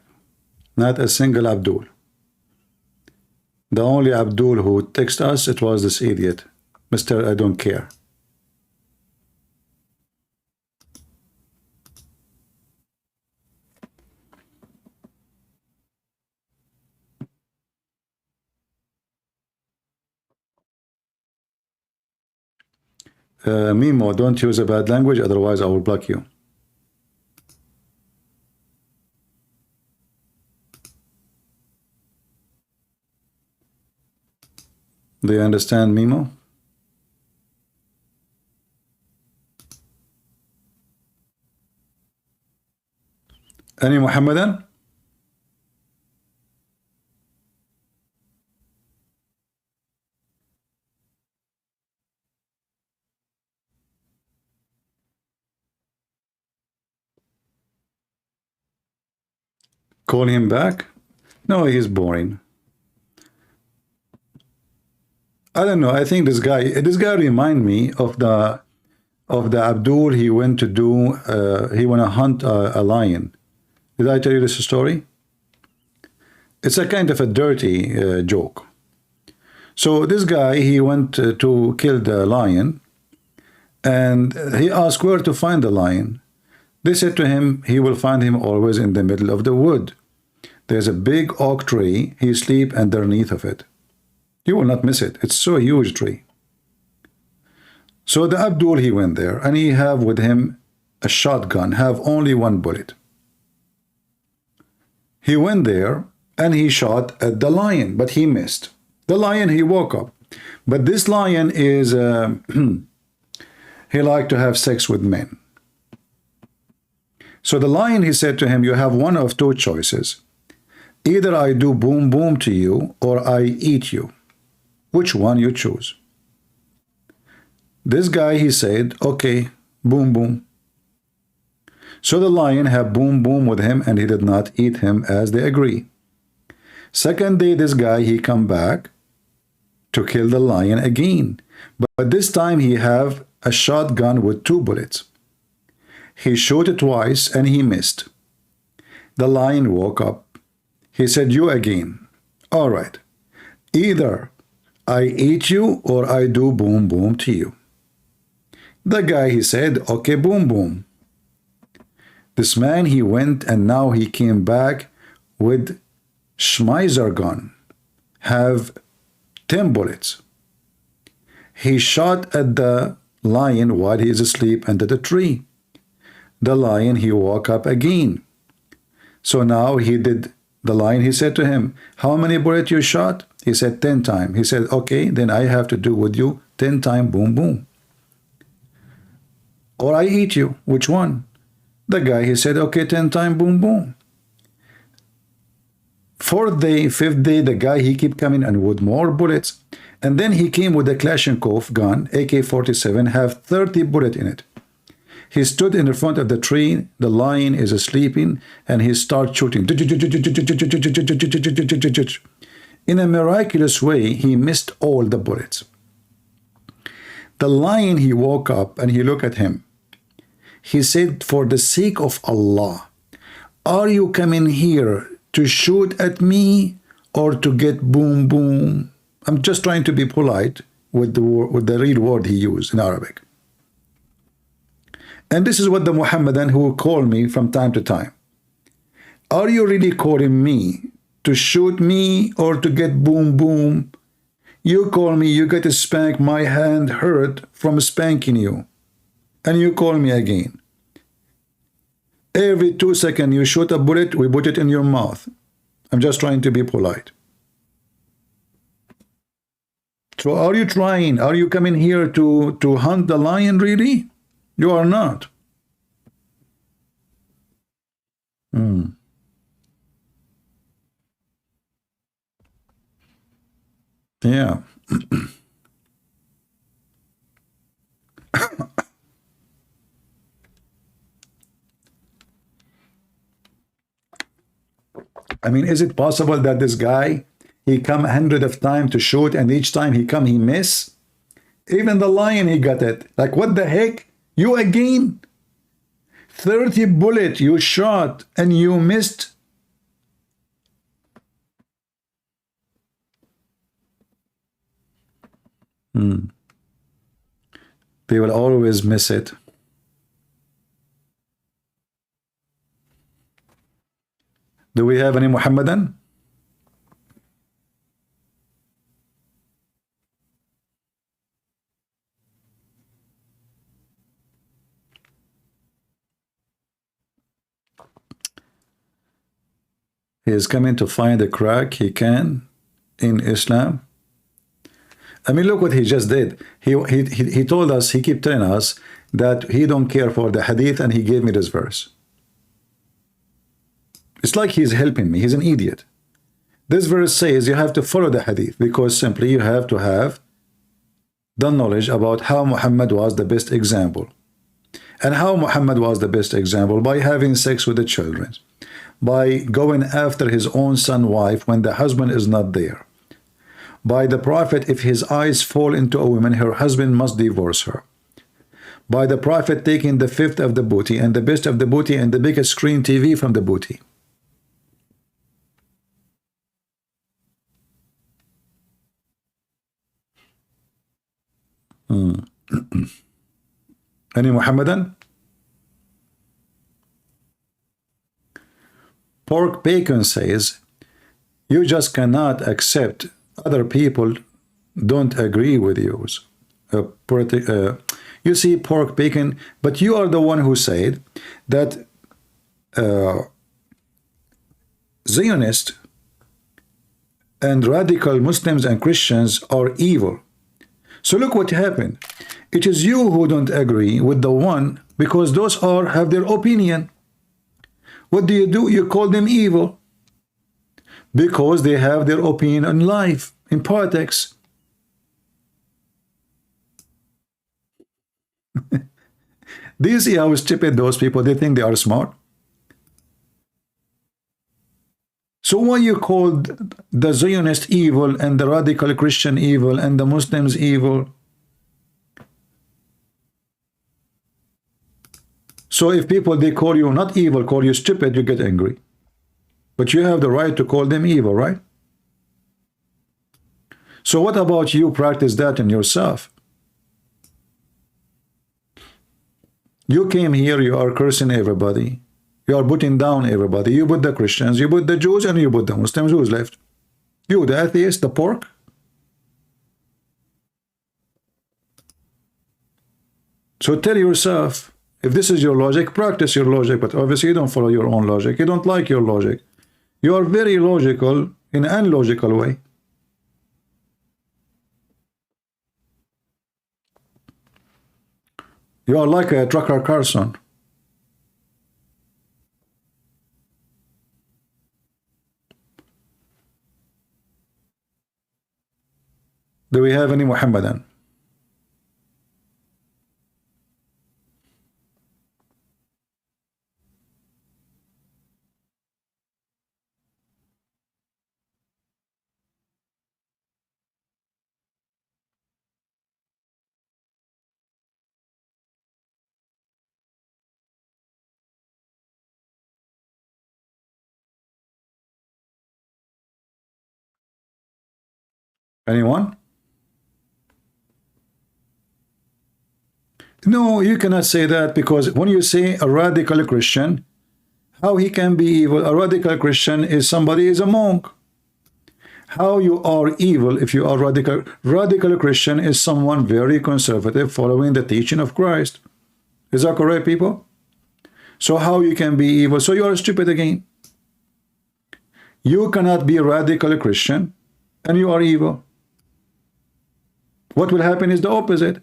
Not a single Abdul. The only Abdul who texted us, it was this idiot, Mr. I don't care. Mimo, don't use a bad language, otherwise I will block you. Do you understand, Mimo? Any Muhammadan? Call him back? No, he's boring. I don't know. I think this guy remind me of the Abdul. He went to do he went to hunt a lion. Did I tell you this story? It's a kind of a dirty joke. So this guy, he went to kill the lion, and he asked where to find the lion. They said to him, he will find him always in the middle of the wood. There's a big oak tree. He sleep underneath of it. You will not miss it. It's so huge tree. So the Abdul, he went there, and he have with him a shotgun, have only one bullet. He went there, and he shot at the lion, but he missed. The lion, he woke up. But this lion is, he liked to have sex with men. So the lion, he said to him, you have one of two choices. Either I do boom boom to you, or I eat you. Which one you choose? This guy, he said, okay, boom boom. So the lion had boom boom with him, and he did not eat him as they agree. Second day, this guy, he come back to kill the lion again. But this time he have a shotgun with 2 bullets. He shot it twice and he missed. The lion woke up. He said, you again. All right. Either I eat you or I do boom boom to you. The guy, he said, okay, boom boom. This man, he went, and now he came back with Schmeiser gun, have 10 bullets. He shot at the lion while he is asleep under the tree. The lion, he woke up again. So now he did, the lion, he said to him, how many bullets you shot? He said 10 times. He said, okay, then I have to do with you 10 times boom boom. Or I eat you. Which one? The guy, he said, okay, 10 times boom boom. 4th day, 5th day, the guy, he keep coming and with more bullets. And then he came with a Kalashnikov gun, AK-47, have 30 bullets in it. He stood in the front of the tree, the lion is sleeping, and he started shooting. In a miraculous way, he missed all the bullets. The lion, he woke up and he looked at him. He said, for the sake of Allah, are you coming here to shoot at me or to get boom, boom? I'm just trying to be polite with the real word he used in Arabic. And this is what the Muhammadan who call me from time to time. Are you really calling me to shoot me or to get boom, boom? You call me, you get to spank, my hand hurt from spanking you. And you call me again. Every 2 seconds you shoot a bullet, we put it in your mouth. I'm just trying to be polite. So are you trying, are you coming here to hunt the lion really? You are not. Yeah. I mean, is it possible that this guy, he come 100 of times to shoot and each time he come, he miss? Even the lion, he got it. Like, what the heck? You again? 30 bullets you shot and you missed? They will always miss it. Do we have any Muhammadan? He is coming to find a crack he can in Islam. I mean, look what he just did. He told us, he keep telling us that he don't care for the hadith, and he gave me this verse. It's like he's helping me. He's an idiot. This verse says you have to follow the hadith because simply you have to have the knowledge about how Muhammad was the best example. And how Muhammad was the best example? By having sex with the children, by going after his own son wife when the husband is not there. By the Prophet, if his eyes fall into a woman, her husband must divorce her. By the Prophet taking the fifth of the booty and the best of the booty and the biggest screen TV from the booty. Any Muhammadan? Pork Pagan says, you just cannot accept other people don't agree with you. You see, Pork Pagan, but you are the one who said that Zionists and radical Muslims and Christians are evil. So look what happened. It is you who don't agree with the one because those have their opinion. What do? You call them evil because they have their opinion on life, in politics. Do you see how stupid those people, they think they are smart? So why you called the Zionist evil and the radical Christian evil and the Muslims evil? So if people, they call you not evil, call you stupid, you get angry. But you have the right to call them evil, right? So what about you practice that in yourself? You came here, you are cursing everybody. You are putting down everybody. You put the Christians, you put the Jews, and you put the Muslims. Who's left? You, the atheist, the pork? So tell yourself, if this is your logic, practice your logic, but obviously you don't follow your own logic. You don't like your logic. You are very logical in an unlogical way. You are like a trucker Carlson. Do we have any Muhammadan? Anyone? No, you cannot say that, because when you say a radical Christian, how he can be evil? A radical Christian is somebody is a monk. How you are evil if you are radical? Radical Christian is someone very conservative, following the teaching of Christ. Is that correct, people? So how you can be evil? So you are stupid again. You cannot be a radical Christian and you are evil. What will happen is the opposite.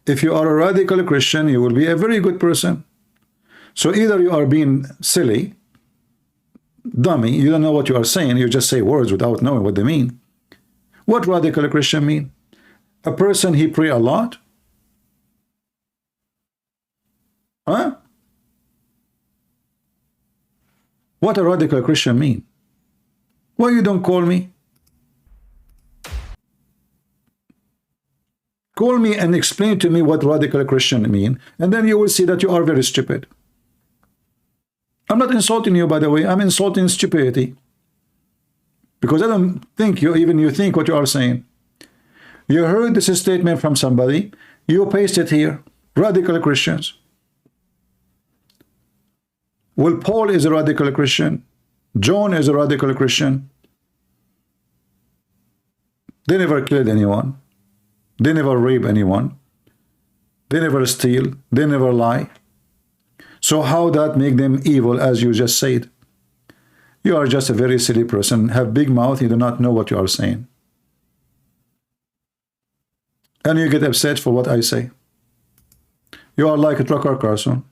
If you are a radical Christian, you will be a very good person. So either you are being silly, dummy, you don't know what you are saying, you just say words without knowing what they mean. What radical Christian mean? A person he pray a lot? Huh? What a radical Christian mean? Why you don't call me? Call me and explain to me what radical Christian mean, and then you will see that you are very stupid. I'm not insulting you, by the way. I'm insulting stupidity, because I don't think you think what you are saying. You heard this statement from somebody, you paste it here. Radical Christians. Well, Paul is a radical Christian. John is a radical Christian. They never killed anyone. They never rape anyone. They never steal. They never lie. So how that make them evil, as you just said? You are just a very silly person. Have big mouth. You do not know what you are saying. And you get upset for what I say. You are like a trucker, Carlson.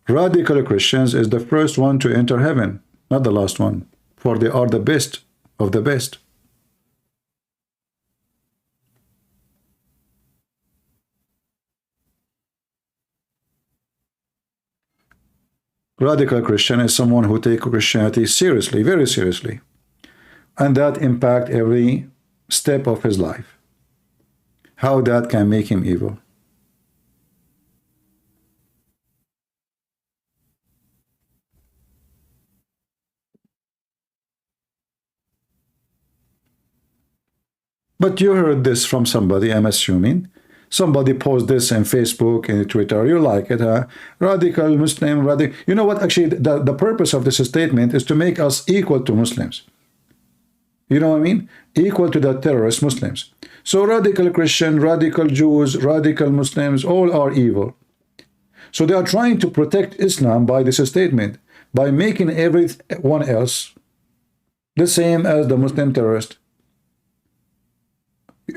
Radical Christians is the first one to enter heaven, not the last one, for they are the best of the best. Radical Christian is someone who takes Christianity seriously, very seriously, and that impact every step of his life. How that can make him evil? But you heard this from somebody, I'm assuming. Somebody posted this in Facebook and Twitter. You like it, huh? Radical Muslim, radical. You know what? Actually, the purpose of this statement is to make us equal to Muslims. You know what I mean? Equal to the terrorist Muslims. So radical Christian, radical Jews, radical Muslims, all are evil. So they are trying to protect Islam by this statement, by making everyone else the same as the Muslim terrorist.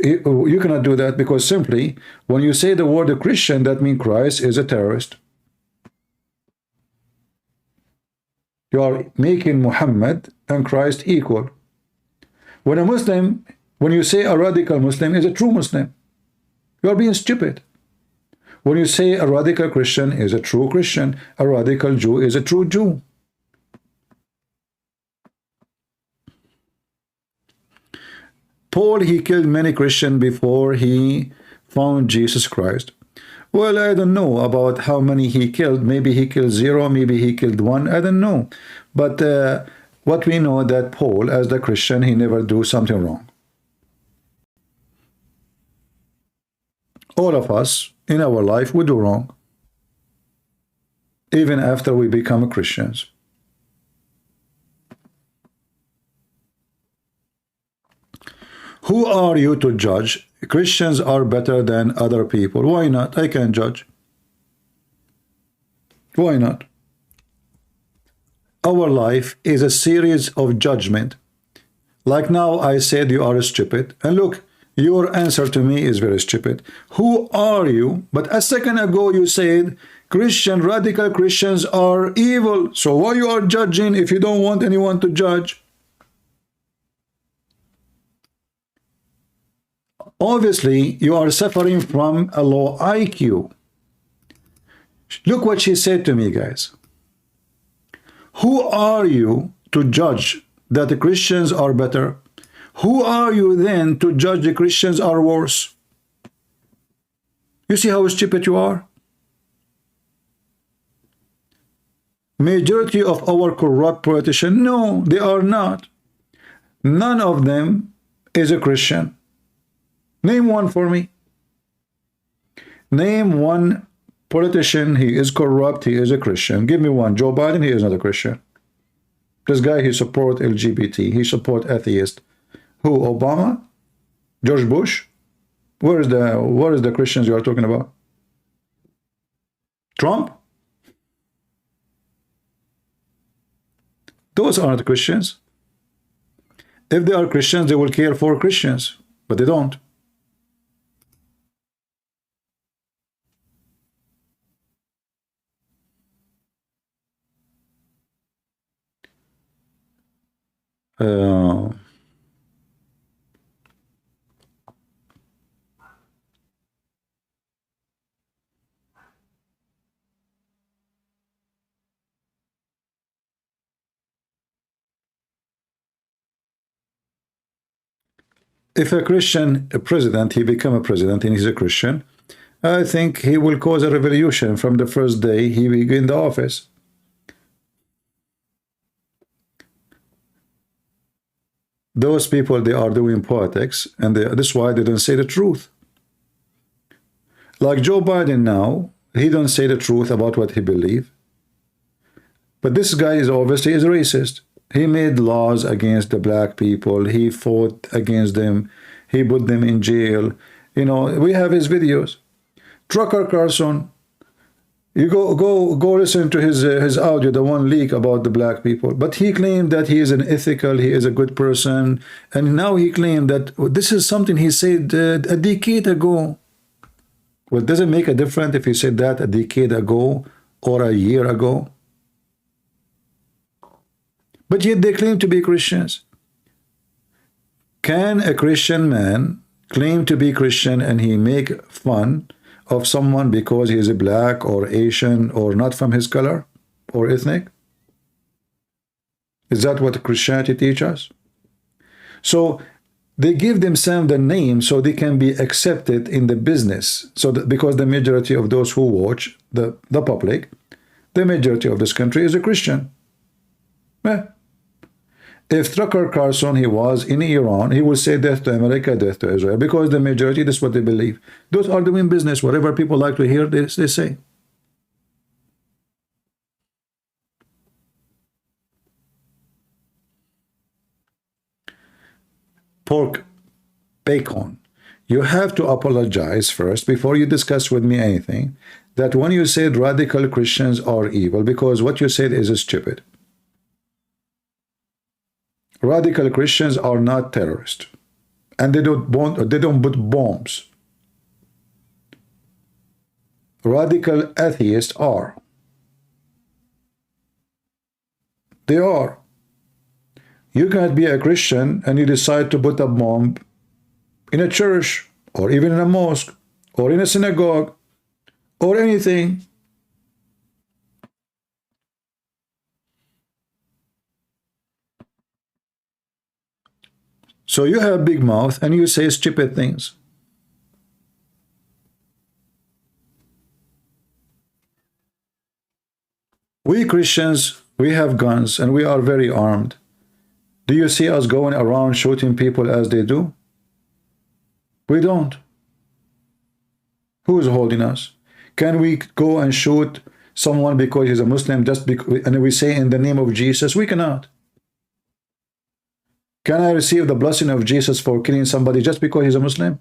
You cannot do that, because simply when you say the word Christian, that means Christ is a terrorist. You are making Muhammad and Christ equal. When you say a radical Muslim is a true Muslim, you are being stupid. When you say a radical Christian is a true Christian, a radical Jew is a true Jew. Paul, he killed many Christians before he found Jesus Christ. Well, I don't know about how many he killed. Maybe he killed 0, maybe he killed 1. I don't know. But what we know that Paul, as the Christian, he never do something wrong. All of us in our life we do wrong, even after we become Christians. Who are you to judge? Christians are better than other people. Why not? I can judge. Why not? Our life is a series of judgment. Like now I said you are stupid, and look, your answer to me is very stupid. Who are you? But a second ago you said Radical Christians are evil. So why you are judging if you don't want anyone to judge? Obviously, you are suffering from a low IQ. Look what she said to me, guys. Who are you to judge that the Christians are better? Who are you then to judge the Christians are worse? You see how stupid you are? Majority of our corrupt politicians, no, they are not. None of them is a Christian. Name one for me. Name one politician, he is corrupt, he is a Christian. Give me one. Joe Biden, he is not a Christian. This guy, he support LGBT, he support atheist. Who, Obama? George Bush? Where is the Christians you are talking about? Trump? Those aren't Christians. If they are Christians, they will care for Christians, but they don't. If a Christian president, he become a president and he's a Christian, I think he will cause a revolution from the first day he begin the office. Those people, they are doing politics, and that's why they don't say the truth. Like Joe Biden now, he don't say the truth about what he believes. But this guy is obviously is racist. He made laws against the black people. He fought against them. He put them in jail. You know, we have his videos. Trucker Carlson, you go listen to his audio, the one leak about the black people. But he claimed that he is an ethical, he is a good person. And now he claimed that this is something he said a decade ago. Well, does it make a difference if he said that a decade ago or a year ago? But yet they claim to be Christians. Can a Christian man claim to be Christian and he make fun of someone because he is a black or Asian or not from his color or ethnic? Is that what Christianity teaches us? So they give themselves the name so they can be accepted in the business. So that because the majority of those who watch, the public, the majority of this country is a Christian. If Tucker Carlson, he was in Iran, he would say death to America, death to Israel, because the majority, that's what they believe. Those are doing business. Whatever people like to hear, they say. Pork bacon. You have to apologize first before you discuss with me anything, that when you said radical Christians are evil, because what you said is stupid. Radical Christians are not terrorists, and they don't put bombs. Radical atheists are. They are. You can't be a Christian and you decide to put a bomb in a church, or even in a mosque, or in a synagogue, or anything. So you have a big mouth and you say stupid things. We Christians, we have guns and we are very armed. Do you see us going around shooting people as they do? We don't. Who is holding us? Can we go and shoot someone because he's a Muslim just because, and we say in the name of Jesus? We cannot. Can I receive the blessing of Jesus for killing somebody just because he's a Muslim?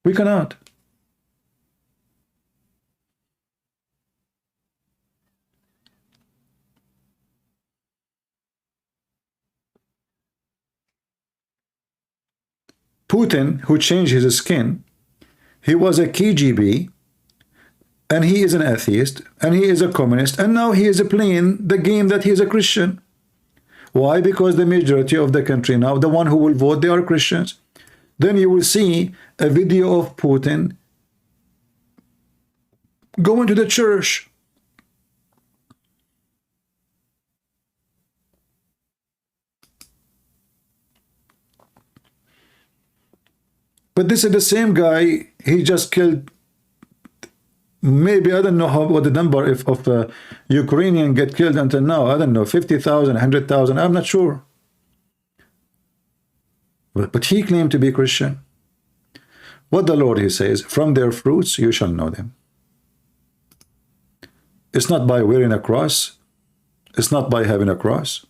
We cannot. Putin, who changed his skin, he was a KGB, and he is an atheist, and he is a communist, and now he is playing the game that he is a Christian. Why? Because the majority of the country now, the one who will vote, they are Christians. Then you will see a video of Putin going to the church. But this is the same guy, he just killed, maybe, I don't know what the number of Ukrainian get killed until now. I don't know, 50,000, 100,000, I'm not sure. But he claimed to be Christian. What the Lord, he says, from their fruits you shall know them. It's not by wearing a cross. It's not by having a cross.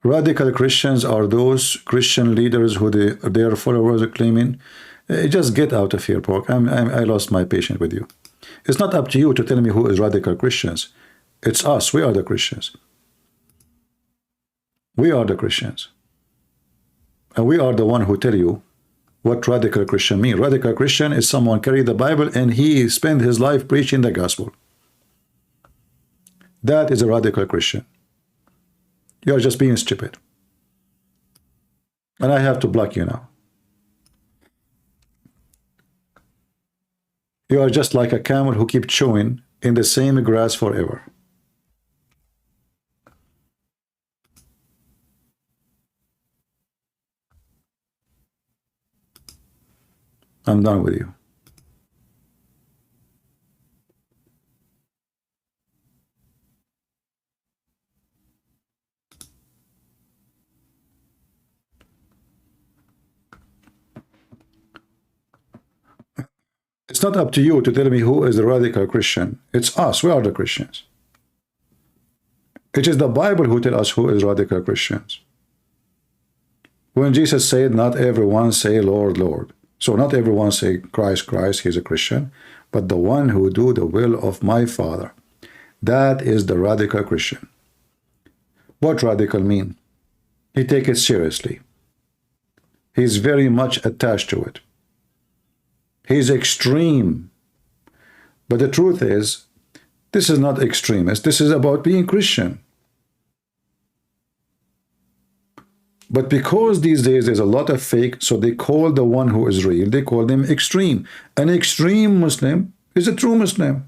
Radical Christians are those Christian leaders who their followers are claiming, just get out of here, pork. I lost my patience with you. It's not up to you to tell me who is radical Christians. It's us. We are the Christians. We are the Christians. And we are the one who tell you what radical Christian mean. Radical Christian is someone carry the Bible and he spend his life preaching the gospel. That is a radical Christian. You are just being stupid. And I have to block you now. You are just like a camel who keeps chewing in the same grass forever. I'm done with you. It's not up to you to tell me who is the radical Christian. It's us. We are the Christians. It is the Bible who tells us who is radical Christians. When Jesus said, not everyone say, Lord, Lord. So not everyone say, Christ, Christ, he's a Christian. But the one who do the will of my Father. That is the radical Christian. What radical mean? He take it seriously. He's very much attached to it. He's extreme. But the truth is, this is not extremist. This is about being Christian. But because these days there's a lot of fake, so they call the one who is real, they call them extreme. An extreme Muslim is a true Muslim.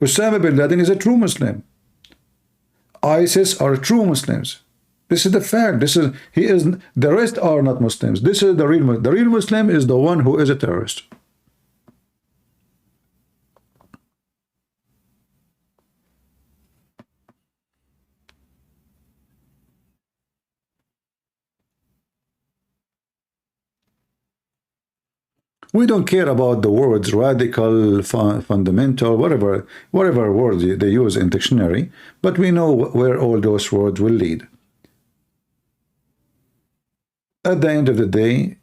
Osama bin Laden is a true Muslim. ISIS are true Muslims. This is the fact. The rest are not Muslims. This is the real Muslim. The real Muslim is the one who is a terrorist. We don't care about the words radical, fundamental, whatever words they use in dictionary, but we know where all those words will lead. At the end of the day,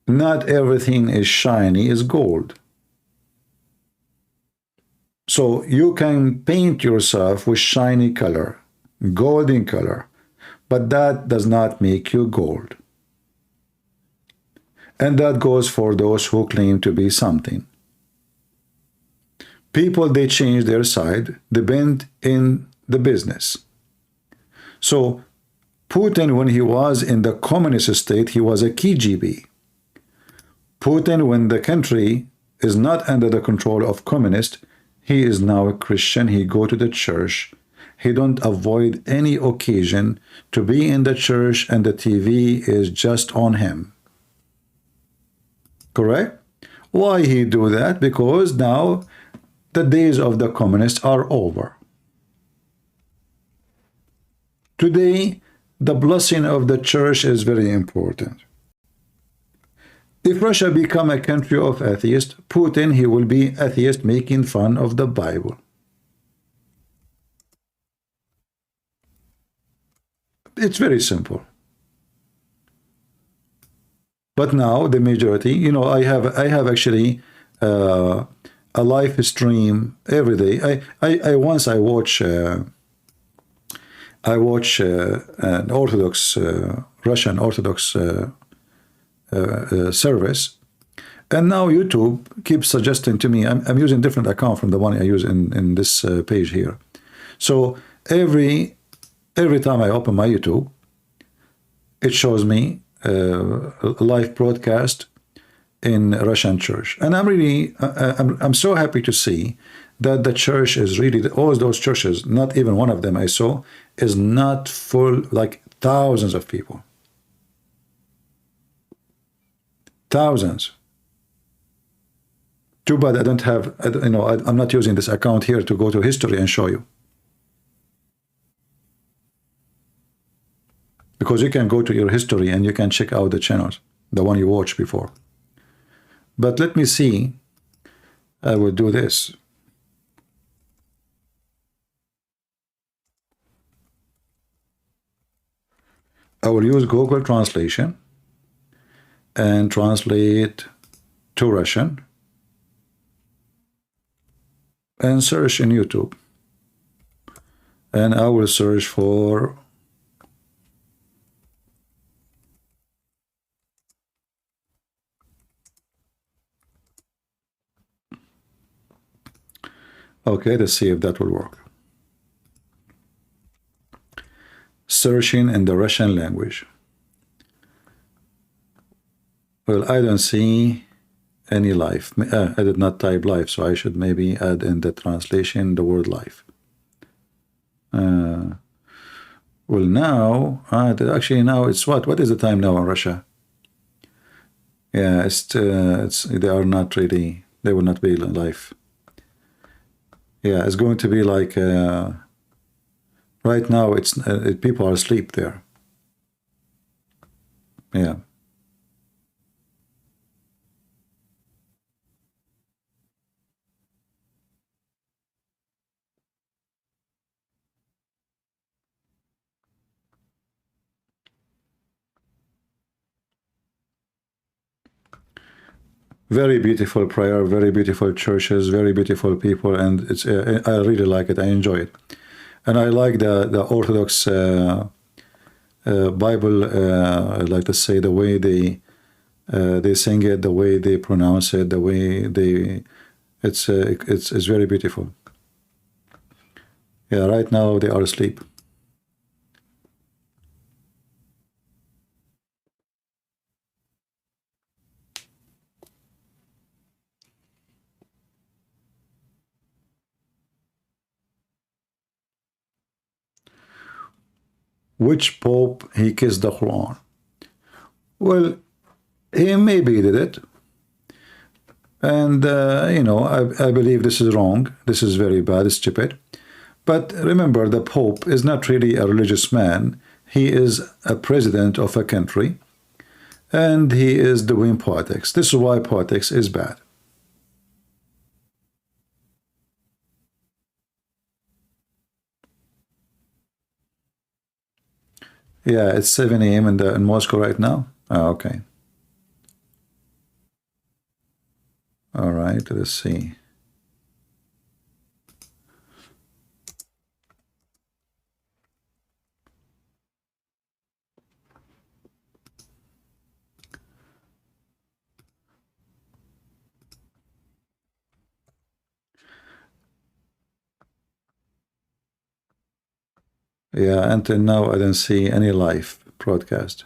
not everything is shiny is gold. So you can paint yourself with shiny color, golden color, but that does not make you gold. And that goes for those who claim to be something. People, they change their side, they bend in the business. So Putin, when he was in the communist state, he was a KGB. Putin, when the country is not under the control of communist, he is now a Christian. He go to the church. He don't avoid any occasion to be in the church, and the TV is just on him. Correct? Why he do that? Because now the days of the communists are over. Today, the blessing of the church is very important. If Russia become a country of atheists, Putin, he will be atheist making fun of the Bible. It's very simple. But now the majority, you know, I have actually a live stream every day. I once I watch an Orthodox Russian Orthodox service, and now YouTube keeps suggesting to me. I'm using different account from the one I use in this page here. So every time I open my YouTube, it shows me a live broadcast in Russian church, and I'm really I'm so happy to see that the church is really, all those churches, not even one of them I saw is not full, like thousands of people, thousands. Too bad I don't have, you know, I'm not using this account here to go to history and show you. Because you can go to your history and you can check out the channels, the one you watched before. But let me see, I will do this. I will use Google Translation and translate to Russian and search in YouTube. And I will search for okay, let's see if that will work. Searching in the Russian language. Well, I don't see any live. I did not type live, so I should maybe add in the translation the word live. Well, now, actually now it's what? What is the time now in Russia? Yeah, it's they are not really, they will not be live. Yeah, it's going to be like, right now it's people are asleep there. Yeah. Very beautiful prayer, very beautiful churches, very beautiful people, and it's I really like it. I enjoy it, and I like the Orthodox Bible. I like to say the way they sing it, the way they pronounce it, the way they it's very beautiful. Yeah, right now they are asleep. Which Pope he kissed the Quran? Well, he maybe did it. And, you know, I believe this is wrong. This is very bad, it's stupid. But remember, the Pope is not really a religious man. He is a president of a country. And he is doing politics. This is why politics is bad. Yeah, it's 7 a.m. in Moscow right now. Oh, okay. All right, let's see. Yeah, until now I don't see any live broadcast.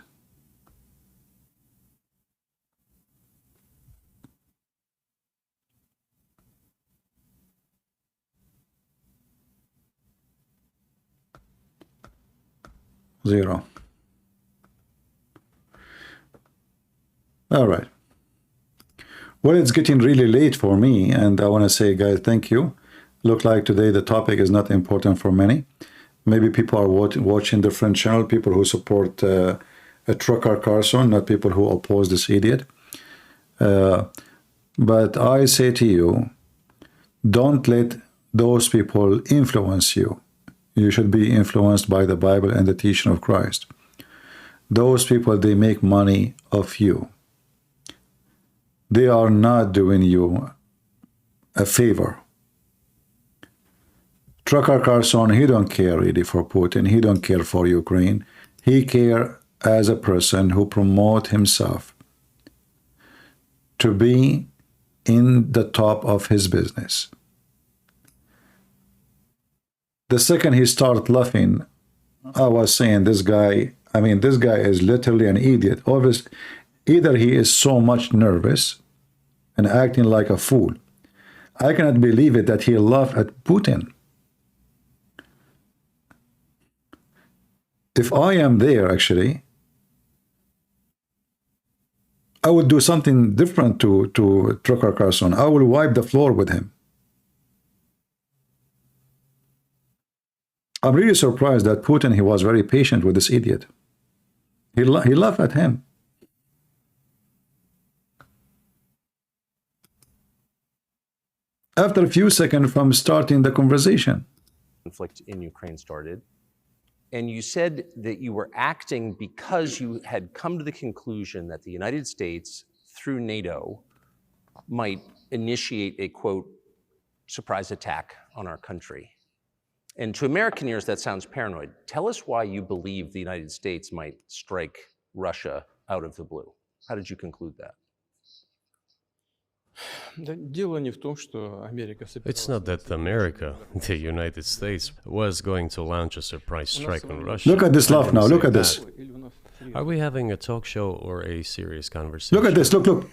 Zero. All right. Well, it's getting really late for me, and I want to say, guys, thank you. Look like today the topic is not important for many. Maybe people are watching different channel, people who support a trucker Carlson, not people who oppose this idiot. But I say to you, don't let those people influence you. You should be influenced by the Bible and the teaching of Christ. Those people, they make money off you. they are not doing you a favor. Trucker Carlson, he don't care really for Putin. He don't care for Ukraine. He care as a person who promote himself to be in the top of his business. The second he started laughing, I was saying this guy, I mean, this guy is literally an idiot. Obviously, either he is so much nervous and acting like a fool. I cannot believe it that he laughed at Putin. If I am there, actually, I would do something different to Trucker Carlson. I will wipe the floor with him. I'm really surprised that Putin, he was very patient with this idiot. He laughed at him. After a few seconds from starting the conversation. Conflict in Ukraine started. And you said that you were acting because you had come to the conclusion that the United States, through NATO, might initiate a, quote, surprise attack on our country. And to American ears, that sounds paranoid. Tell us why you believe the United States might strike Russia out of the blue. How did you conclude that? It's not that America, the United States, was going to launch a surprise strike on Russia. Look at this laugh now. Look at this. Are we having a talk show or a serious conversation? Look at this. Look, look.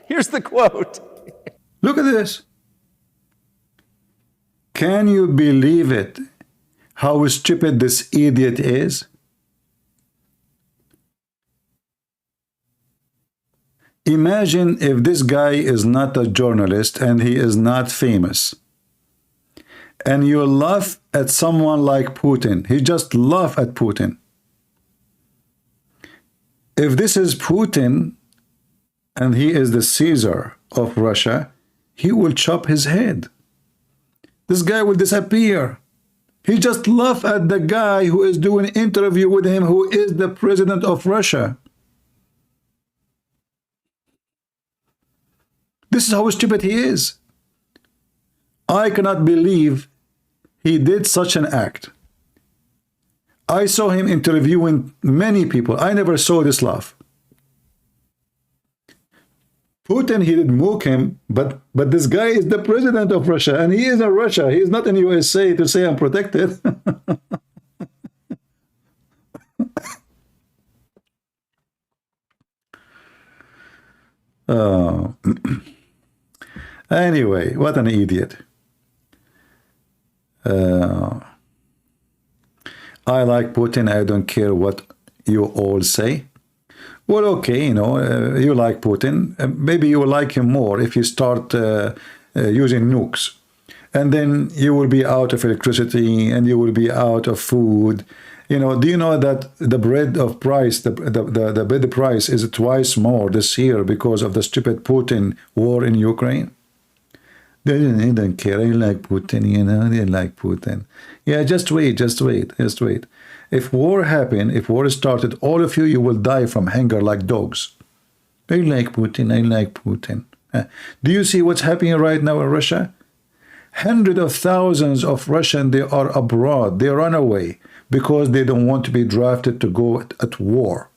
Here's the quote. Look at this. Can you believe it? How stupid this idiot is? Imagine if this guy is not a journalist and he is not famous. And you laugh at someone like Putin. He just laugh at Putin. If this is Putin and he is the Caesar of Russia, he will chop his head. This guy will disappear. He just laugh at the guy who is doing an interview with him, who is the president of Russia. This is how stupid he is. I cannot believe he did such an act. I saw him interviewing many people. I never saw this laugh. Putin, he did mock him, but this guy is the president of Russia, and he is in Russia. He is not in USA to say I'm protected. Anyway, what an idiot. I like Putin. I don't care what you all say. Well, okay, you know, you like Putin. Maybe you will like him more if you start using nukes. And then you will be out of electricity and you will be out of food. You know, do you know that the bread of price, the bread price is twice more this year because of the stupid Putin war in Ukraine? They don't care. I like Putin, you know, they like Putin. Yeah, just wait, just wait, just wait. If war happened, if war started, all of you, you will die from hunger like dogs. I like Putin, I like Putin. Do you see what's happening right now in Russia? Hundreds of thousands of Russians, they are abroad. They run away because they don't want to be drafted to go at war.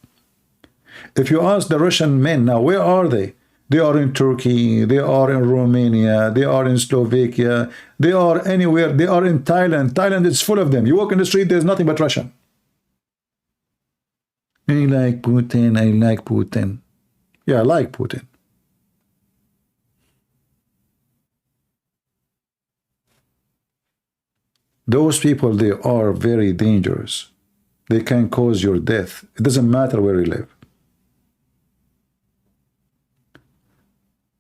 If you ask the Russian men now, where are they? They are in Turkey, they are in Romania, they are in Slovakia, they are anywhere, they are in Thailand. Thailand is full of them. You walk in the street, there's nothing but Russian. I like Putin, I like Putin. Yeah, I like Putin. Those people, they are very dangerous. They can cause your death. It doesn't matter where you live.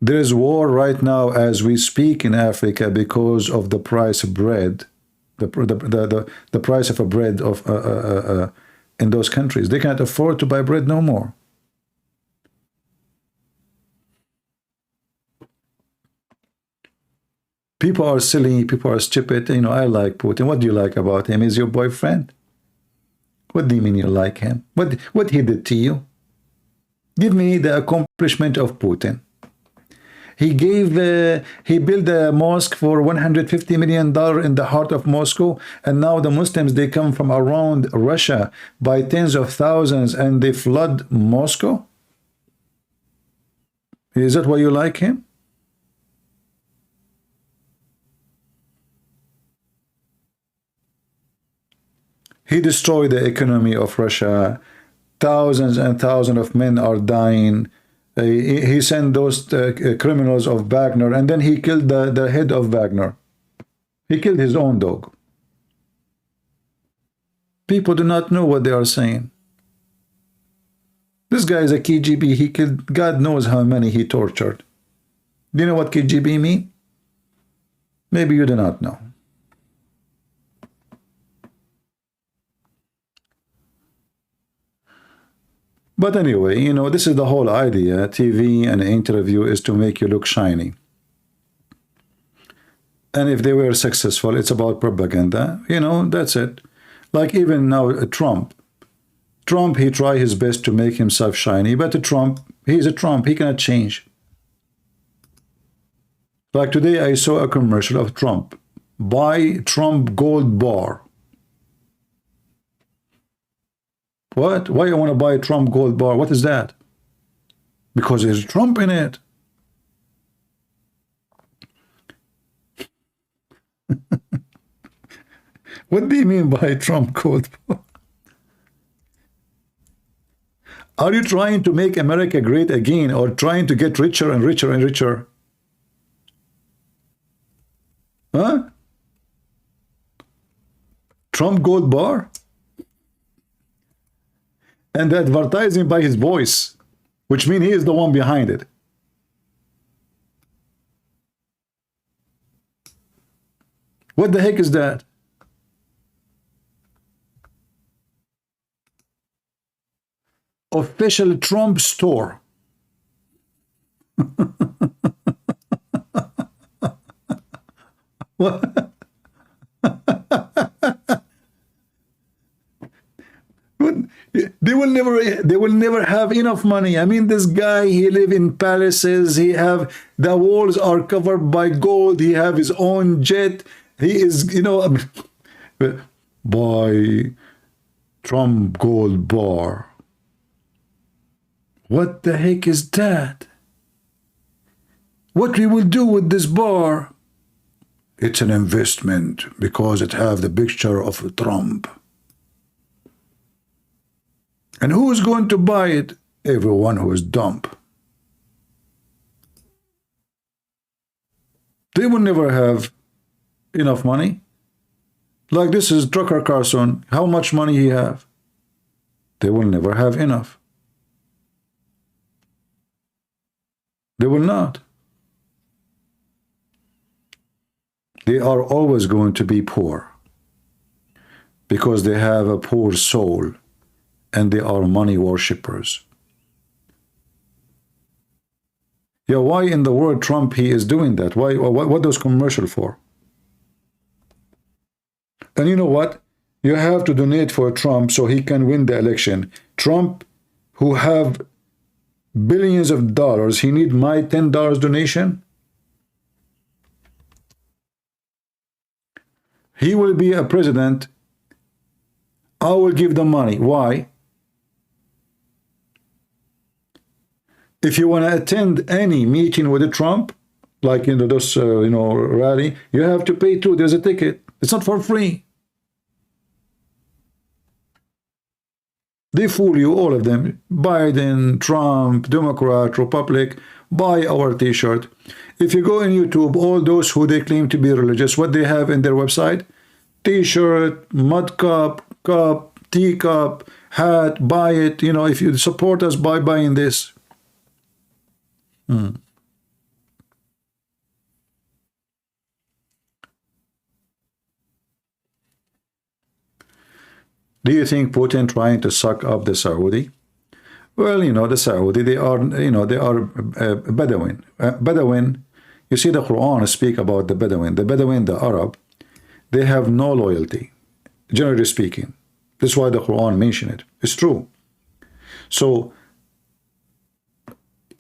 There is war right now as we speak in Africa because of the price of bread, the price of a bread of in those countries. They can't afford to buy bread no more. People are silly, people are stupid. You know, I like Putin. What do you like about him? Is your boyfriend? What do you mean you like him? What he did to you? Give me the accomplishment of Putin. He built a mosque for $150 million in the heart of Moscow, and now the Muslims, they come from around Russia by tens of thousands and they flood Moscow. Is that why you like him? He destroyed the economy of Russia. Thousands and thousands of men are dying. He sent those criminals of Wagner, and then he killed the head of Wagner. He killed his own dog. People do not know what they are saying. This guy is a KGB. He killed God knows how many he tortured. Do you know what KGB mean? Maybe you do not know. But anyway, you know, this is the whole idea. TV and interview is to make you look shiny. And if they were successful, it's about propaganda. You know, that's it. Like even now, Trump, he tried his best to make himself shiny. But Trump, he's a Trump. He cannot change. Like today, I saw a commercial of Trump. Buy Trump gold bar. What? Why you want to buy a Trump gold bar? What is that? Because there's Trump in it. What do you mean by Trump gold bar? Are you trying to make America great again, or trying to get richer and richer and richer? Huh? Trump gold bar? And advertising by his voice, which means he is the one behind it. What the heck is that? Official Trump store. What? They will never have enough money. I mean, this guy, he live in palaces. The walls are covered by gold. He have his own jet. He is, you know, buy Trump gold bar. What the heck is that? What we will do with this bar? It's an investment because it have the picture of Trump. And who is going to buy it? Everyone who is dumb. They will never have enough money. Like this is Trucker Carlson. How much money he have? They will never have enough. They will not. They are always going to be poor because they have a poor soul. And they are money worshippers. Yeah, why in the world Trump he is doing that? Why? What those commercial for? And you know what? You have to donate for Trump so he can win the election. Trump, who have billions of dollars, he need my $10 donation. He will be a president. I will give the money. Why? If you want to attend any meeting with Trump, like in those rally, you have to pay too. There's a ticket. It's not for free. They fool you, all of them. Biden, Trump, Democrat, Republic. Buy our t-shirt. If you go on YouTube, all those who they claim to be religious, what they have in their website? T-shirt, mud cup, teacup, hat, buy it. You know, if you support us by buying this. Do you think Putin trying to suck up the Saudi? Well, you know, the Saudi, they are Bedouin. Bedouin, you see the Quran speak about the Bedouin. The Bedouin, the Arab, they have no loyalty, generally speaking. That's why the Quran mentioned it. It's true. So,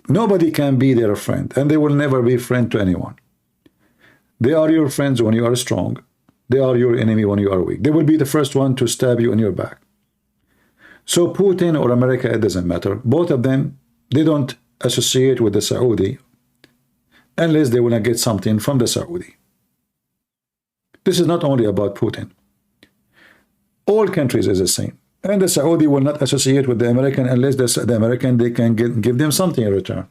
Nobody can be their friend, and they will never be friend to anyone. They are your friends when you are strong. They are your enemy when you are weak. They will be the first one to stab you in your back. So Putin or America, it doesn't matter. Both of them, they don't associate with the Saudi unless they want to get something from the Saudi. This is not only about Putin. All countries is the same. And the Saudi will not associate with the American unless the American, they can give them something in return.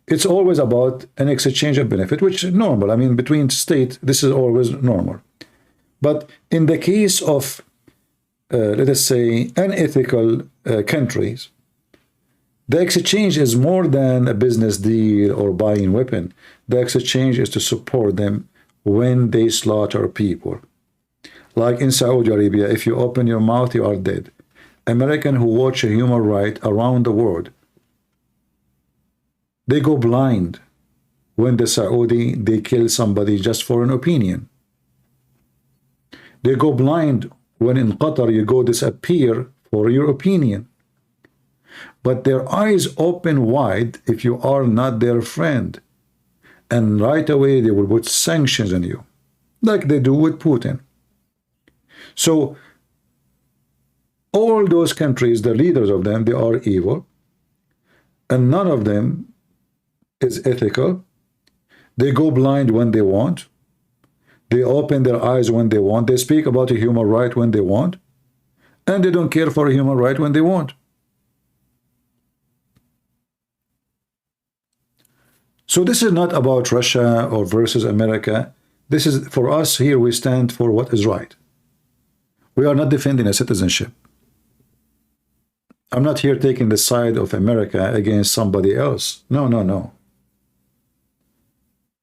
It's always about an exchange of benefit, which is normal. I mean, between states, this is always normal. But in the case of, let us say, unethical countries, the exchange is more than a business deal or buying weapon. The exchange is to support them when they slaughter people. Like in Saudi Arabia, if you open your mouth, you are dead. Americans who watch human rights around the world, they go blind when the Saudi, they kill somebody just for an opinion. They go blind when in Qatar you go disappear for your opinion. But their eyes open wide if you are not their friend. And right away they will put sanctions on you, like they do with Putin. So all those countries, the leaders of them, they are evil. And none of them is ethical. They go blind when they want. They open their eyes when they want. They speak about a human right when they want. And they don't care for a human right when they want. So this is not about Russia or versus America. This is, for us here, we stand for what is right. We are not defending a citizenship. I'm not here taking the side of America against somebody else. No, no, no.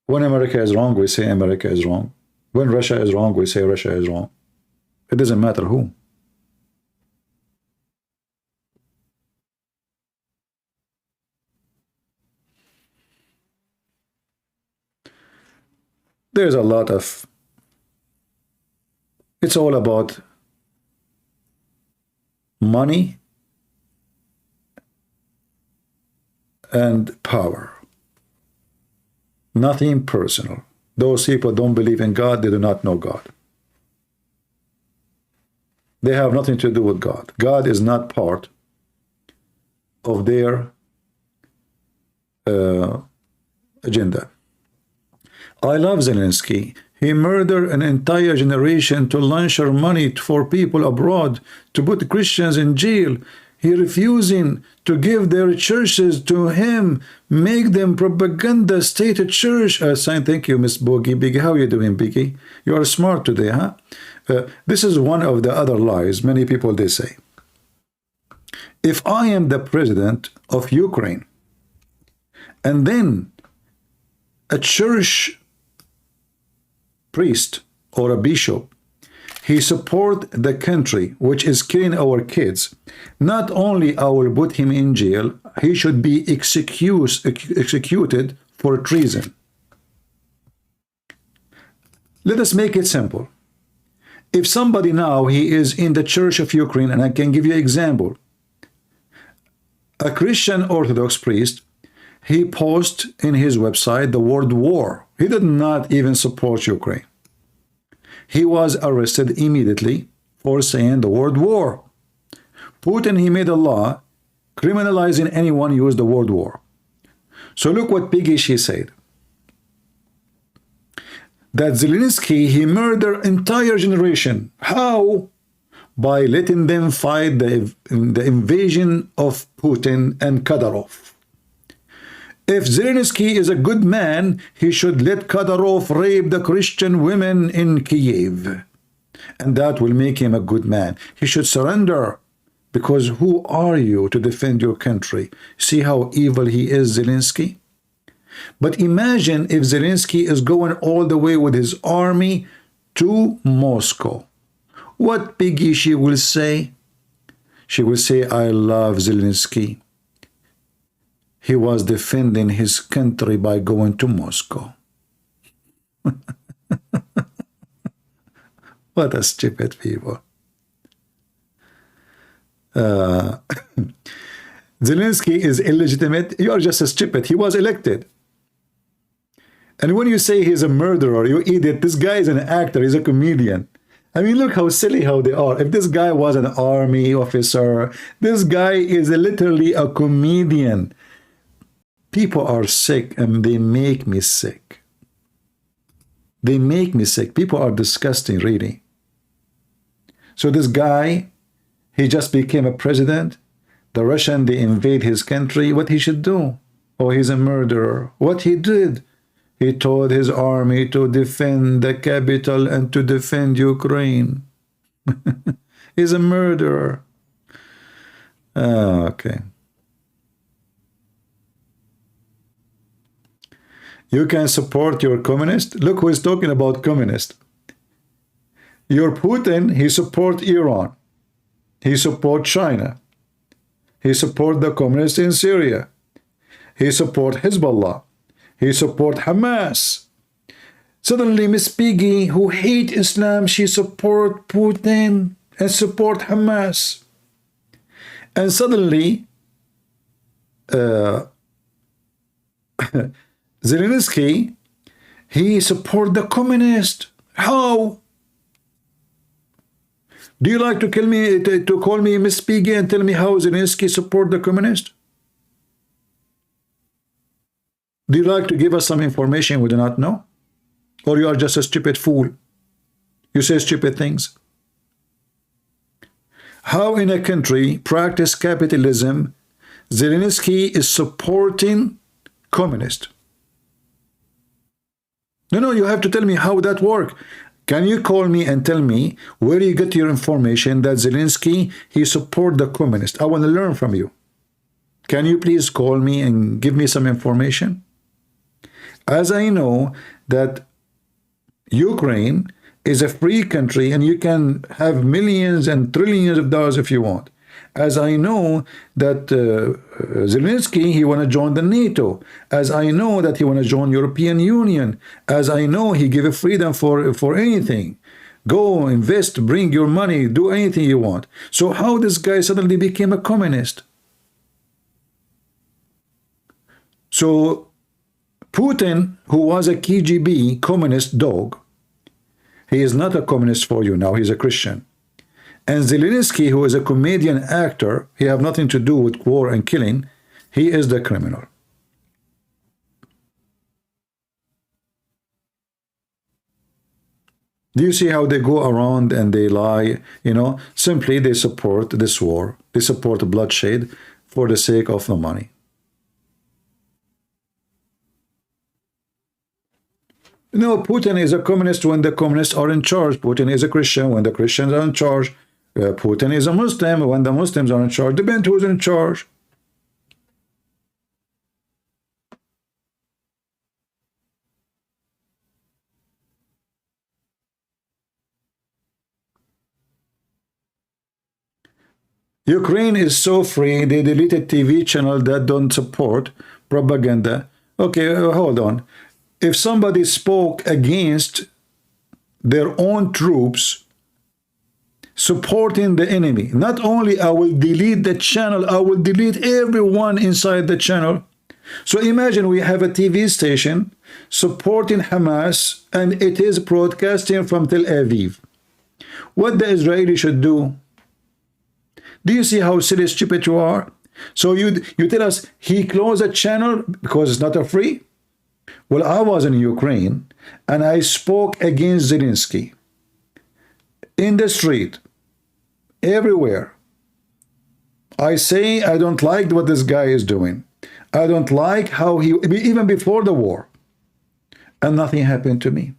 When America is wrong, we say America is wrong. When Russia is wrong, we say Russia is wrong. It doesn't matter who. There's a lot of, it's all about money and power. Nothing personal. Those people don't believe in God, they do not know God. They have nothing to do with God. God is not part of their agenda. I love Zelensky. He murdered an entire generation to launder money for people abroad, to put Christians in jail. He refusing to give their churches to him, make them propaganda state church. Saying thank you, Miss Boogie. Biggie, how are you doing, Biggie? You are smart today, huh? This is one of the other lies many people they say. If I am the president of Ukraine, and then a church priest or a bishop, he support the country which is killing our kids, not only I will put him in jail, he should be executed for treason. Let us make it simple. If somebody now, he is in the Church of Ukraine, and I can give you an example. A Christian Orthodox priest, he posts in his website the word war. He did not even support Ukraine. He was arrested immediately for saying the word war. Putin, he made a law criminalizing anyone who used the word war. So look what Piggy, she said. That Zelensky, he murdered entire generation. How? By letting them fight the invasion of Putin and Kadyrov. If Zelensky is a good man, he should let Kadyrov rape the Christian women in Kiev. And that will make him a good man. He should surrender. Because who are you to defend your country? See how evil he is, Zelensky? But imagine if Zelensky is going all the way with his army to Moscow. What Piggy she will say? She will say, I love Zelensky. He was defending his country by going to Moscow. What a stupid people. Zelensky is illegitimate. You are just stupid. He was elected. And when you say he's a murderer, you idiot, this guy is an actor, he's a comedian. I mean, look how silly how they are. If this guy was an army officer, this guy is literally a comedian. People are sick and they make me sick. They make me sick. People are disgusting, really. So this guy, he just became a president. The Russian, they invade his country. What he should do? Oh, he's a murderer. What he did? He told his army to defend the capital and to defend Ukraine. He's a murderer. Okay. You can support your communist. Look who is talking about communist. Your Putin, he support Iran. He support China. He support the communists in Syria. He support Hezbollah. He support Hamas. Suddenly, Miss Piggy, who hate Islam, she support Putin and support Hamas. And suddenly, Zelensky, he support the communist. How? Do you like to kill me, to call me Miss Piggy and tell me how Zelensky support the communist? Do you like to give us some information we do not know? Or you are just a stupid fool? You say stupid things. How in a country practice capitalism, Zelensky is supporting communist? No, you have to tell me how that works. Can you call me and tell me where you get your information that Zelensky, he support the communist? I want to learn from you. Can you please call me and give me some information? As I know that Ukraine is a free country and you can have millions and trillions of dollars if you want. As I know that Zelensky, he want to join the NATO. As I know that he want to join European Union. As I know he give a freedom for anything. Go, invest, bring your money, do anything you want. So how this guy suddenly became a communist? So Putin, who was a KGB communist dog, he is not a communist for you now, he's a Christian. And Zelensky, who is a comedian actor, he have nothing to do with war and killing, he is the criminal. Do you see how they go around and they lie? You know, simply they support this war. They support bloodshed for the sake of the money. No, Putin is a communist when the communists are in charge. Putin is a Christian when the Christians are in charge. Putin is a Muslim when the Muslims are in charge. Depends who's in charge. Ukraine is so free, they deleted TV channel that don't support propaganda. Okay, hold on. If somebody spoke against their own troops supporting the enemy, not only I will delete the channel, I will delete everyone inside the channel. So imagine we have a TV station supporting Hamas and it is broadcasting from Tel Aviv. What the Israeli should do? Do you see how silly stupid you are? So you tell us he closed a channel because it's not a free? Well, I was in Ukraine and I spoke against Zelensky in the street, everywhere. I say I don't like what this guy is doing. I don't like how he, even before the war, and nothing happened to me.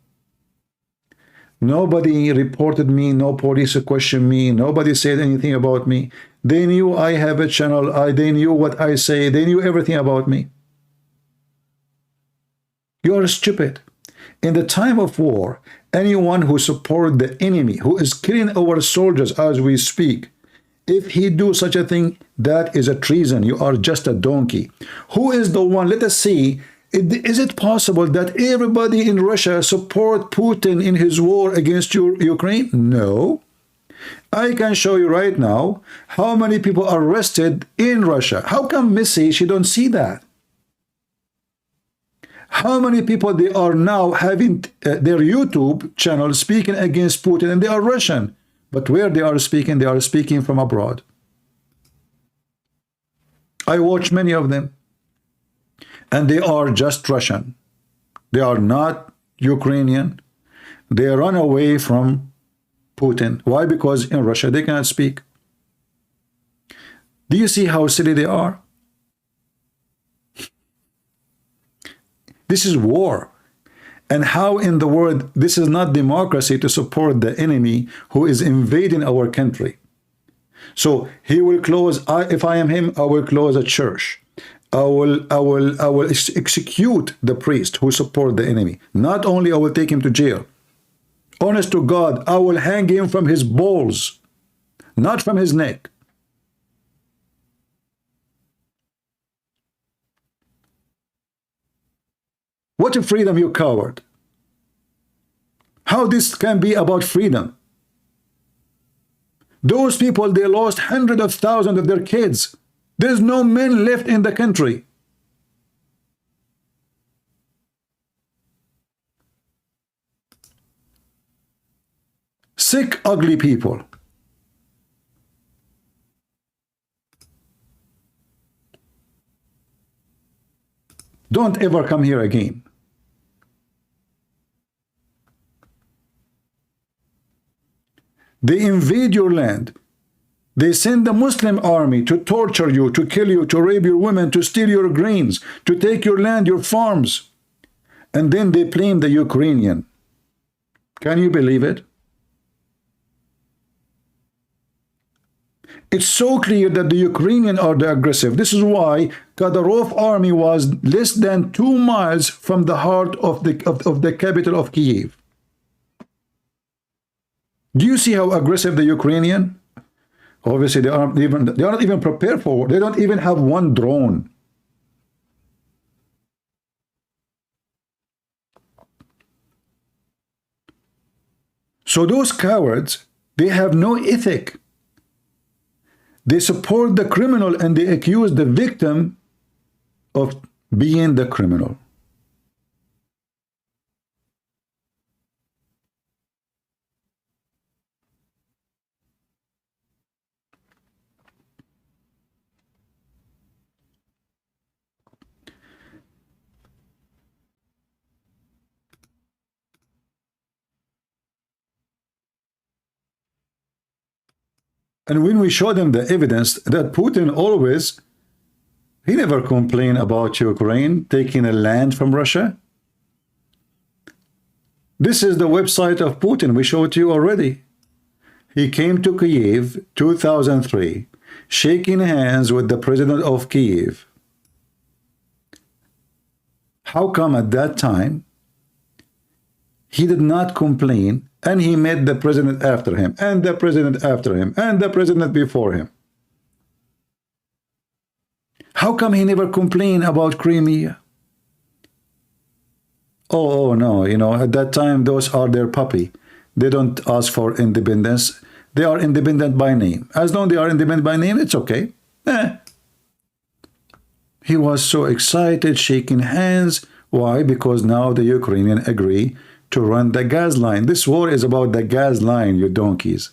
Nobody reported me, no police questioned me, nobody said anything about me. They knew I have a channel, they knew what I say, they knew everything about me. You are stupid. In the time of war, anyone who supports the enemy, who is killing our soldiers as we speak, if he do such a thing, that is a treason. You are just a donkey. Who is the one? Let us see. Is it possible that everybody in Russia support Putin in his war against Ukraine? No. I can show you right now how many people are arrested in Russia. How come Missy, she don't see that? How many people they are now having their YouTube channel speaking against Putin, and they are Russian. But where they are speaking from abroad. I watch many of them. And they are just Russian. They are not Ukrainian. They run away from Putin. Why? Because in Russia they cannot speak. Do you see how silly they are? This is war. And how in the world this is not democracy to support the enemy who is invading our country. So he will close, if I am him, I will close a church. I will execute the priest who support the enemy. Not only I will take him to jail. Honest to God, I will hang him from his balls, not from his neck. What a freedom, you coward. How this can be about freedom? Those people, they lost hundreds of thousands of their kids. There's no men left in the country. Sick, ugly people. Don't ever come here again. They invade your land. They send the Muslim army to torture you, to kill you, to rape your women, to steal your grains, to take your land, your farms. And then they blame the Ukrainian. Can you believe it? It's so clear that the Ukrainians are the aggressive. This is why Kadyrov army was less than 2 miles from the heart of the capital of Kyiv. Do you see how aggressive the Ukrainian? Obviously, they are not even prepared for war. They don't even have one drone. So those cowards, they have no ethic. They support the criminal and they accuse the victim of being the criminal. And when we show them the evidence that Putin always, he never complained about Ukraine taking a land from Russia. This is the website of Putin. We showed you already. He came to Kyiv 2003, shaking hands with the president of Kyiv. How come at that time he did not complain? And he met the president after him, and the president after him, and the president before him. How come he never complained about Crimea? Oh no, you know, at that time, those are their puppy. They don't ask for independence. They are independent by name. As long as they are independent by name, it's okay. He was so excited, shaking hands. Why? Because now the Ukrainians agree to run the gas line. This war is about the gas line, you donkeys.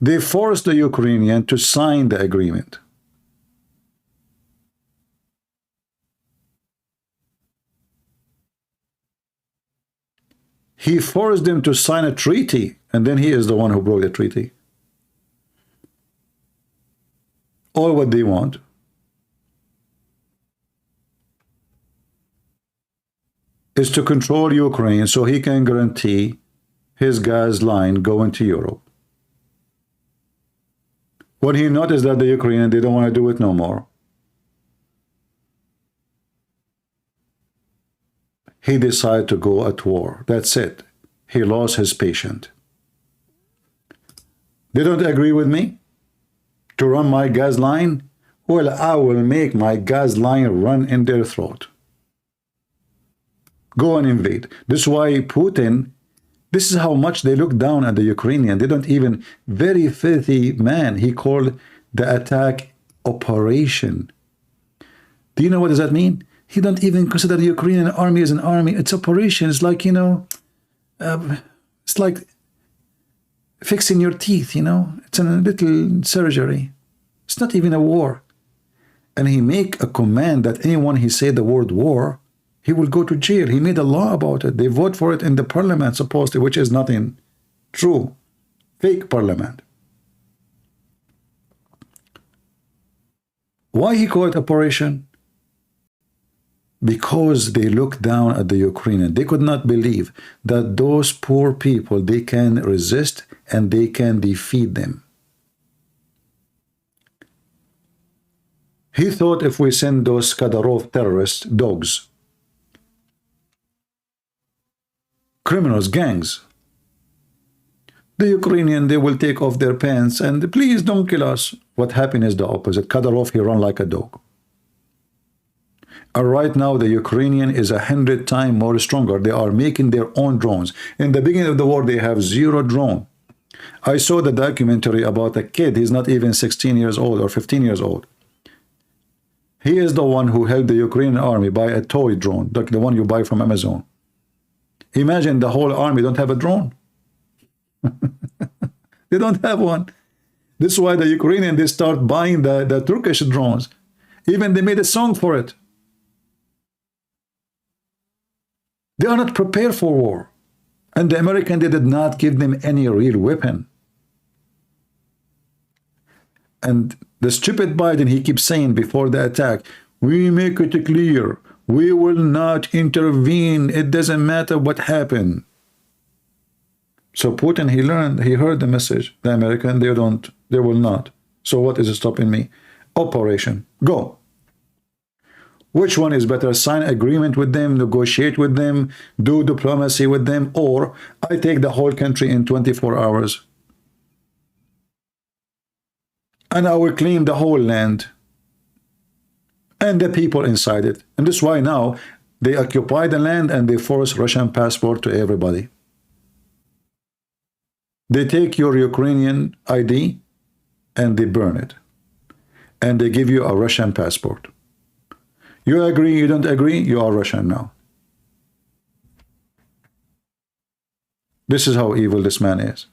They forced the Ukrainian to sign the agreement. He forced them to sign a treaty, and then he is the one who broke the treaty. All what they want. Is to control Ukraine so he can guarantee his gas line going to Europe. When he noticed that the Ukrainians, they don't want to do it no more, he decided to go at war. That's it. He lost his patience. They don't agree with me to run my gas line? Well, I will make my gas line run in their throat. Go and invade. This is why Putin This is how much they look down at the Ukrainian. They don't even, very filthy man, he called the attack operation. Do you know what does that mean? He don't even consider the Ukrainian army as an army. It's operation. It's like, you know, it's like fixing your teeth, you know. It's a little surgery. It's not even a war. And he make a command that anyone he say the word war, he will go to jail. He made a law about it. They vote for it in the parliament, supposedly, which is nothing true. Fake parliament. Why he called it operation? Because they look down at the Ukrainian. They could not believe that those poor people, they can resist and they can defeat them. He thought if we send those Kadyrov terrorists, dogs, criminals, gangs, the Ukrainian, they will take off their pants and please don't kill us. What happened is the opposite. Kadyrov, he run like a dog. And right now, the Ukrainian is 100 times more stronger. They are making their own drones. In the beginning of the war, they have 0 drone. I saw the documentary about a kid. He's not even 16 years old or 15 years old. He is the one who helped the Ukrainian army buy a toy drone, like the one you buy from Amazon. Imagine the whole army don't have a drone. They don't have one. This is why the Ukrainian, they start buying the Turkish drones. Even they made a song for it. They are not prepared for war. And the American, they did not give them any real weapon. And the stupid Biden, he keeps saying before the attack, we make it clear, we will not intervene. It doesn't matter what happened. So Putin, he heard the message. The American, they will not. So what is stopping me? Operation, go. Which one is better? Sign agreement with them, negotiate with them, do diplomacy with them, or I take the whole country in 24 hours and I will clean the whole land and the people inside it. And this is why now they occupy the land and they force Russian passport to everybody. They take your Ukrainian ID and they burn it. And they give you a Russian passport. You agree, you don't agree, you are Russian now. This is how evil this man is.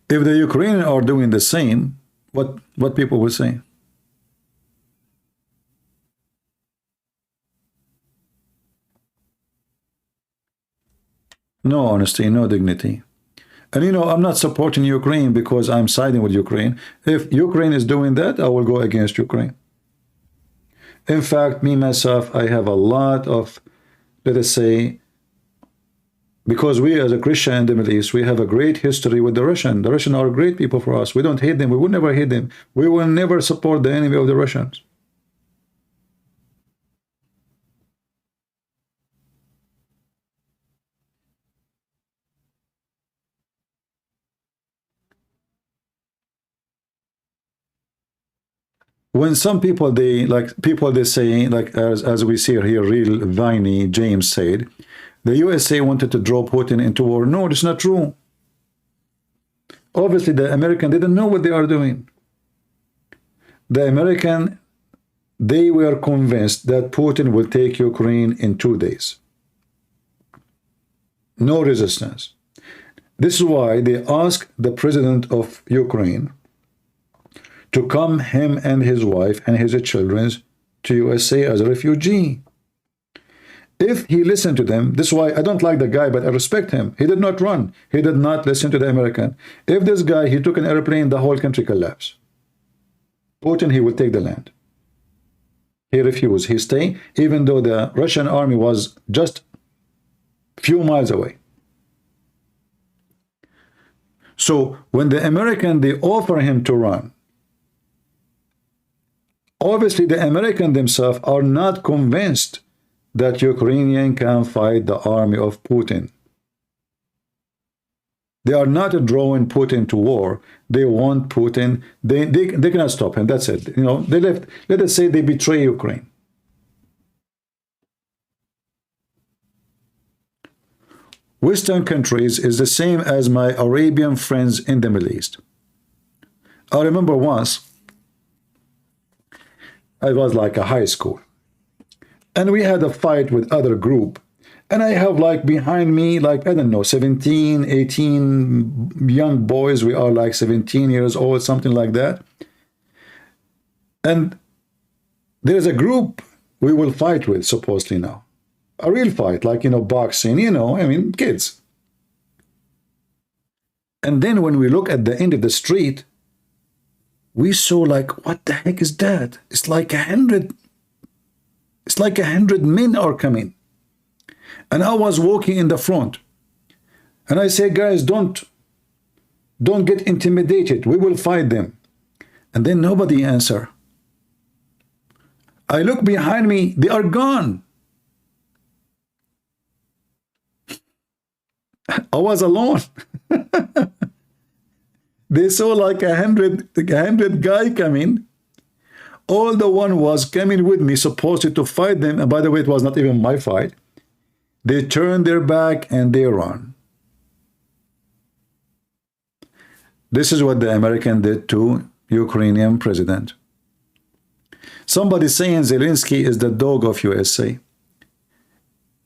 If the Ukrainians are doing the same, what people will say? No honesty, no dignity. And you know, I'm not supporting Ukraine because I'm siding with Ukraine. If Ukraine is doing that, I will go against Ukraine. In fact, me, myself, I have a lot of, let us say, because we as a Christian in the Middle East, we have a great history with the Russian. The Russians are great people for us. We don't hate them. We will never hate them. We will never support the enemy of the Russians. When some people, they say, like as we see here, real Viney James said, the USA wanted to draw Putin into war. No, it's not true. Obviously, the American didn't know what they are doing. The American, they were convinced that Putin will take Ukraine in 2 days. No resistance. This is why they asked the president of Ukraine to come, him and his wife and his children, to USA as a refugee. If he listened to them, this is why I don't like the guy, but I respect him. He did not run. He did not listen to the American. If this guy, he took an airplane, the whole country collapsed. Putin, he will take the land. He refused. He stayed, even though the Russian army was just few miles away. So when the American, they offer him to run, obviously the Americans themselves are not convinced that Ukrainian can fight the army of Putin. They are not drawing Putin to war. They want Putin. They cannot stop him. That's it. You know, they left. Let us say they betray Ukraine. Western countries is the same as my Arabian friends in the Middle East. I remember once, I was like a high school, and we had a fight with other group, and I have like behind me, like, I don't know, 17, 18 young boys. We are like 17 years old, something like that. And there's a group we will fight with, supposedly now. A real fight, like, you know, boxing, you know, I mean, kids. And then when we look at the end of the street, we saw like, what the heck is that? It's like 100 men are coming. And I was walking in the front. And I said, guys, don't get intimidated. We will fight them. And then nobody answered. I look behind me, they are gone. I was alone. They saw like 100 guy coming. All the one was coming with me, supposed to fight them. And by the way, it was not even my fight. They turned their back and they run. This is what the American did to Ukrainian president. Somebody saying Zelensky is the dog of USA.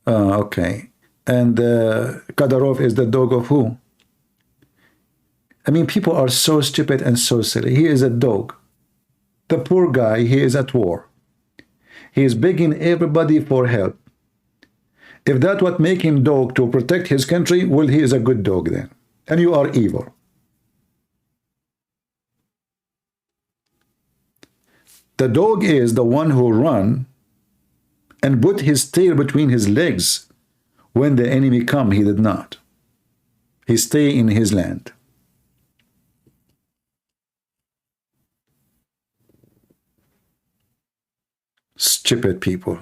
Okay. And Kadyrov is the dog of who? I mean, people are so stupid and so silly. He is a dog. The poor guy, he is at war. He is begging everybody for help. If that what make him dog to protect his country, well, he is a good dog then. And you are evil. The dog is the one who run and put his tail between his legs. When the enemy come, he did not. He stay in his land. Stupid people.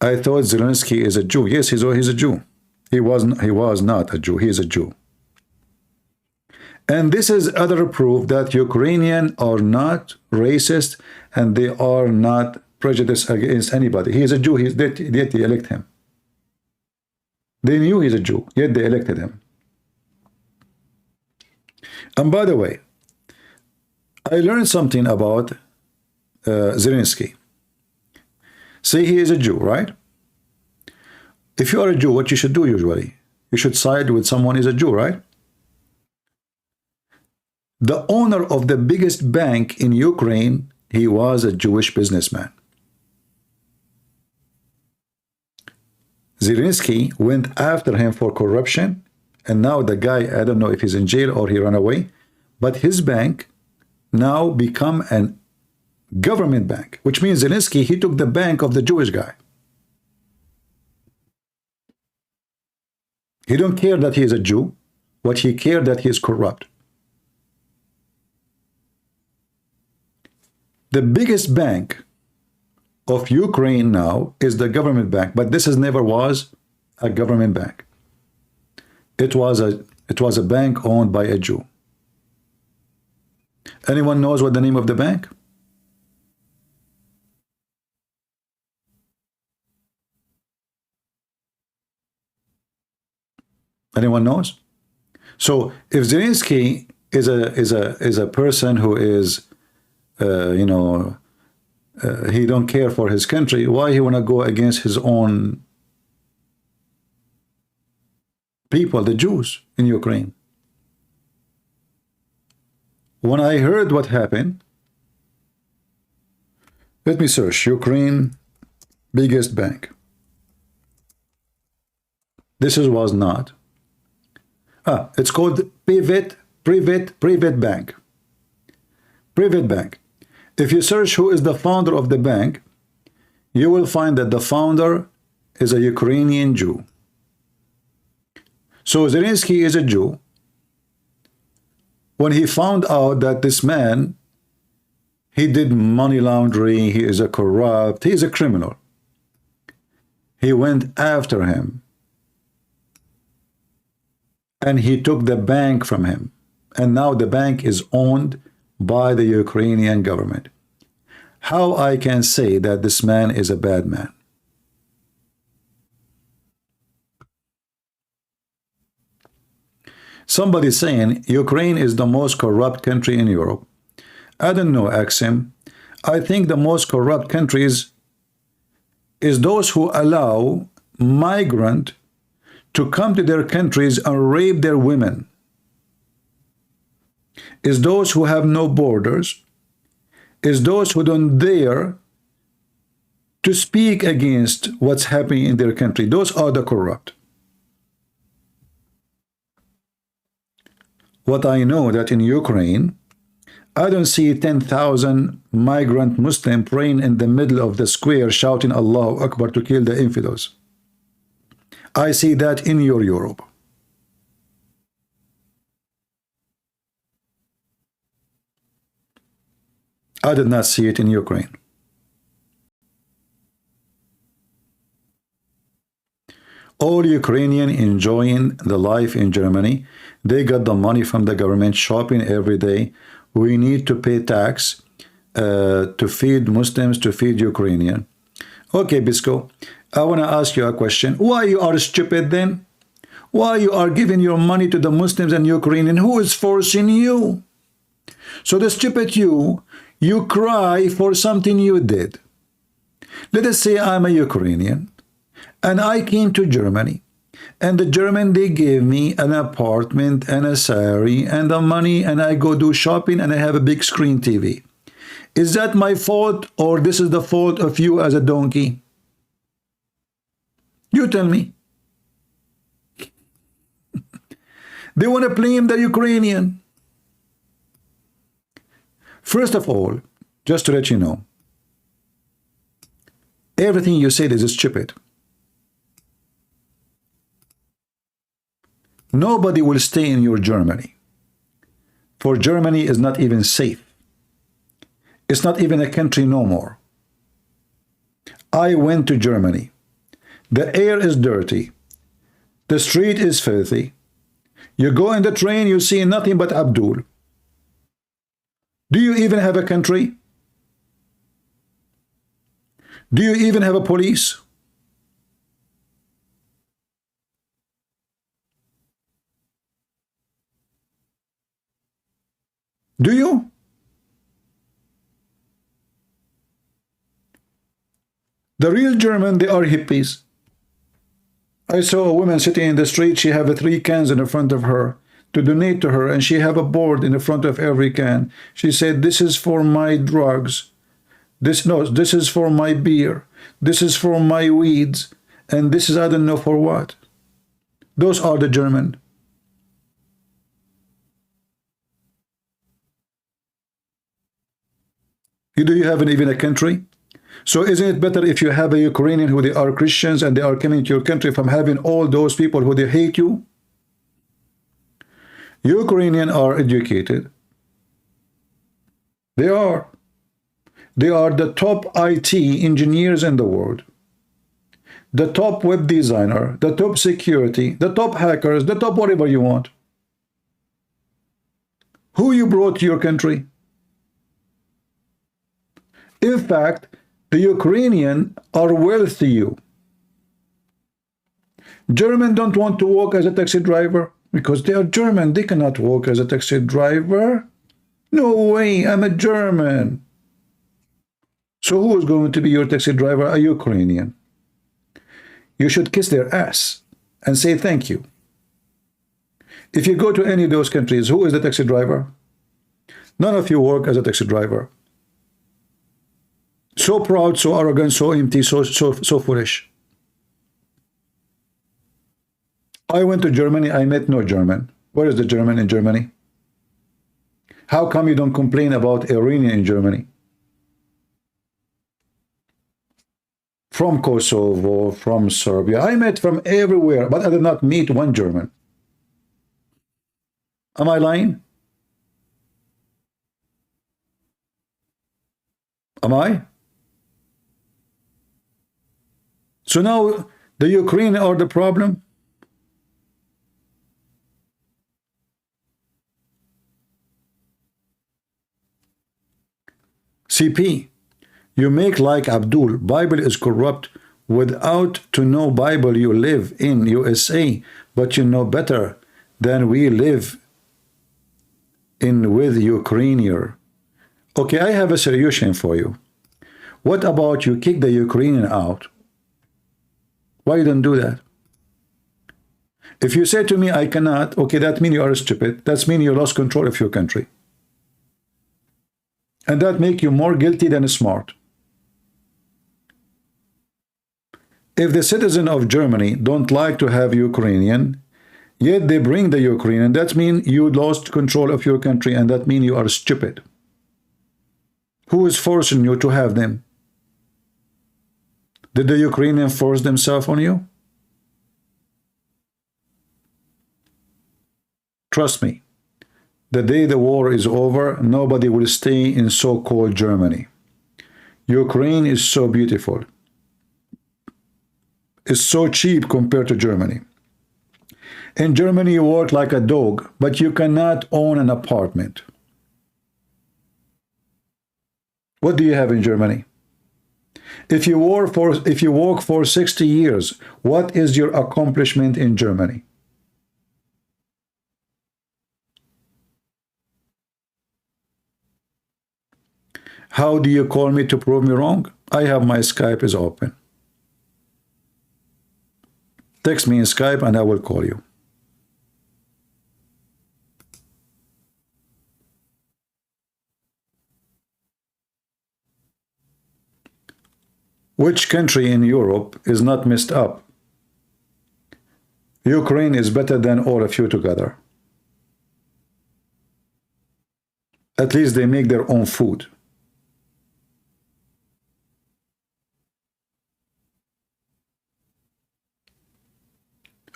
I thought Zelensky is a Jew. Yes, he's a Jew. He was not a Jew. He is a Jew. And this is other proof that Ukrainians are not racist and they are not prejudiced against anybody. He is a Jew. Yet they elect him. They knew he's a Jew, yet they elected him. And by the way, I learned something about Zelensky. Say he is a Jew, right? If you are a Jew, what you should do usually? You should side with someone who is a Jew, right? The owner of the biggest bank in Ukraine, he was a Jewish businessman. Zelensky went after him for corruption, and now the guy, I don't know if he's in jail or he ran away, but his bank now become an government bank, which means Zelensky, he took the bank of the Jewish guy. He don't care that he is a Jew, but he cared that he is corrupt. The biggest bank of Ukraine now is the government bank, but this never was a government bank. It was a bank owned by a Jew. Anyone knows what the name of the bank? Anyone knows? So if Zelensky is a person who is he don't care for his country, why he want to go against his own people, the Jews in Ukraine? When I heard what happened, let me search Ukraine biggest bank. This was not. It's called Privat Bank. Privat Bank. If you search who is the founder of the bank, you will find that the founder is a Ukrainian Jew. So Zelensky is a Jew. When he found out that this man, he did money laundering, he is a corrupt, he is a criminal, he went after him. And he took the bank from him. And now the bank is owned by the Ukrainian government. How I can say that this man is a bad man? Somebody saying Ukraine is the most corrupt country in Europe. I don't know, Axim. I think the most corrupt countries is those who allow migrant to come to their countries and rape their women. Is those who have no borders. Is those who don't dare to speak against what's happening in their country. Those are the corrupt. What I know that in Ukraine, I don't see 10,000 migrant Muslim praying in the middle of the square shouting Allahu Akbar to kill the infidels. I see that in your Europe. I did not see it in Ukraine. All Ukrainian enjoying the life in Germany. They got the money from the government, shopping every day. We need to pay tax to feed Muslims, to feed Ukrainian. Okay, Bisco, I want to ask you a question. Why you are stupid then? Why you are giving your money to the Muslims and Ukrainian? Who is forcing you? So the stupid you cry for something you did. Let us say I'm a Ukrainian and I came to Germany, and the German, they gave me an apartment and a salary and the money, and I go do shopping and I have a big screen TV. Is that my fault, or this is the fault of you as a donkey? You tell me. They want to blame the Ukrainian. First of all, just to let you know, everything you said is stupid. Nobody will stay in your Germany. For Germany is not even safe. It's not even a country no more. I went to Germany. The air is dirty. The street is filthy. You go in the train, you see nothing but Abdul. Do you even have a country? Do you even have a police? Do you? The real German, they are hippies. I saw a woman sitting in the street. She have 3 cans in the front of her to donate to her, and she have a board in the front of every can. She said, this is for my drugs. This is for my beer. This is for my weeds. And this is I don't know for what. Those are the German. Do you have even a country? So isn't it better if you have a Ukrainian who they are Christians and they are coming to your country from having all those people who they hate you? Ukrainians are educated. They are. They are the top IT engineers in the world. The top web designer, the top security, the top hackers, the top whatever you want. Who you brought to your country? In fact, the Ukrainians are worth to you. Germans don't want to work as a taxi driver because they are German. They cannot work as a taxi driver. No way, I'm a German. So who is going to be your taxi driver? A Ukrainian. You should kiss their ass and say thank you. If you go to any of those countries, who is the taxi driver? None of you work as a taxi driver. So proud, so arrogant, so empty, so foolish. I went to Germany, I met no German. Where is the German in Germany? How come you don't complain about Iranian in Germany? From Kosovo, from Serbia. I met from everywhere, but I did not meet one German. Am I lying? Am I? So now the Ukrainians are the problem? CP, you make like Abdul. Bible is corrupt. Without to know Bible, you live in USA, but you know better then we live in with Ukraine here. Okay, I have a solution for you. What about you kick the Ukrainian out? Why you don't do that? If you say to me, I cannot, okay, that means you are stupid. That means you lost control of your country. And that makes you more guilty than smart. If the citizens of Germany don't like to have Ukrainian, yet they bring the Ukrainian, that means you lost control of your country, and that means you are stupid. Who is forcing you to have them? Did the Ukrainians force themselves on you? Trust me, the day the war is over, nobody will stay in so-called Germany. Ukraine is so beautiful. It's so cheap compared to Germany. In Germany, you work like a dog, but you cannot own an apartment. What do you have in Germany? If you work for 60 years, what is your accomplishment in Germany? How do you call me to prove me wrong? I have my Skype is open. Text me in Skype and I will call you. Which country in Europe is not messed up? Ukraine is better than all of you together. At least they make their own food.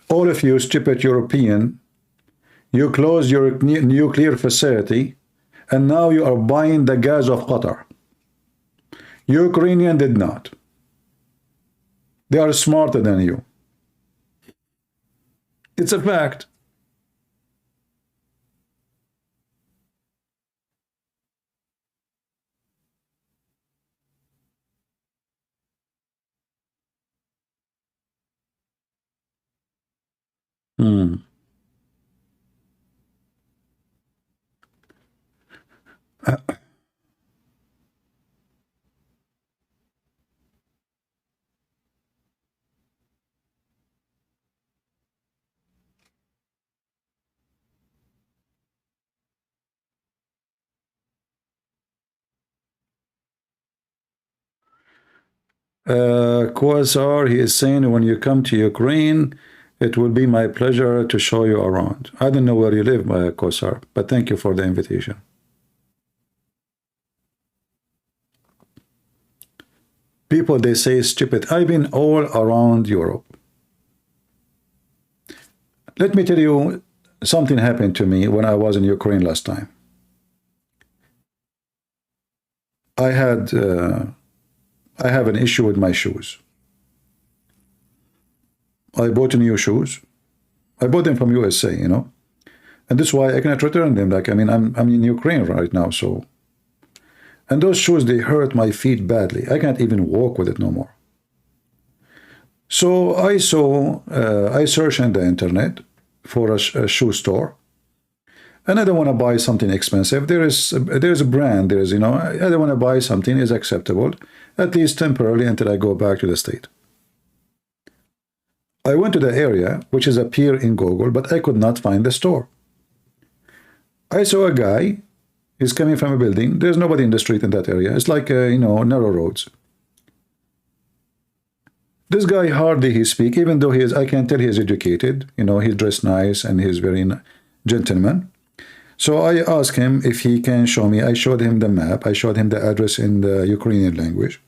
All of you stupid European, you closed your nuclear facility and now you are buying the gas of Qatar. Ukrainian did not. They are smarter than you. It's a fact. Quasar, he is saying, when you come to Ukraine, it will be my pleasure to show you around. I don't know where you live, Quasar, but thank you for the invitation. People, they say stupid. I've been all around Europe. Let me tell you, something happened to me when I was in Ukraine last time. I have an issue with my shoes. I bought new shoes. I bought them from USA, you know, and that's why I cannot return them. Like, I mean, I'm in Ukraine right now, so. And those shoes, they hurt my feet badly. I can't even walk with it no more. So I searched on the internet for a shoe store, and I don't want to buy something expensive. There's a brand. You know, I don't want to buy something is acceptable, at least temporarily, until I go back to the state. I went to the area, which is appear in Google, but I could not find the store. I saw a guy. He's coming from a building. There's nobody in the street in that area. It's like, you know, narrow roads. This guy hardly he speak, even though I can tell he is educated. You know, he's dressed nice and he's very gentleman. So I asked him if he can show me. I showed him the map. I showed him the address in the Ukrainian language.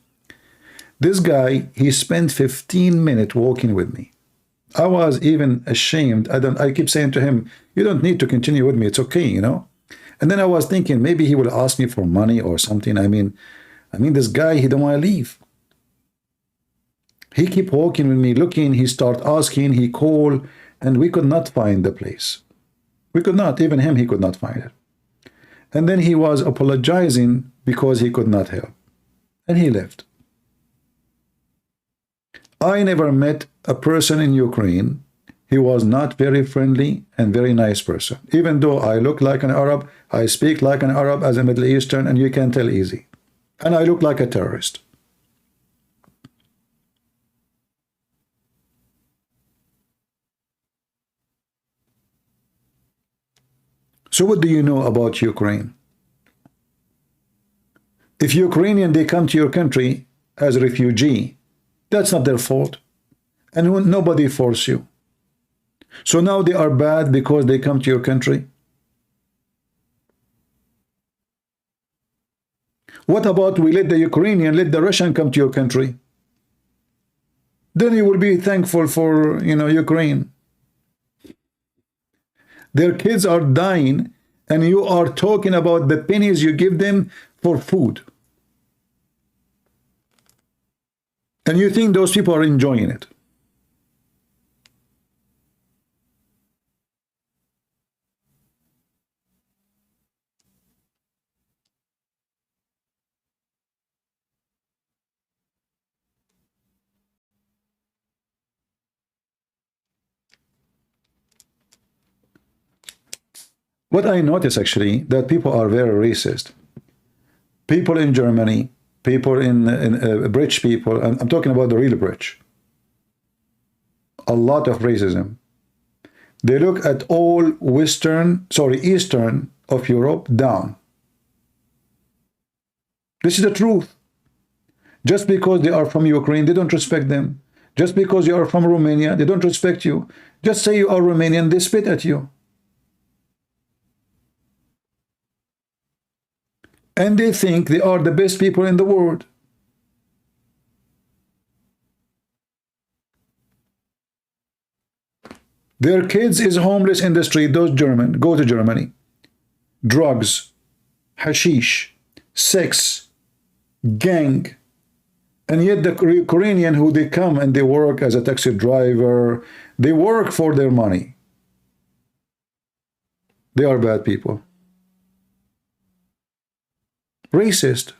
This guy, he spent 15 minutes walking with me. I was even ashamed. I keep saying to him, you don't need to continue with me. It's okay, you know. And then I was thinking maybe he will ask me for money or something. I mean, this guy, he don't want to leave. He keep walking with me, looking. He start asking. He call, and we could not find the place. We could not. Even him, he could not find it. And then he was apologizing because he could not help, and he left. I never met a person in Ukraine. he was not very friendly and very nice person. Even though I look like an Arab, I speak like an Arab as a Middle Eastern, and you can tell easy. And I look like a terrorist. So what do you know about Ukraine? If Ukrainian, they come to your country as a refugee, that's not their fault. And nobody force you. So now they are bad because they come to your country? What about we let the Ukrainian, let the Russian come to your country? Then you will be thankful for, Ukraine. Their kids are dying, and you are talking about the pennies you give them for food. And you think those people are enjoying it. What I notice actually, that people are very racist. People in Germany, people in rich people, and I'm talking about the real rich. A lot of racism. They look at all Eastern of Europe down. This is the truth. Just because they are from Ukraine, they don't respect them. Just because you are from Romania, they don't respect you. Just say you are Romanian, they spit at you. And they think they are the best people in the world. Their kids is homeless in the street, those German, go to Germany. Drugs, hashish, sex, gang. And yet the Ukrainian who they come and they work as a taxi driver, they work for their money. They are bad people. Racist.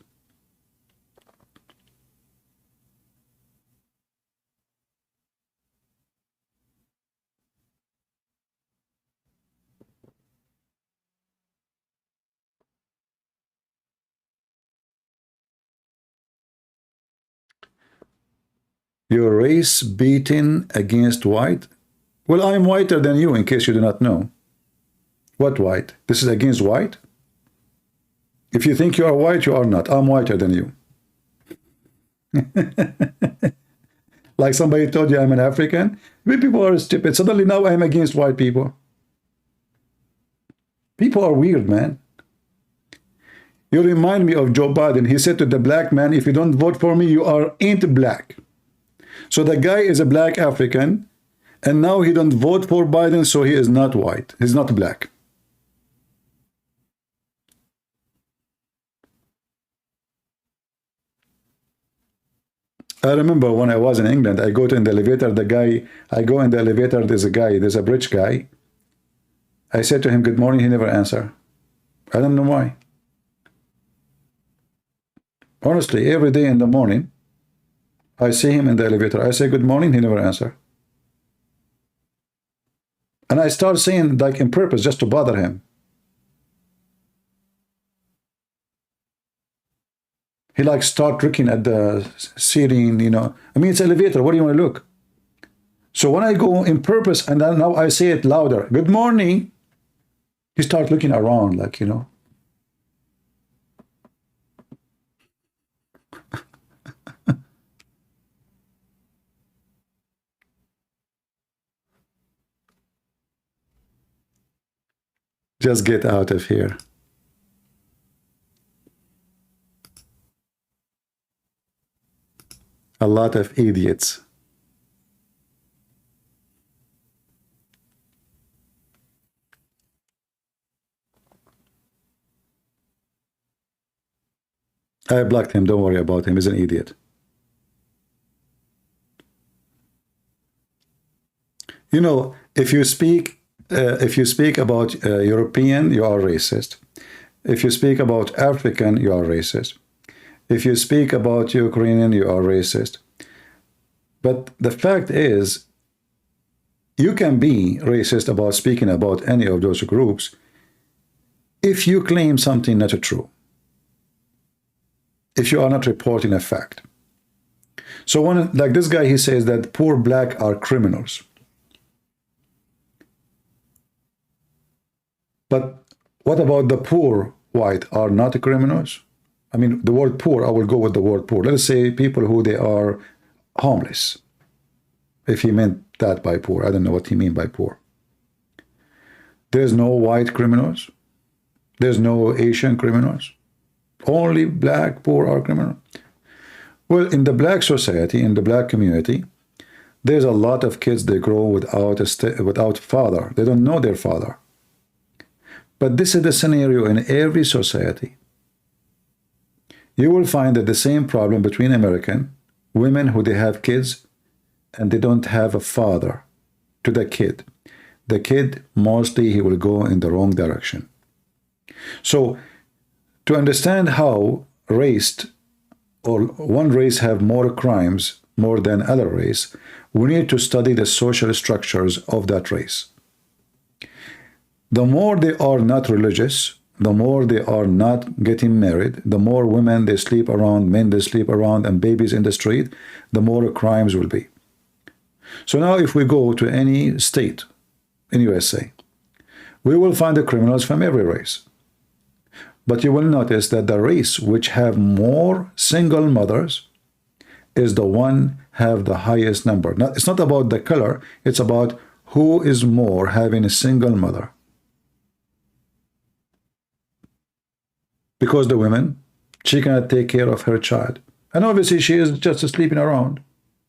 Your race beaten against white? Well, I'm whiter than you, in case you do not know. What white? This is against white? If you think you are white, you are not. I'm whiter than you. Like somebody told you I'm an African. We people are stupid. Suddenly now I'm against white people. People are weird, man. You remind me of Joe Biden. He said to the black man, if you don't vote for me, you ain't black. So the guy is a black African, and now he don't vote for Biden, so he is not white. He's not black. I remember when I was in England, I go in the elevator, there's a British guy. I said to him, good morning, he never answered. I don't know why. Honestly, every day in the morning, I see him in the elevator. I say, good morning, he never answered. And I start saying, like, in purpose, just to bother him. He like start looking at the ceiling, I mean, it's elevator. What do you want to look? So when I go in purpose, and then now I say it louder, good morning, he start looking around, like, Just get out of here. A lot of idiots. I blocked him. Don't worry about him. He's an idiot. If you speak about European, you are racist. If you speak about African, you are racist. If you speak about Ukrainian, you are racist. But the fact is, You can be racist about speaking about any of those groups if you claim something not true, if you are not reporting a fact. So when, like this guy, he says that poor black are criminals. But what about the poor white are not criminals? I mean, the word poor, I will go with the word poor. Let us say people who they are homeless. If he meant that by poor, I don't know what he mean by poor. There's no white criminals. There's no Asian criminals. Only black poor are criminals. Well, in the black society, in the black community, there's a lot of kids that grow without father. They don't know their father. But this is the scenario in every society. You will find that the same problem between American women who they have kids and they don't have a father to the kid. The kid, mostly he will go in the wrong direction. So to understand how race or one race have more crimes more than other race, we need to study the social structures of that race. The more they are not religious, the more they are not getting married, the more women they sleep around, men they sleep around, and babies in the street, the more crimes will be. So now if we go to any state in USA, we will find the criminals from every race. But you will notice that the race which have more single mothers is the one have the highest number. Now, it's not about the color, it's about who is more having a single mother. Because the woman, she cannot take care of her child. And obviously she is just sleeping around.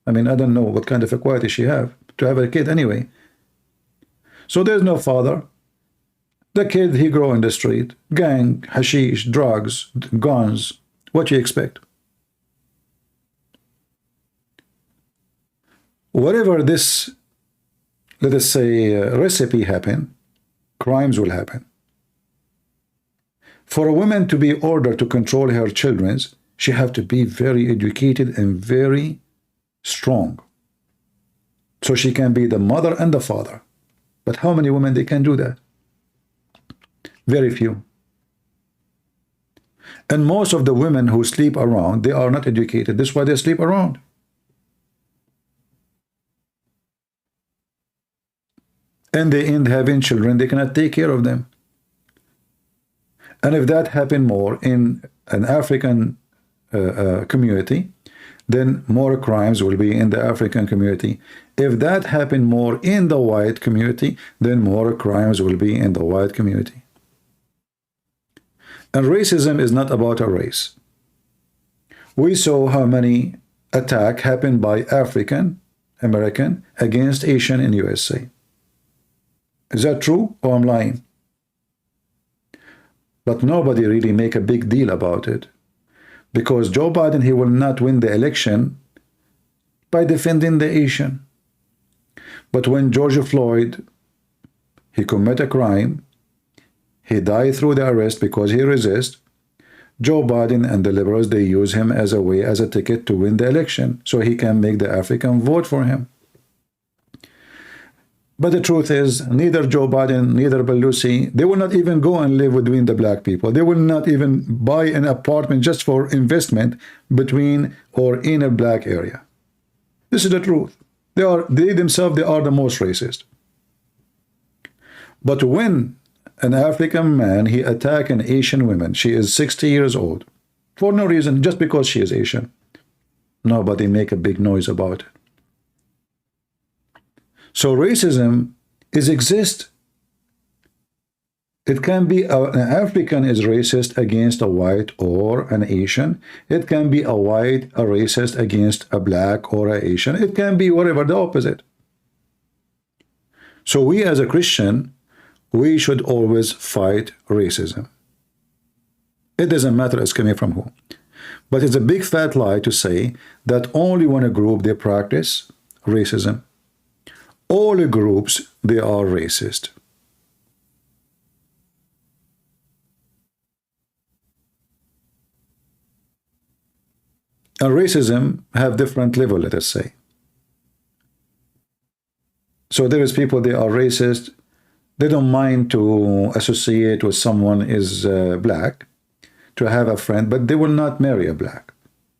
I mean, I don't know what kind of equality she have to have a kid anyway. So there's no father. The kid, he grow in the street, gang, hashish, drugs, guns. What do you expect? Whatever this, let us say, recipe happen, crimes will happen. For a woman to be ordered to control her children, she have to be very educated and very strong. So she can be the mother and the father. But how many women they can do that? Very few. And most of the women who sleep around, they are not educated. That's why they sleep around. And they end having children, they cannot take care of them. And if that happened more in an African community, then more crimes will be in the African community. If that happened more in the white community, then more crimes will be in the white community. And racism is not about a race. We saw how many attacks happened by African American against Asian in USA. Is that true or I'm lying? But nobody really make a big deal about it. Because Joe Biden, he will not win the election by defending the Asian. But when George Floyd, he commit a crime, he died through the arrest because he resist, Joe Biden and the liberals, they use him as a way, as a ticket to win the election, so he can make the African vote for him. But the truth is, neither Joe Biden, neither Pelosi, they will not even go and live between the black people. They will not even buy an apartment just for investment between or in a black area. This is the truth. They themselves, they are the most racist. But when an African man, he attack an Asian woman, she is 60 years old, for no reason, just because she is Asian, nobody make a big noise about it. So racism exists. It can be an African is racist against a white or an Asian. It can be a white, a racist against a black or an Asian. It can be whatever, the opposite. So we as a Christian, we should always fight racism. It doesn't matter it's coming from who. But it's a big fat lie to say that only one group they practice racism. All the groups, they are racist. And racism have different level, let us say. So there is people, they are racist. They don't mind to associate with someone is black, to have a friend, but they will not marry a black.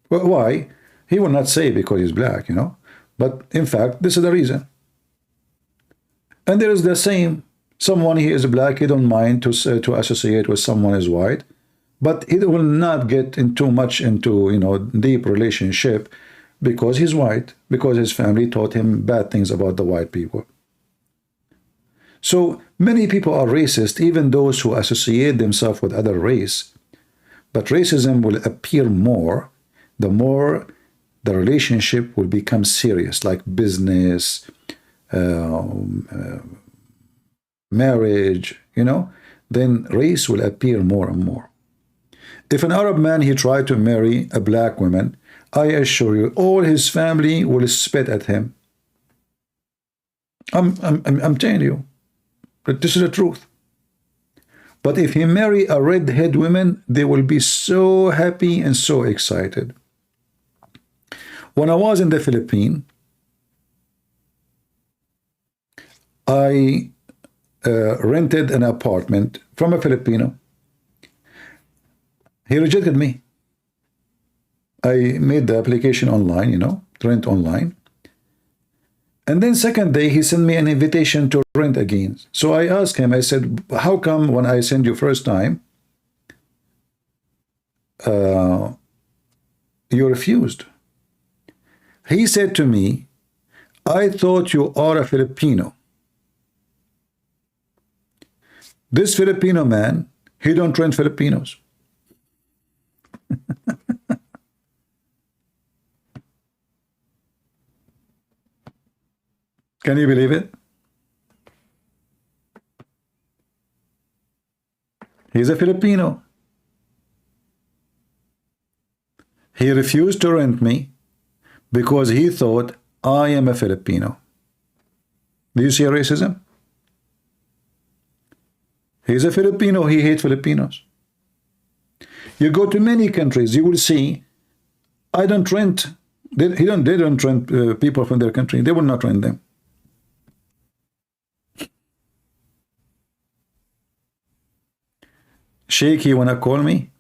Well, why? He will not say because he's black, you know. But in fact, this is the reason. And there is the same. Someone he is black, he don't mind to associate with someone is white, but he will not get into much into, you know, deep relationship because he's white, because his family taught him bad things about the white people. So many people are racist, even those who associate themselves with other race. But racism will appear more the more the relationship will become serious, like business, marriage, you know, then race will appear more and more. If an Arab man, he tried to marry a black woman, I assure you, all his family will spit at him. I'm telling you, but this is the truth. But if he marry a redhead woman, they will be so happy and so excited. When I was in the Philippines, I rented an apartment from a Filipino. He rejected me. I made the application online, you know, rent online. And then second day, he sent me an invitation to rent again. So I asked him, I said, how come when I send you first time, you refused? He said to me, I thought you are a Filipino. This Filipino man, he don't rent Filipinos. Can you believe it? He's a Filipino. He refused to rent me because he thought I am a Filipino. Do you see racism? He's a Filipino, he hates Filipinos. You go to many countries, you will see, I don't rent, they don't rent people from their country, they will not rent them. Sheikh, you wanna call me?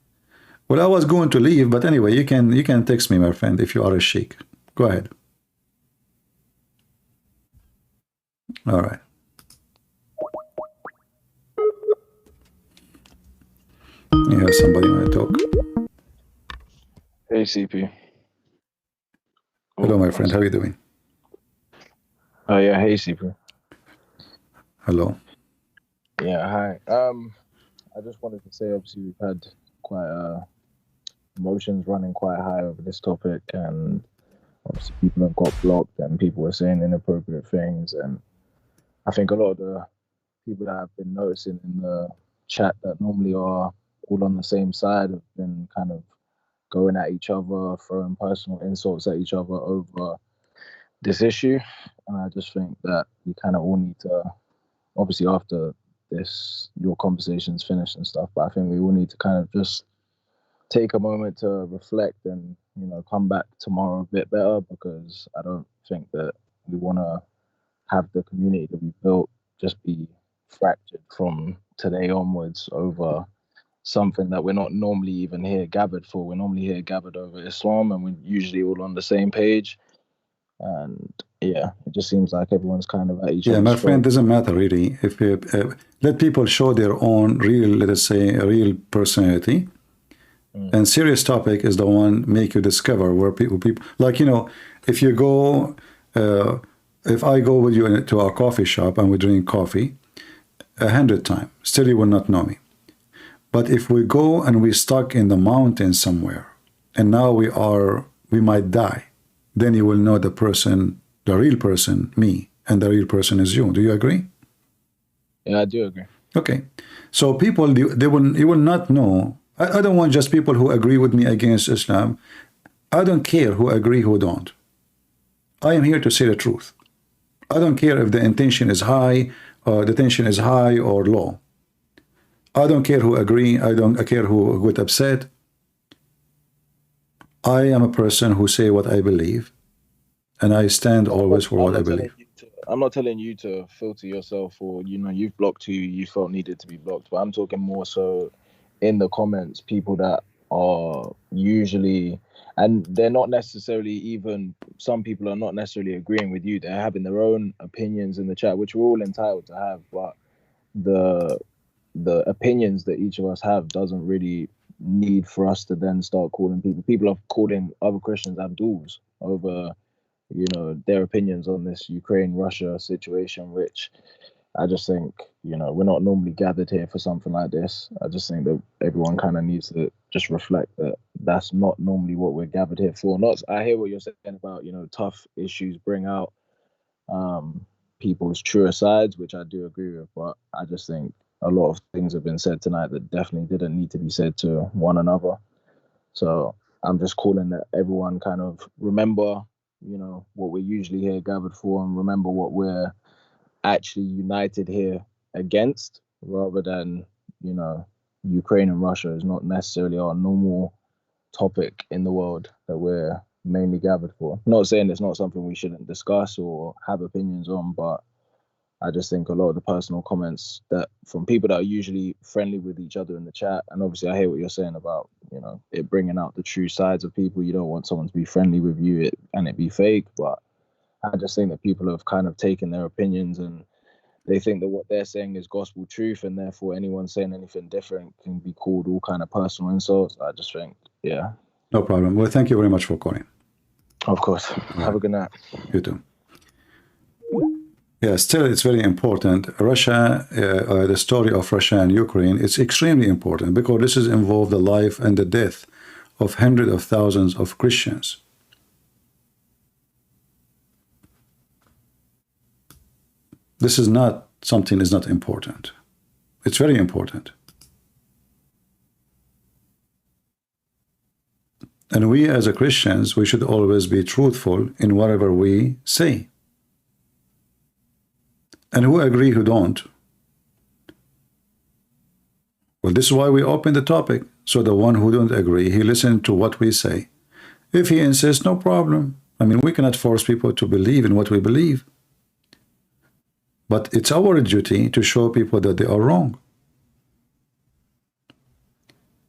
Well, I was going to leave, but anyway, you can text me, my friend, if you are a sheikh. Go ahead. All right. You have somebody want to talk? Hey, CP. Hello, my friend. How are you doing? Oh, yeah. Hey, CP. Hello. Yeah, hi. I just wanted to say, obviously, we've had quite emotions running quite high over this topic, and obviously people have got blocked and people were saying inappropriate things, and I think a lot of the people that I've been noticing in the chat that normally are all on the same side have been kind of going at each other, throwing personal insults at each other over this issue. And I just think that we kind of all need to, obviously after this, your conversation's finished and stuff, but I think we all need to kind of just take a moment to reflect and, you know, come back tomorrow a bit better, because I don't think that we want to have the community that we built just be fractured from today onwards over something that we're not normally even here gathered for. We're normally here gathered over Islam, and we're usually all on the same page. And yeah, it just seems like everyone's kind of at each other's my friend, throat. doesn't matter really. If you let people show their own real, let us say, a real personality, and serious topic is the one make you discover where people like, you know, if you go, if I go with you to our coffee shop and we drink coffee 100 times, still you will not know me. But if we go and we're stuck in the mountains somewhere, and now we might die, then you will know the person, the real person, me, and the real person is you. Do you agree? Yeah, I do agree. Okay. So people, you will not know. I don't want just people who agree with me against Islam. I don't care who agree, who don't. I am here to say the truth. I don't care if the intention is high, or the tension is high or low. I don't care who agree. I don't care who get upset. I am a person who say what I believe, and I stand always for what I believe. not telling you to filter yourself, or you've blocked who you felt needed to be blocked, but I'm talking more so in the comments, people that are usually, and they're not necessarily even, some people are not necessarily agreeing with you, they're having their own opinions in the chat, which we're all entitled to have, but the opinions that each of us have doesn't really need for us to then start calling people are calling other Christians Abduls over their opinions on this Ukraine-Russia situation, which I just think, we're not normally gathered here for something like this. I just think that everyone kind of needs to just reflect that that's not normally what we're gathered here for. I hear what you're saying about, tough issues bring out people's truer sides, which I do agree with, but I just think a lot of things have been said tonight that definitely didn't need to be said to one another. So I'm just calling that everyone kind of remember, what we're usually here gathered for, and remember what we're actually united here against, rather than, Ukraine and Russia is not necessarily our normal topic in the world that we're mainly gathered for. Not saying it's not something we shouldn't discuss or have opinions on, but I just think a lot of the personal comments that from people that are usually friendly with each other in the chat, and obviously I hear what you're saying about, it bringing out the true sides of people. You don't want someone to be friendly with you and it be fake, but I just think that people have kind of taken their opinions and they think that what they're saying is gospel truth, and therefore anyone saying anything different can be called all kind of personal insults. I just think, yeah. No problem. Well, thank you very much for calling. Of course. Have a good night. You too. Yeah, still, it's very important. Russia, the story of Russia and Ukraine, it's extremely important because this is involved the life and the death of hundreds of thousands of Christians. This is not something is not important. It's very important. And we as a Christians, we should always be truthful in whatever we say. And who agree, who don't. Well, this is why we open the topic. So the one who don't agree, he listen to what we say. If he insists, no problem. I mean, we cannot force people to believe in what we believe. But it's our duty to show people that they are wrong.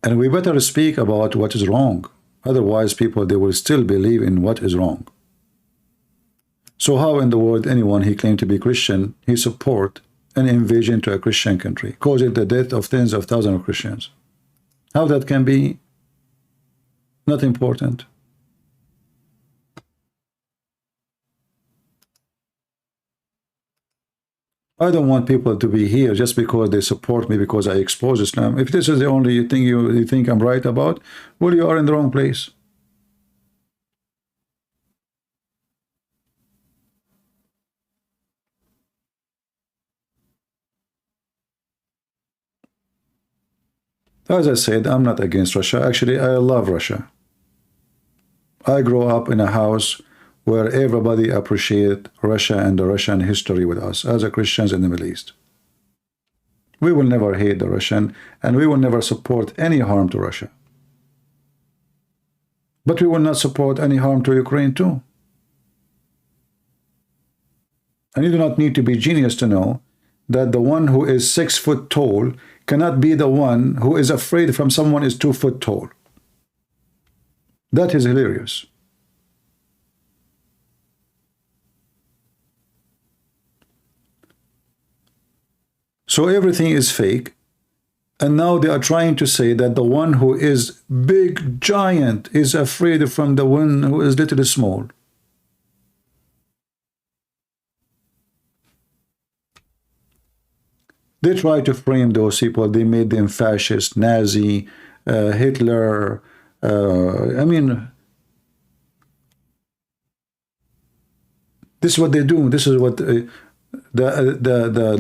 And we better speak about what is wrong. Otherwise, people, they will still believe in what is wrong. So how in the world anyone he claimed to be Christian, he support an invasion to a Christian country, causing the death of tens of thousands of Christians? How that can be not important? I don't want people to be here just because they support me because I expose Islam. If this is the only thing you think I'm right about, well, you are in the wrong place. As I said, I'm not against Russia. Actually, I love Russia. I grew up in a house where everybody appreciated Russia and the Russian history with us as a Christians in the Middle East. We will never hate the Russian, and we will never support any harm to Russia. But we will not support any harm to Ukraine too. And you do not need to be genius to know that the one who is 6 foot tall cannot be the one who is afraid from someone is 2 foot tall. That is hilarious. So everything is fake, and now they are trying to say that the one who is big, giant, is afraid from the one who is little small. They try to frame those people. They made them fascist, Nazi, Hitler. I mean, this is what they do. This is what the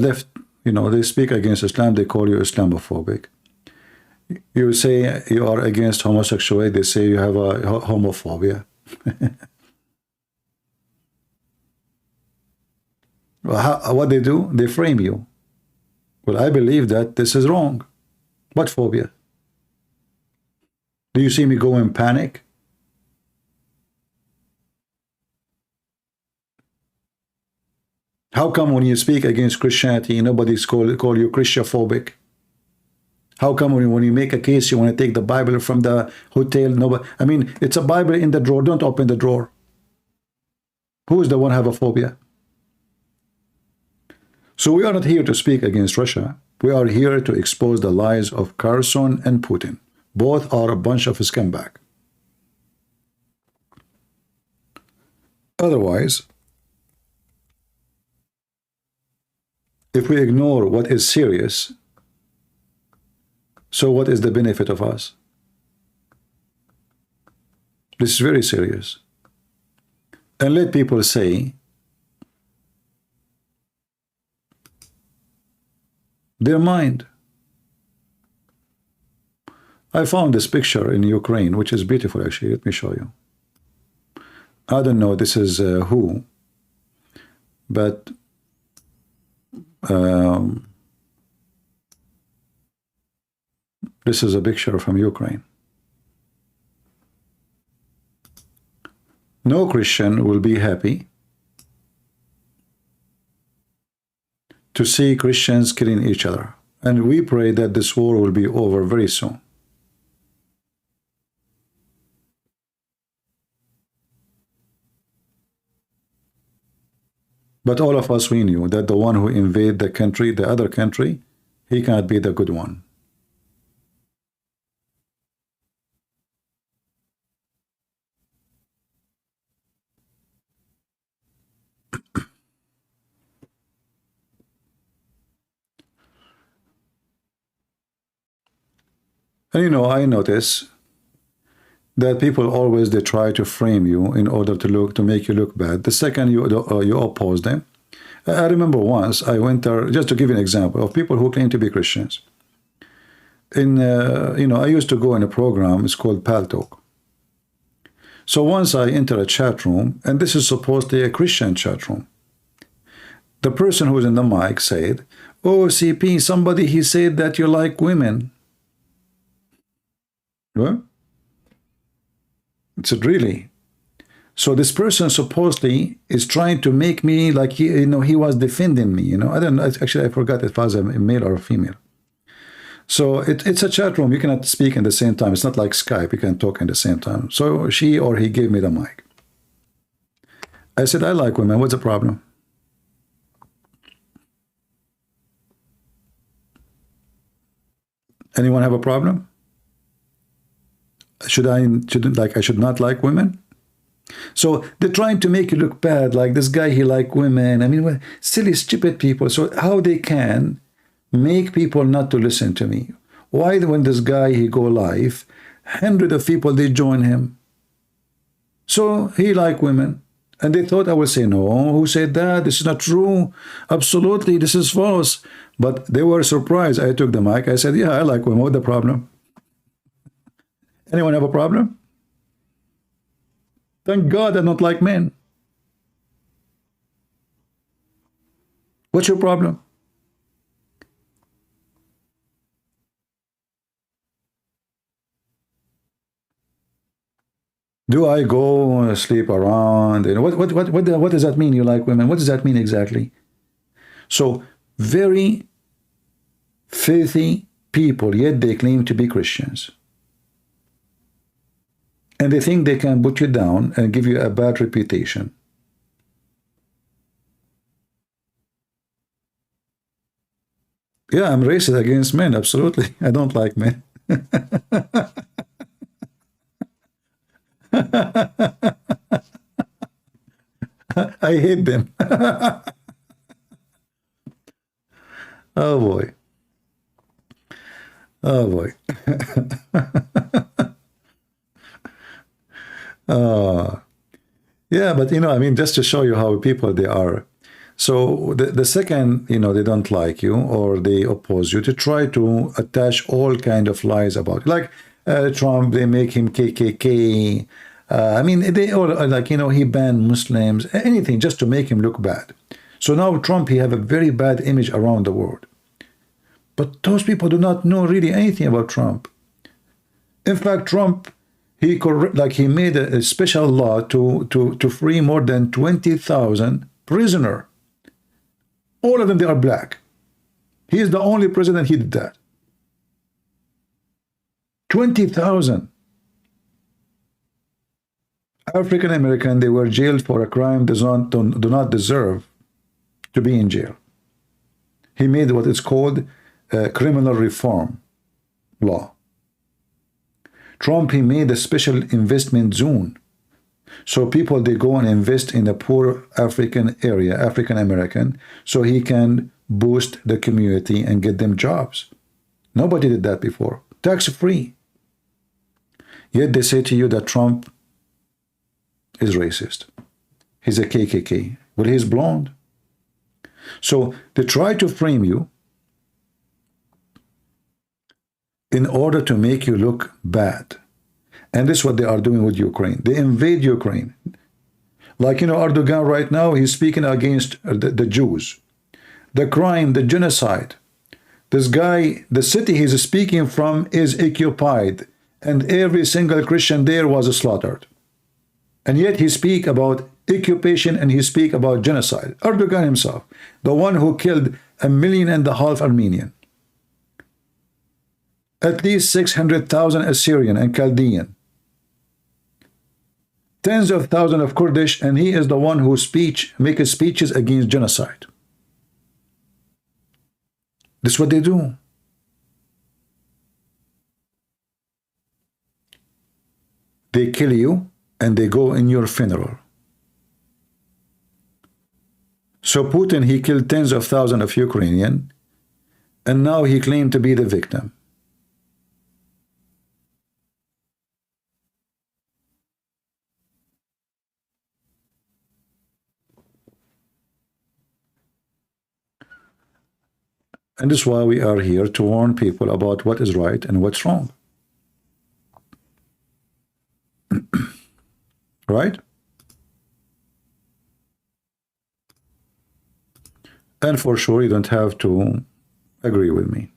left, you know, they speak against Islam. They call you Islamophobic. You say you are against homosexuality. They say you have a homophobia. What they do? They frame you. Well, I believe that this is wrong. What phobia? Do you see me go in panic? How come when you speak against Christianity, nobody's call you Christianophobic? How come when you make a case, you want to take the Bible from the hotel? Nobody, I mean, it's a Bible in the drawer. Don't open the drawer. Who is the one have a phobia? So we are not here to speak against Russia. We are here to expose the lies of Carlson and Putin. Both are a bunch of scumbag. Otherwise, if we ignore what is serious, so what is the benefit of us? This is very serious. And let people say their mind. I found this picture in Ukraine, which is beautiful actually. Let me show you. I don't know this is who, but this is a picture from Ukraine. No Christian will be happy to see Christians killing each other. And we pray that this war will be over very soon. But all of us, we knew that the one who invaded the country, the other country, he cannot be the good one. And you know, I notice that people always, they try to frame you in order to make you look bad. The second you oppose them. I remember once I went there, just to give you an example of people who claim to be Christians. In you know, I used to go in a program, it's called Pal Talk. So once I enter a chat room, and this is supposedly a Christian chat room. The person who was in the mic said, "Oh, CP, somebody, he said that you like women." What? I said, really? So this person supposedly is trying to make me like he, you know, he was defending me. You know, I don't know. Actually, I forgot if I was a male or a female. So it's a chat room. You cannot speak at the same time. It's not like Skype. You can talk at the same time. So she or he gave me the mic. I said, I like women. What's the problem? Anyone have a problem? I should not like women? So they're trying to make you look bad, like this guy, he like women. I mean, well, silly, stupid people. So how they can make people not to listen to me? Why when this guy, he go live, hundreds of people, they join him. So he like women. And they thought I would say, no, who said that? This is not true. Absolutely, this is false. But they were surprised. I took the mic. I said, yeah, I like women. What's the problem? Anyone have a problem? Thank God I don't like men. What's your problem? Do I go sleep around? You know, what does that mean? You like women? What does that mean exactly? So very filthy people, yet they claim to be Christians. And they think they can put you down and give you a bad reputation. Yeah, I'm racist against men, absolutely. I don't like men. I hate them. Oh boy. Oh boy. Yeah, but you know, I mean, just to show you how people they are. So the second, you know, they don't like you or they oppose you, to try to attach all kind of lies about you. Like Trump, they make him KKK. I mean, they all like, you know, he banned Muslims, anything just to make him look bad. So now Trump, he have a very bad image around the world. But those people do not know really anything about Trump. In fact, Trump, he made a special law to free more than 20,000 prisoners. All of them, they are black. He is the only president he did that. 20,000 African American, they were jailed for a crime do not deserve to be in jail. He made what is called criminal reform law. Trump, he made a special investment zone. So people, they go and invest in a poor African area, African American, so he can boost the community and get them jobs. Nobody did that before. Tax-free. Yet they say to you that Trump is racist. He's a KKK. Well, he's blonde. So they try to frame you in order to make you look bad. And this is what they are doing with Ukraine. They invade Ukraine. Like, you know, Erdogan right now, he's speaking against the Jews. The crime, the genocide. This guy, the city he's speaking from is occupied. And every single Christian there was slaughtered. And yet he speak about occupation and he speak about genocide. Erdogan himself, the one who killed 1.5 million Armenian. At least 600,000 Assyrian and Chaldean. Tens of thousands of Kurdish, and he is the one who makes speeches against genocide. This is what they do. They kill you and they go in your funeral. So Putin, he killed tens of thousands of Ukrainians, and now he claimed to be the victim. And this is why we are here, to warn people about what is right and what's wrong. Right? And for sure, you don't have to agree with me.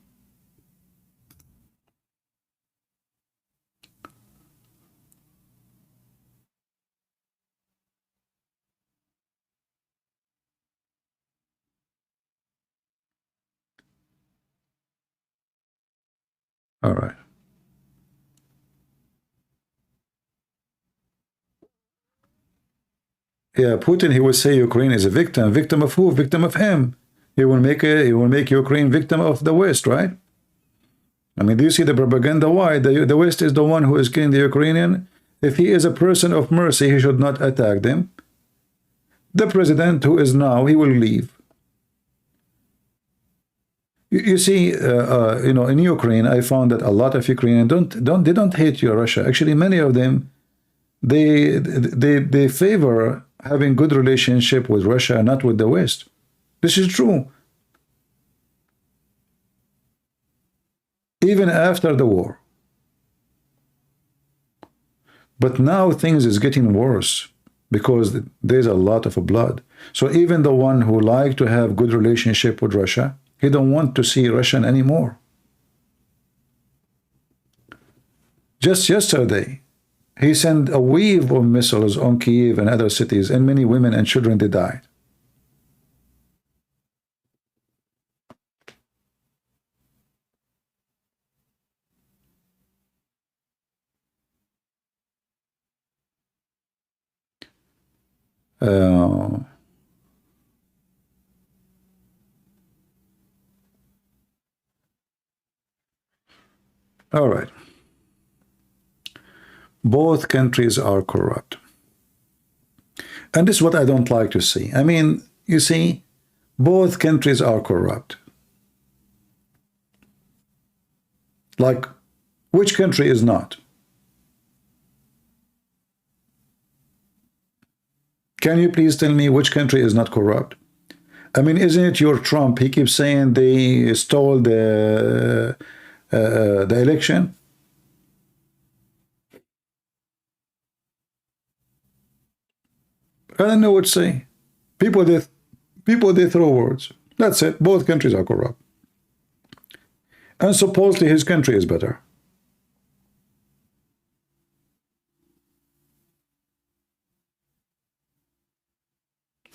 All right. Yeah, Putin, he will say Ukraine is a victim. Victim of who? Victim of him. He will make Ukraine victim of the West, right? I mean, do you see the propaganda? Why? The West is the one who is killing the Ukrainian. If he is a person of mercy, he should not attack them. The president who is now, he will leave. You see, you know, in Ukraine, I found that a lot of Ukrainians don't hate you, Russia. Actually, many of them, they favor having good relationship with Russia, not with the West. This is true. Even after the war. But now things is getting worse because there's a lot of blood. So even the one who like to have good relationship with Russia, he don't want to see Russian anymore. Just yesterday, he sent a wave of missiles on Kyiv and other cities, and many women and children, they died. All right. Both countries are corrupt. And this is what I don't like to see. I mean, you see, both countries are corrupt. Like, which country is not? Can you please tell me which country is not corrupt? I mean, isn't it your Trump? He keeps saying they stole the election. I don't know what to say. People they throw words. That's it. Both countries are corrupt. And supposedly his country is better.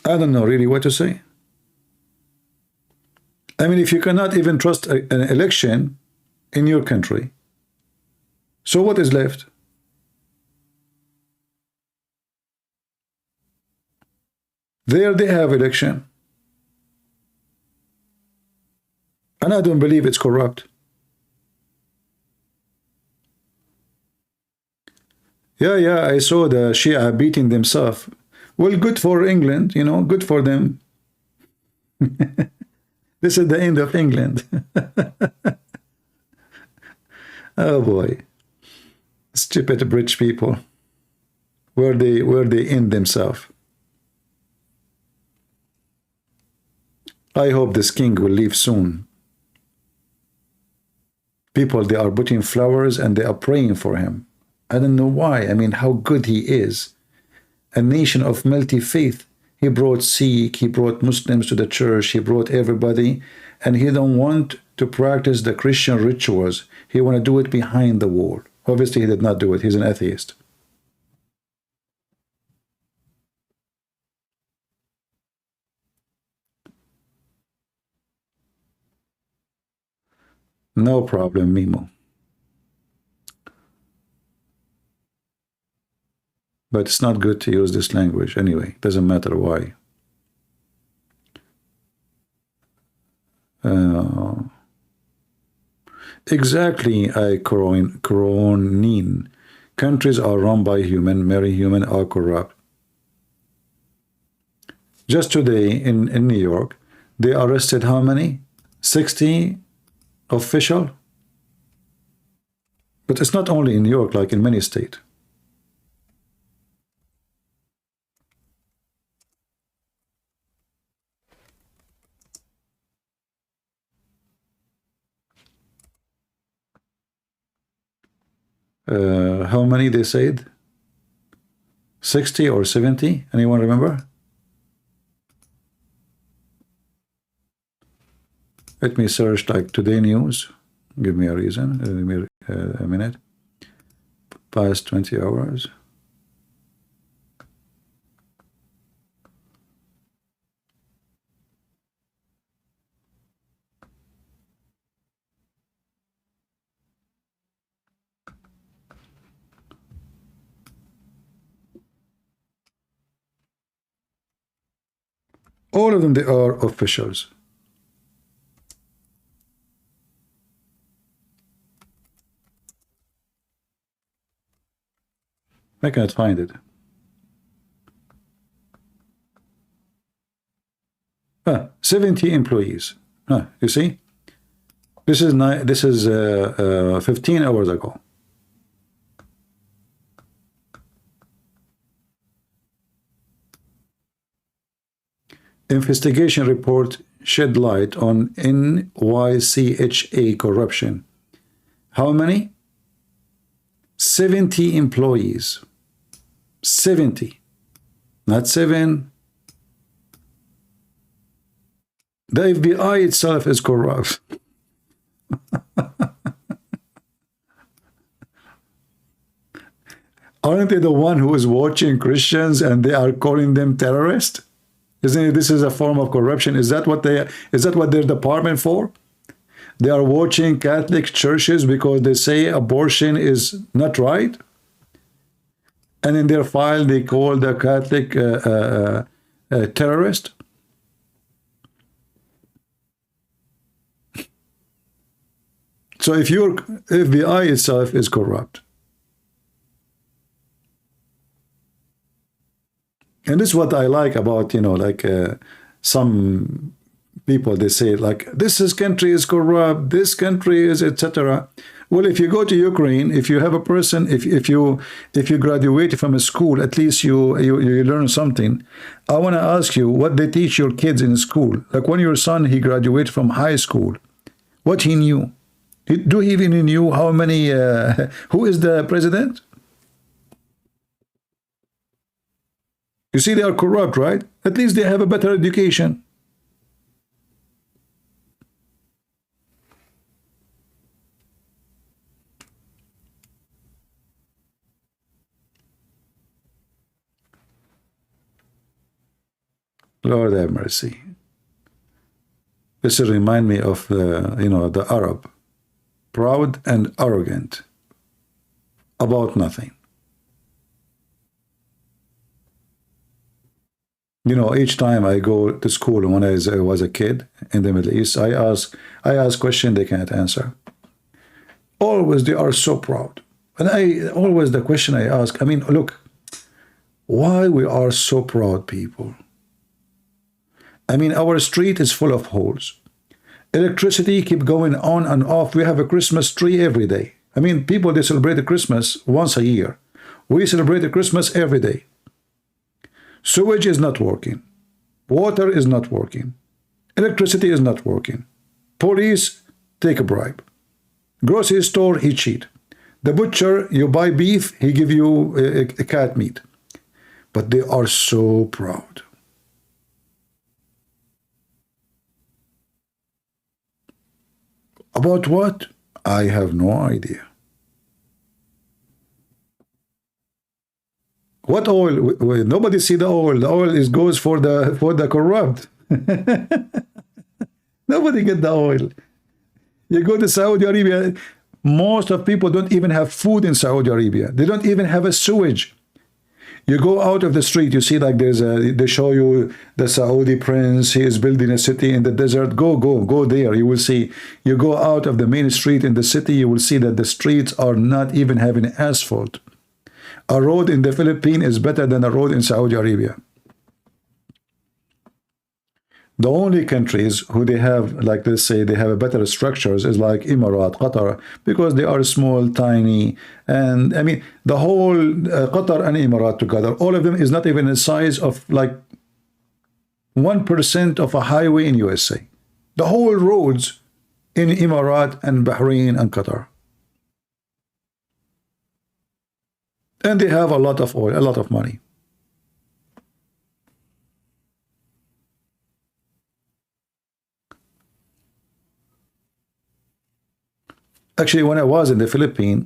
I don't know really what to say. I mean, if you cannot even trust an election in your country, so what is left? There they have election. And I don't believe it's corrupt. Yeah, I saw the Shia beating themselves. Well, good for England, you know, good for them. This is the end of England. Oh boy. Stupid rich people. Where they end themselves. I hope this king will leave soon. People, they are putting flowers and they are praying for him. I don't know why. I mean, how good he is. A nation of multi-faith. He brought Sikh, he brought Muslims to the church, he brought everybody, and he don't want to practice the Christian rituals. He want to do it behind the wall. Obviously, he did not do it. He's an atheist. No problem, Mimo. But it's not good to use this language anyway. Doesn't matter why. Exactly, Kronin. Countries are run by human, merry human are corrupt. Just today in New York, they arrested how many? 60 official? But it's not only in New York, like in many states. How many they said? 60 or 70? Anyone remember? Let me search like Today News. Give me a reason. Give me a minute. Past 20 hours. All of them, they are officials. I cannot find it. 70 employees. You see? This is 15 hours ago. Investigation report shed light on NYCHA corruption. How many? 70 employees. 70. Not 7. The FBI itself is corrupt. Aren't they the one who is watching Christians and they are calling them terrorists? Isn't it, this is a form of corruption? Is that what their department for? They are watching Catholic churches because they say abortion is not right? And in their file they call the Catholic terrorist? So if your FBI itself is corrupt, and this is what I like about, you know, like some people, they say like, this country is corrupt, this country is, etc. Well, if you go to Ukraine, if you have a person, if you graduate from a school, at least you learn something. I want to ask you what they teach your kids in school. Like when your son, he graduated from high school, what he knew. Do he even knew how many, who is the president? You see, they are corrupt, right? At least they have a better education. Lord have mercy. This remind me of the, you know, the Arab, proud and arrogant about nothing. You know, each time I go to school when I was a kid in the Middle East, I ask questions they can't answer. Always they are so proud. And always the question I ask, I mean, look, why we are so proud people? I mean, our street is full of holes. Electricity keep going on and off. We have a Christmas tree every day. I mean, people, they celebrate the Christmas once a year. We celebrate the Christmas every day. Sewage is not working. Water is not working. Electricity is not working. Police take a bribe. Grocery store, he cheat. The butcher, you buy beef, he give you a cat meat. But they are so proud. About what? I have no idea. What oil? Nobody see the oil. The oil goes for the corrupt. Nobody get the oil. You go to Saudi Arabia, most of people don't even have food in Saudi Arabia. They don't even have a sewage. You go out of the street, you see like they show you the Saudi prince, he is building a city in the desert. Go there, you will see. You go out of the main street in the city, you will see that the streets are not even having asphalt. A road in the Philippines is better than a road in Saudi Arabia. The only countries who they have, like let's say, they have a better structures is like Emirat, Qatar, because they are small, tiny, and I mean the whole Qatar and Emirat together, all of them is not even the size of like 1% of a highway in USA. The whole roads in Emirat and Bahrain and Qatar. And they have a lot of oil, a lot of money. Actually, when I was in the Philippines,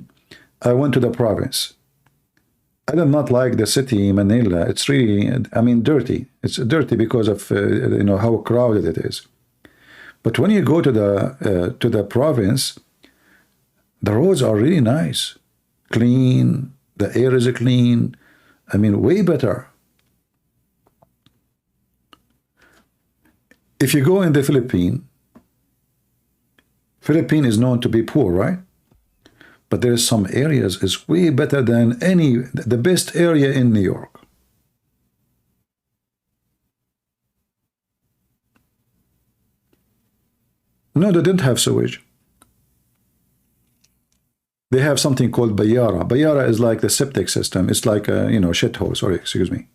I went to the province. I did not like the city, Manila. It's really, I mean, dirty. It's dirty because of, you know, how crowded it is. But when you go to the province, the roads are really nice, clean. The air is clean. I mean, way better. If you go in the Philippines is known to be poor, right? But there's some areas is way better than the best area in New York. No, they didn't have sewage. They have something called Bayara. Bayara is like the septic system. It's like a, you know, shithole. Sorry, excuse me.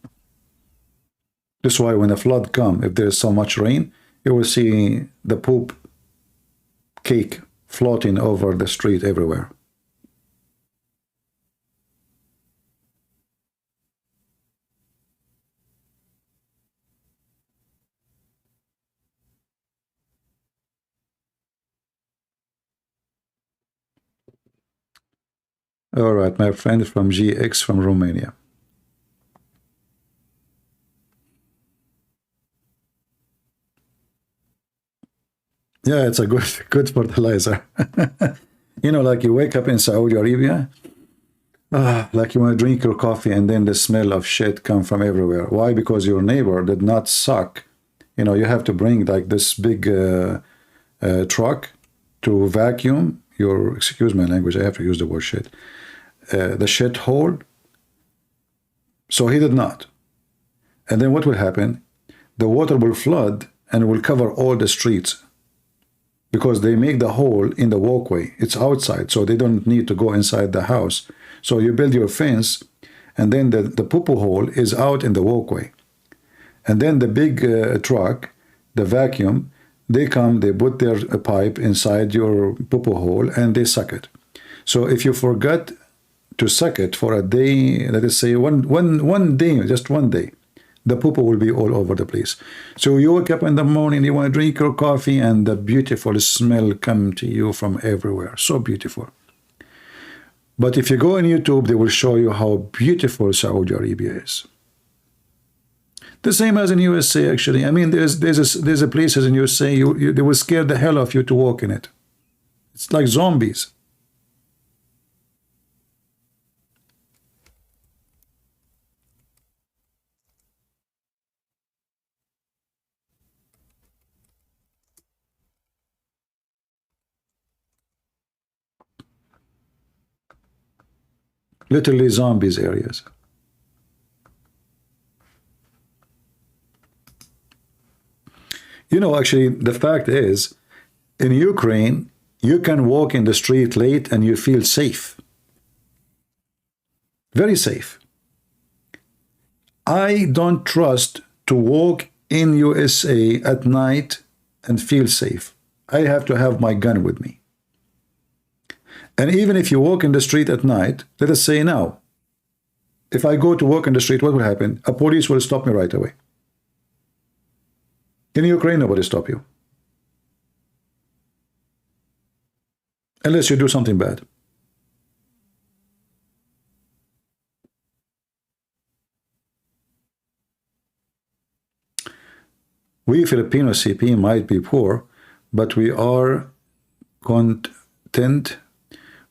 That's why when a flood comes, if there's so much rain, you will see the poop cake floating over the street everywhere. All right, my friend from GX from Romania. Yeah, it's a good fertilizer. You know, like you wake up in Saudi Arabia, like you want to drink your coffee and then the smell of shit come from everywhere. Why? Because your neighbor did not suck. You know, you have to bring like this big truck to vacuum your, excuse my language, I have to use the word shit, the shit hole. So he did not. And then what will happen? The water will flood and will cover all the streets because they make the hole in the walkway. It's outside, so they don't need to go inside the house. So you build your fence, and then the poo-poo hole is out in the walkway. And then the big truck, the vacuum, they come, they put their pipe inside your poo-poo hole, and they suck it. So if you forget to suck it for a day, let us say one day, just one day, the poo-poo will be all over the place. So you wake up in the morning, you want to drink your coffee, and the beautiful smell come to you from everywhere. So beautiful. But if you go on YouTube, they will show you how beautiful Saudi Arabia is. The same as in USA, actually. I mean, there's a places in USA they will scare the hell of you to walk in it. It's like zombies. Literally zombies areas. You know, actually, the fact is, in Ukraine, you can walk in the street late and you feel safe. Very safe. I don't trust to walk in USA at night and feel safe. I have to have my gun with me. And even if you walk in the street at night, let us say now, if I go to walk in the street, what will happen? A police will stop me right away. In Ukraine, nobody stop you. Unless you do something bad. We Filipino CP might be poor, but we are content.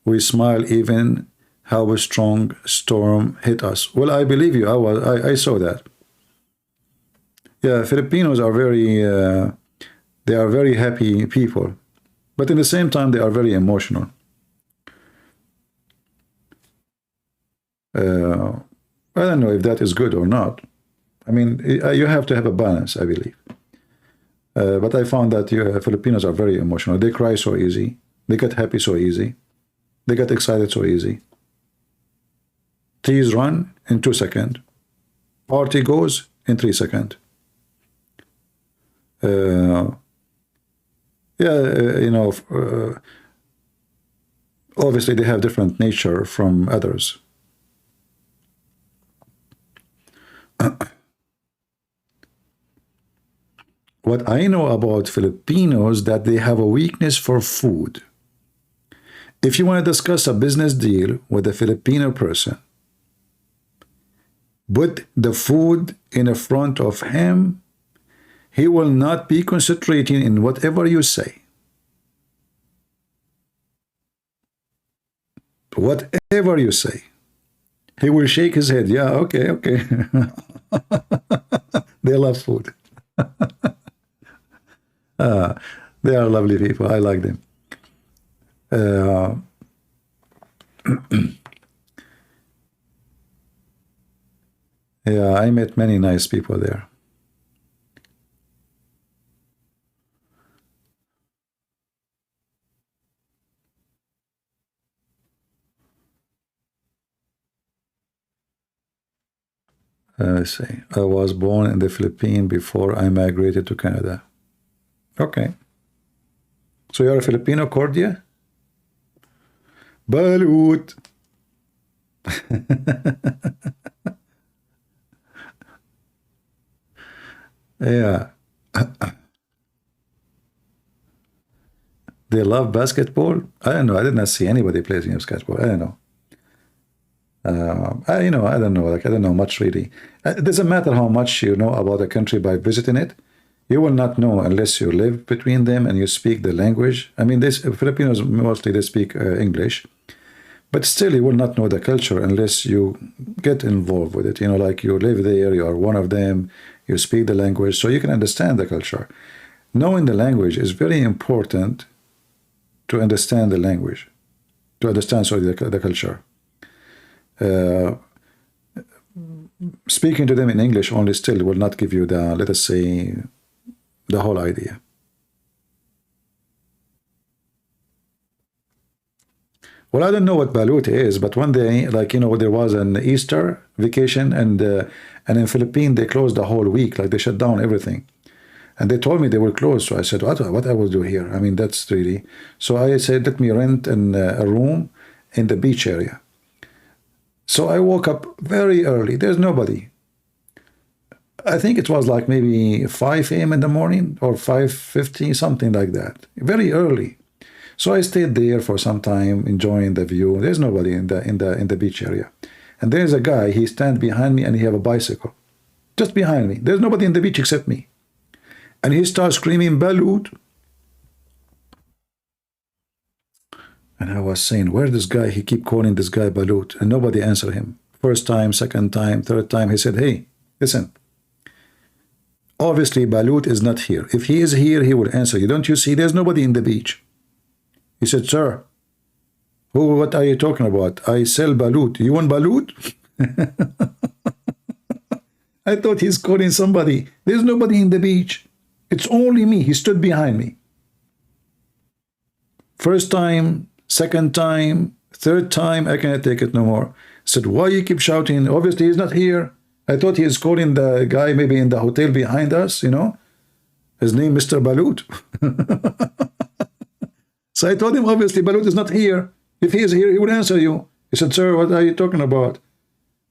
We smile even how a strong storm hit us. Well, I believe you. I saw that. Yeah, Filipinos are they are very happy people, but at the same time they are very emotional. I don't know if that is good or not. I mean, you have to have a balance, I believe. But I found that Filipinos are very emotional. They cry so easy. They get happy so easy. They get excited so easy. Teas run in 2 seconds. Party goes in 3 seconds. You know, obviously they have different nature from others. What I know about Filipinos that they have a weakness for food. If you want to discuss a business deal with a Filipino person, put the food in the front of him, he will not be concentrating in whatever you say. Whatever you say. He will shake his head. Yeah, okay, okay. They love food. They are lovely people. I like them. Yeah, I met many nice people there. Let's see. I was born in the Philippines before I migrated to Canada. Okay. So you're a Filipino, Cordia? Balut! Yeah. They love basketball? I don't know. I did not see anybody playing basketball. I don't know. I don't know. Like, I don't know much really. It doesn't matter how much you know about a country by visiting it. You will not know unless you live between them and you speak the language. I mean, Filipinos mostly they speak English, but still you will not know the culture unless you get involved with it. You know, like you live there, you are one of them, you speak the language, so you can understand the culture. Knowing the language is very important to understand the language, to understand the culture. Speaking to them in English only still will not give you the, let us say, the whole idea. Well, I don't know what balut is, but one day, like, you know, there was an Easter vacation, and in Philippines they closed the whole week, like they shut down everything. And they told me they were closed, so I said, what I will do here? I mean, that's really... So I said, let me rent a room in the beach area. So I woke up very early. There's nobody. I think it was like maybe 5 a.m. in the morning or 5:50, something like that. Very early. So I stayed there for some time, enjoying the view. There's nobody in the beach area. And there's a guy, he stands behind me and he have a bicycle. just behind me. There's nobody in the beach except me. And he starts screaming, Balut. And I was saying, where this guy? He keep calling this guy Balut, and nobody answered him. First time, second time, third time, he said, hey, listen. Obviously, Balut is not here. If he is here, he will answer you. Don't you see? There's nobody in the beach. He said, sir, what are you talking about? I sell Balut. You want Balut? I thought he's calling somebody. There's nobody in the beach. It's only me. He stood behind me. First time, second time, third time, I cannot take it no more. I said, why you keep shouting? Obviously, he's not here. I thought he is calling the guy maybe in the hotel behind us, you know. His name, Mr. Balut. So I told him, obviously, Balut is not here. If he is here, he would answer you. He said, sir, what are you talking about?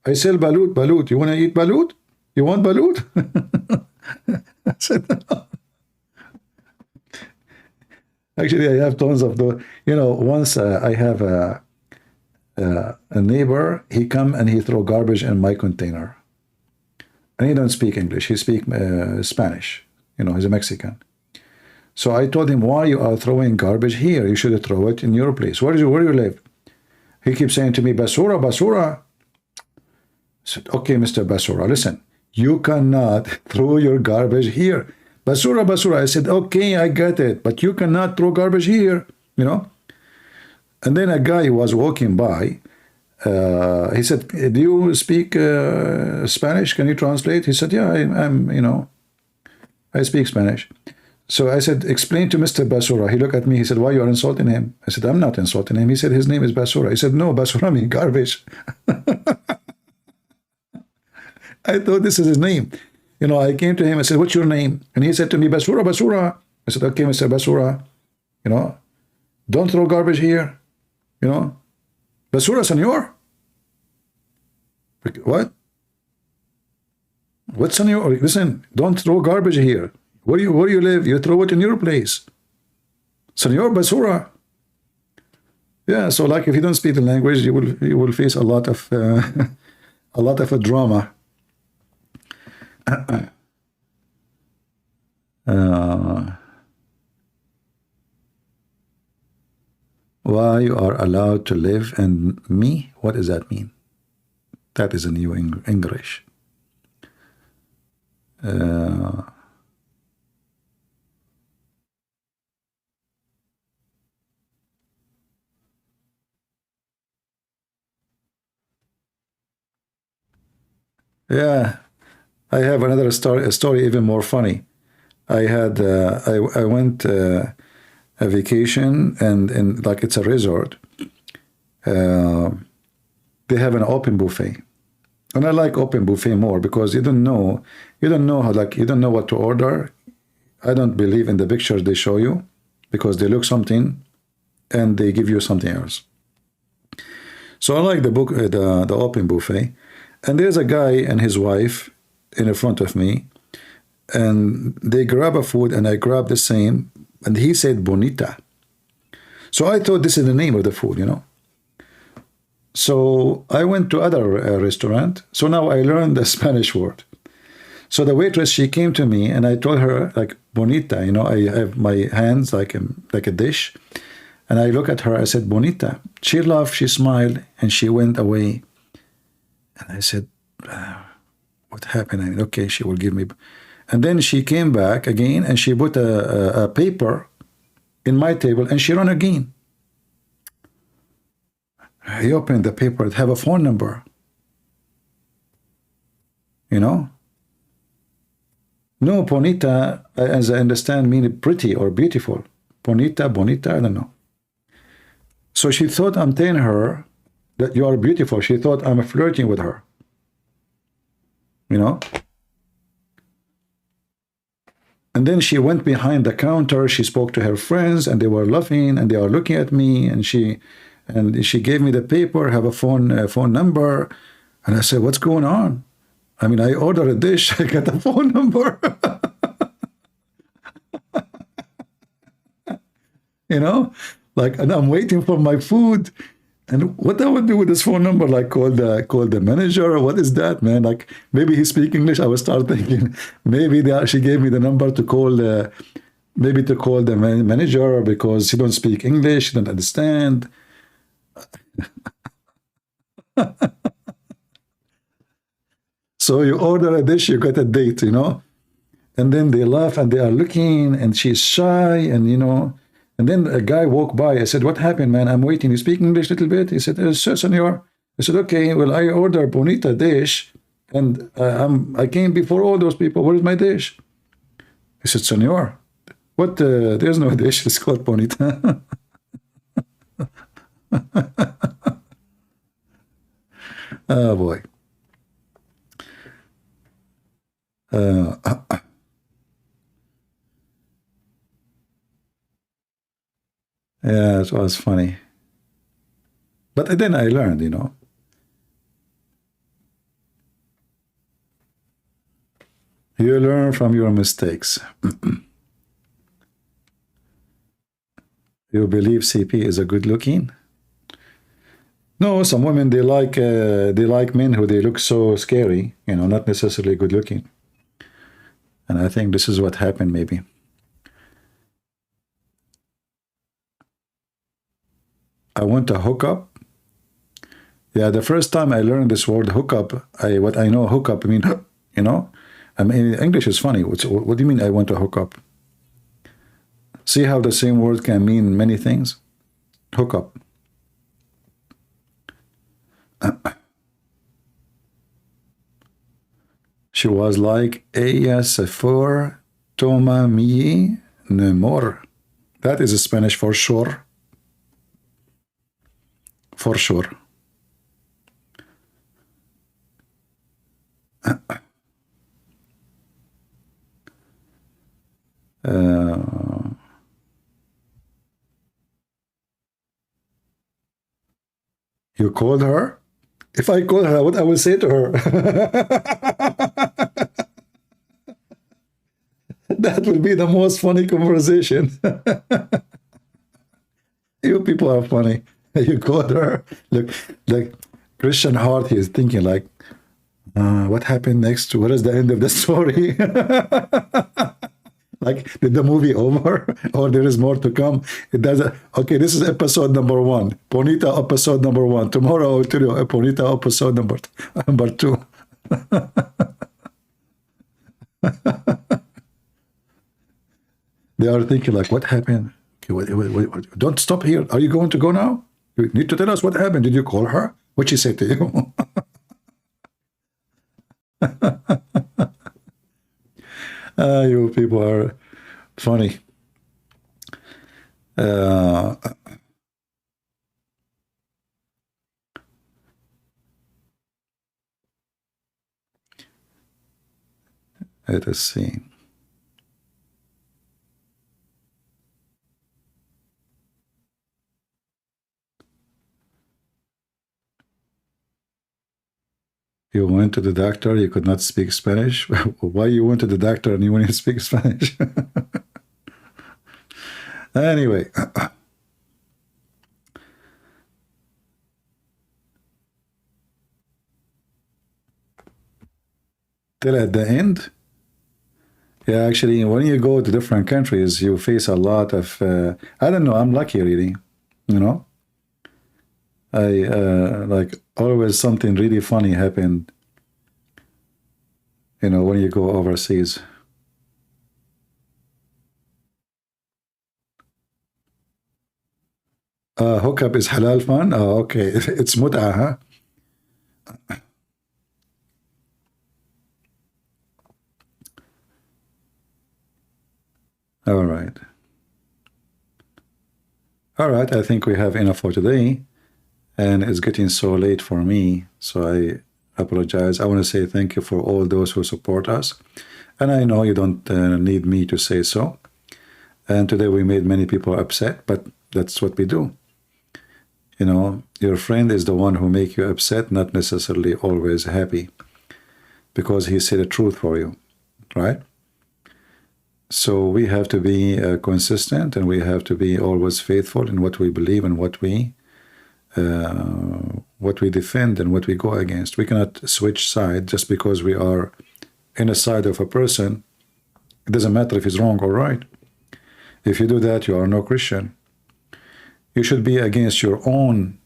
I sell Balut, Balut. You want to eat Balut? You want Balut? I said, no. Actually, I have tons of those. You know, once I have a neighbor, he come and he throw garbage in my container. And he don't speak English. He speak Spanish. You know, he's a Mexican. So I told him, why you are throwing garbage here? You should throw it in your place. Where do you live? He keeps saying to me, basura, basura. I said, okay, Mr. Basura, listen. You cannot throw your garbage here. Basura, basura. I said, okay, I get it. But you cannot throw garbage here, you know. And then a guy was walking by. He said, do you speak Spanish? Can you translate? He said, yeah, I'm, you know, I speak Spanish. So I said, explain to Mr. Basura. He looked at me. He said, why you are insulting him? I said, I'm not insulting him. He said, his name is Basura. He said, no, Basura means garbage. I thought this is his name. You know, I came to him. I said, what's your name? And he said to me, Basura, Basura. I said, okay, Mr. Basura, you know, don't throw garbage here. You know, Basura, senor. What? What, senor? Listen, don't throw garbage here. Where you live? You throw it in your place. Senor Basura. Yeah, so like if you don't speak the language, you will face a lot of a drama. Why you are allowed to live in me? What does that mean? That is a new English. Yeah, I have another story. A story even more funny. I had I went a vacation and like it's a resort. They have an open buffet, and I like open buffet more because you don't know how, like, you don't know what to order. I don't believe in the pictures they show you because they look something and they give you something else. So I like the open buffet. And there's a guy and his wife in front of me, and they grab a food, and I grab the same, and he said bonita. So I thought this is the name of the food, you know. So I went to other restaurant. So now I learned the Spanish word. So the waitress, she came to me, and I told her, like, bonita, you know, I have my hands like a dish, and I look at her, I said bonita. She laughed, she smiled, and she went away. And I said, what happened? I mean, okay, she will give me. And then she came back again, and she put a paper in my table, and she ran again. I opened the paper, it have a phone number. You know? No, bonita, as I understand, mean pretty or beautiful. Bonita, bonita, I don't know. So she thought I'm telling her that you are beautiful. She thought I'm flirting with her. You know? And then she went behind the counter. She spoke to her friends, and they were laughing, and they are looking at me. And she gave me the paper, have a phone number. And I said, what's going on? I mean, I ordered a dish. I got a phone number. You know? Like, and I'm waiting for my food. And what I would do with this phone number, like call the manager, or what is that, man? Like maybe he speak English. I would start thinking maybe she gave me the number to call maybe to call the manager because he don't speak English, he don't understand. So you order a dish, you get a date, you know, and then they laugh and they are looking, and she's shy, and you know. And then a guy walked by. I said, "What happened, man? I'm waiting. You speak English a little bit?" He said, "Sir, senor." I said, "Okay, well, I ordered bonita dish, and I came before all those people. Where is my dish?" He said, "Senor, what? There's no dish. It's called bonita." Oh boy. Yeah, it was funny. But then I learned, you know. You learn from your mistakes. You believe CP is a good looking? No, some women, they like men who they look so scary, you know, not necessarily good looking. And I think this is what happened maybe. I want a hookup. Yeah, the first time I learned this word hookup, what I know hookup, I mean, you know, I mean, English is funny. What do you mean I want a hookup? See how the same word can mean many things? Hookup. She was like, "Ella se fue, toma mi nemor." That is Spanish for sure. For sure. You called her? If I call her, what I will say to her? That will be the most funny conversation. You people are funny. You called her. Look, like Christian Hart, he is thinking like, what happened next? What is the end of the story? Like, did the movie over, or there is more to come? It doesn't. Okay, this is episode number 1. Bonita episode number 1. Tomorrow I'll tell you Bonita episode number 2. They are thinking like, what happened? Okay, wait. Don't stop here. Are you going to go now? You need to tell us what happened. Did you call her? What she said to you? You people are funny. Let us see. You went to the doctor, you could not speak Spanish. Why you went to the doctor and you wouldn't speak Spanish? Anyway. Till at the end? Yeah, actually, when you go to different countries, you face a lot of, I don't know, I'm lucky really, you know? Like always something really funny happened, you know, when you go overseas. Hookup is halal fun? Oh, okay. It's mut'ah, huh? All right. All right, I think we have enough for today. And it's getting so late for me, so I apologize. I want to say thank you for all those who support us. And I know you don't need me to say so. And today we made many people upset, but that's what we do. You know, your friend is the one who make you upset, not necessarily always happy, because he said the truth for you, right? So we have to be consistent, and we have to be always faithful in what we believe and what we what we defend and what we go against. We cannot switch side just because we are in a side of a person. It doesn't matter if he's wrong or right. If you do that, you are no Christian. You should be against your own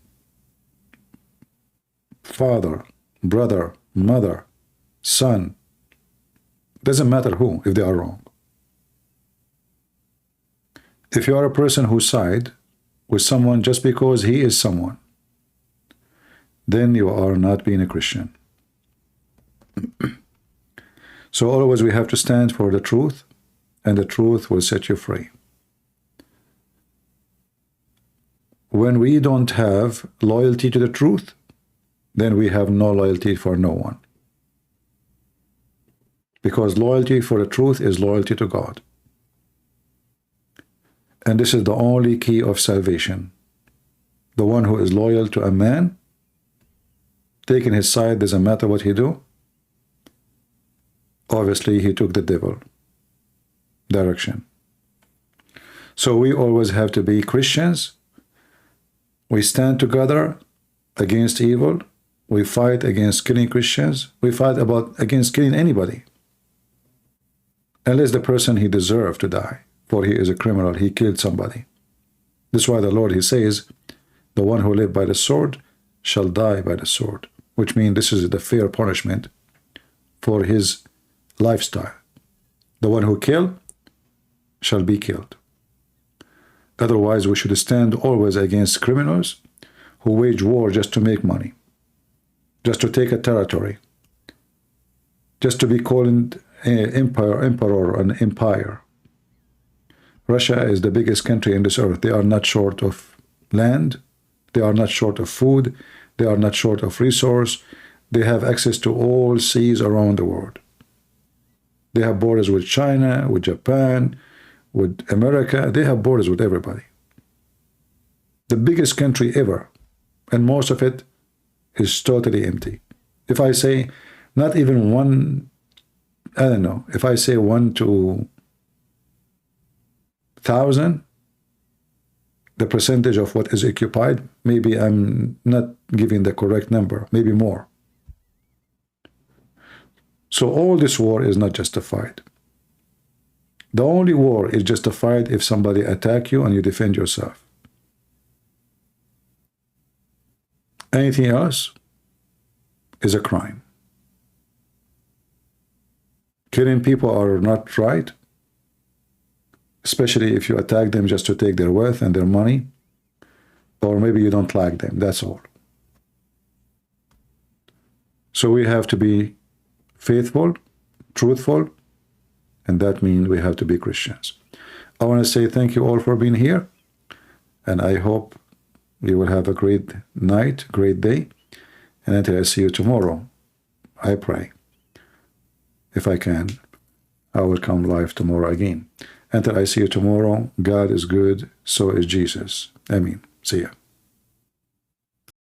father, brother, mother, son. Doesn't matter who, if they are wrong. If you are a person who side with someone just because he is someone, then you are not being a Christian. So always we have to stand for the truth, and the truth will set you free. When we don't have loyalty to the truth, then we have no loyalty for no one. Because loyalty for the truth is loyalty to God. And this is the only key of salvation. The one who is loyal to a man, taking his side, doesn't matter what he do. Obviously, he took the devil direction. So we always have to be Christians. We stand together against evil. We fight against killing Christians. We fight against killing anybody. Unless the person he deserved to die, for he is a criminal, he killed somebody. This is why the Lord, he says, the one who lives by the sword shall die by the sword, which means this is the fair punishment for his lifestyle. The one who kills shall be killed. Otherwise, we should stand always against criminals who wage war just to make money, just to take a territory, just to be called emperor, an empire. Russia is the biggest country in this earth. They are not short of land. They are not short of food. They are not short of resource. They have access to all seas around the world. They have borders with China, with Japan, with America. They have borders with everybody. The biggest country ever, and most of it is totally empty. If I say not even one, I don't know, if I say 1 to 1,000, the percentage of what is occupied, maybe I'm not giving the correct number, maybe more. So all this war is not justified. The only war is justified if somebody attack you and you defend yourself. Anything else is a crime. Killing people are not right, especially if you attack them just to take their wealth and their money, or maybe you don't like them, that's all. So we have to be faithful, truthful, and that means we have to be Christians. I want to say thank you all for being here, and I hope you will have a great night, great day, and until I see you tomorrow, I pray, if I can, I will come live tomorrow again. Until I see you tomorrow, God is good, so is Jesus. Amen. See ya.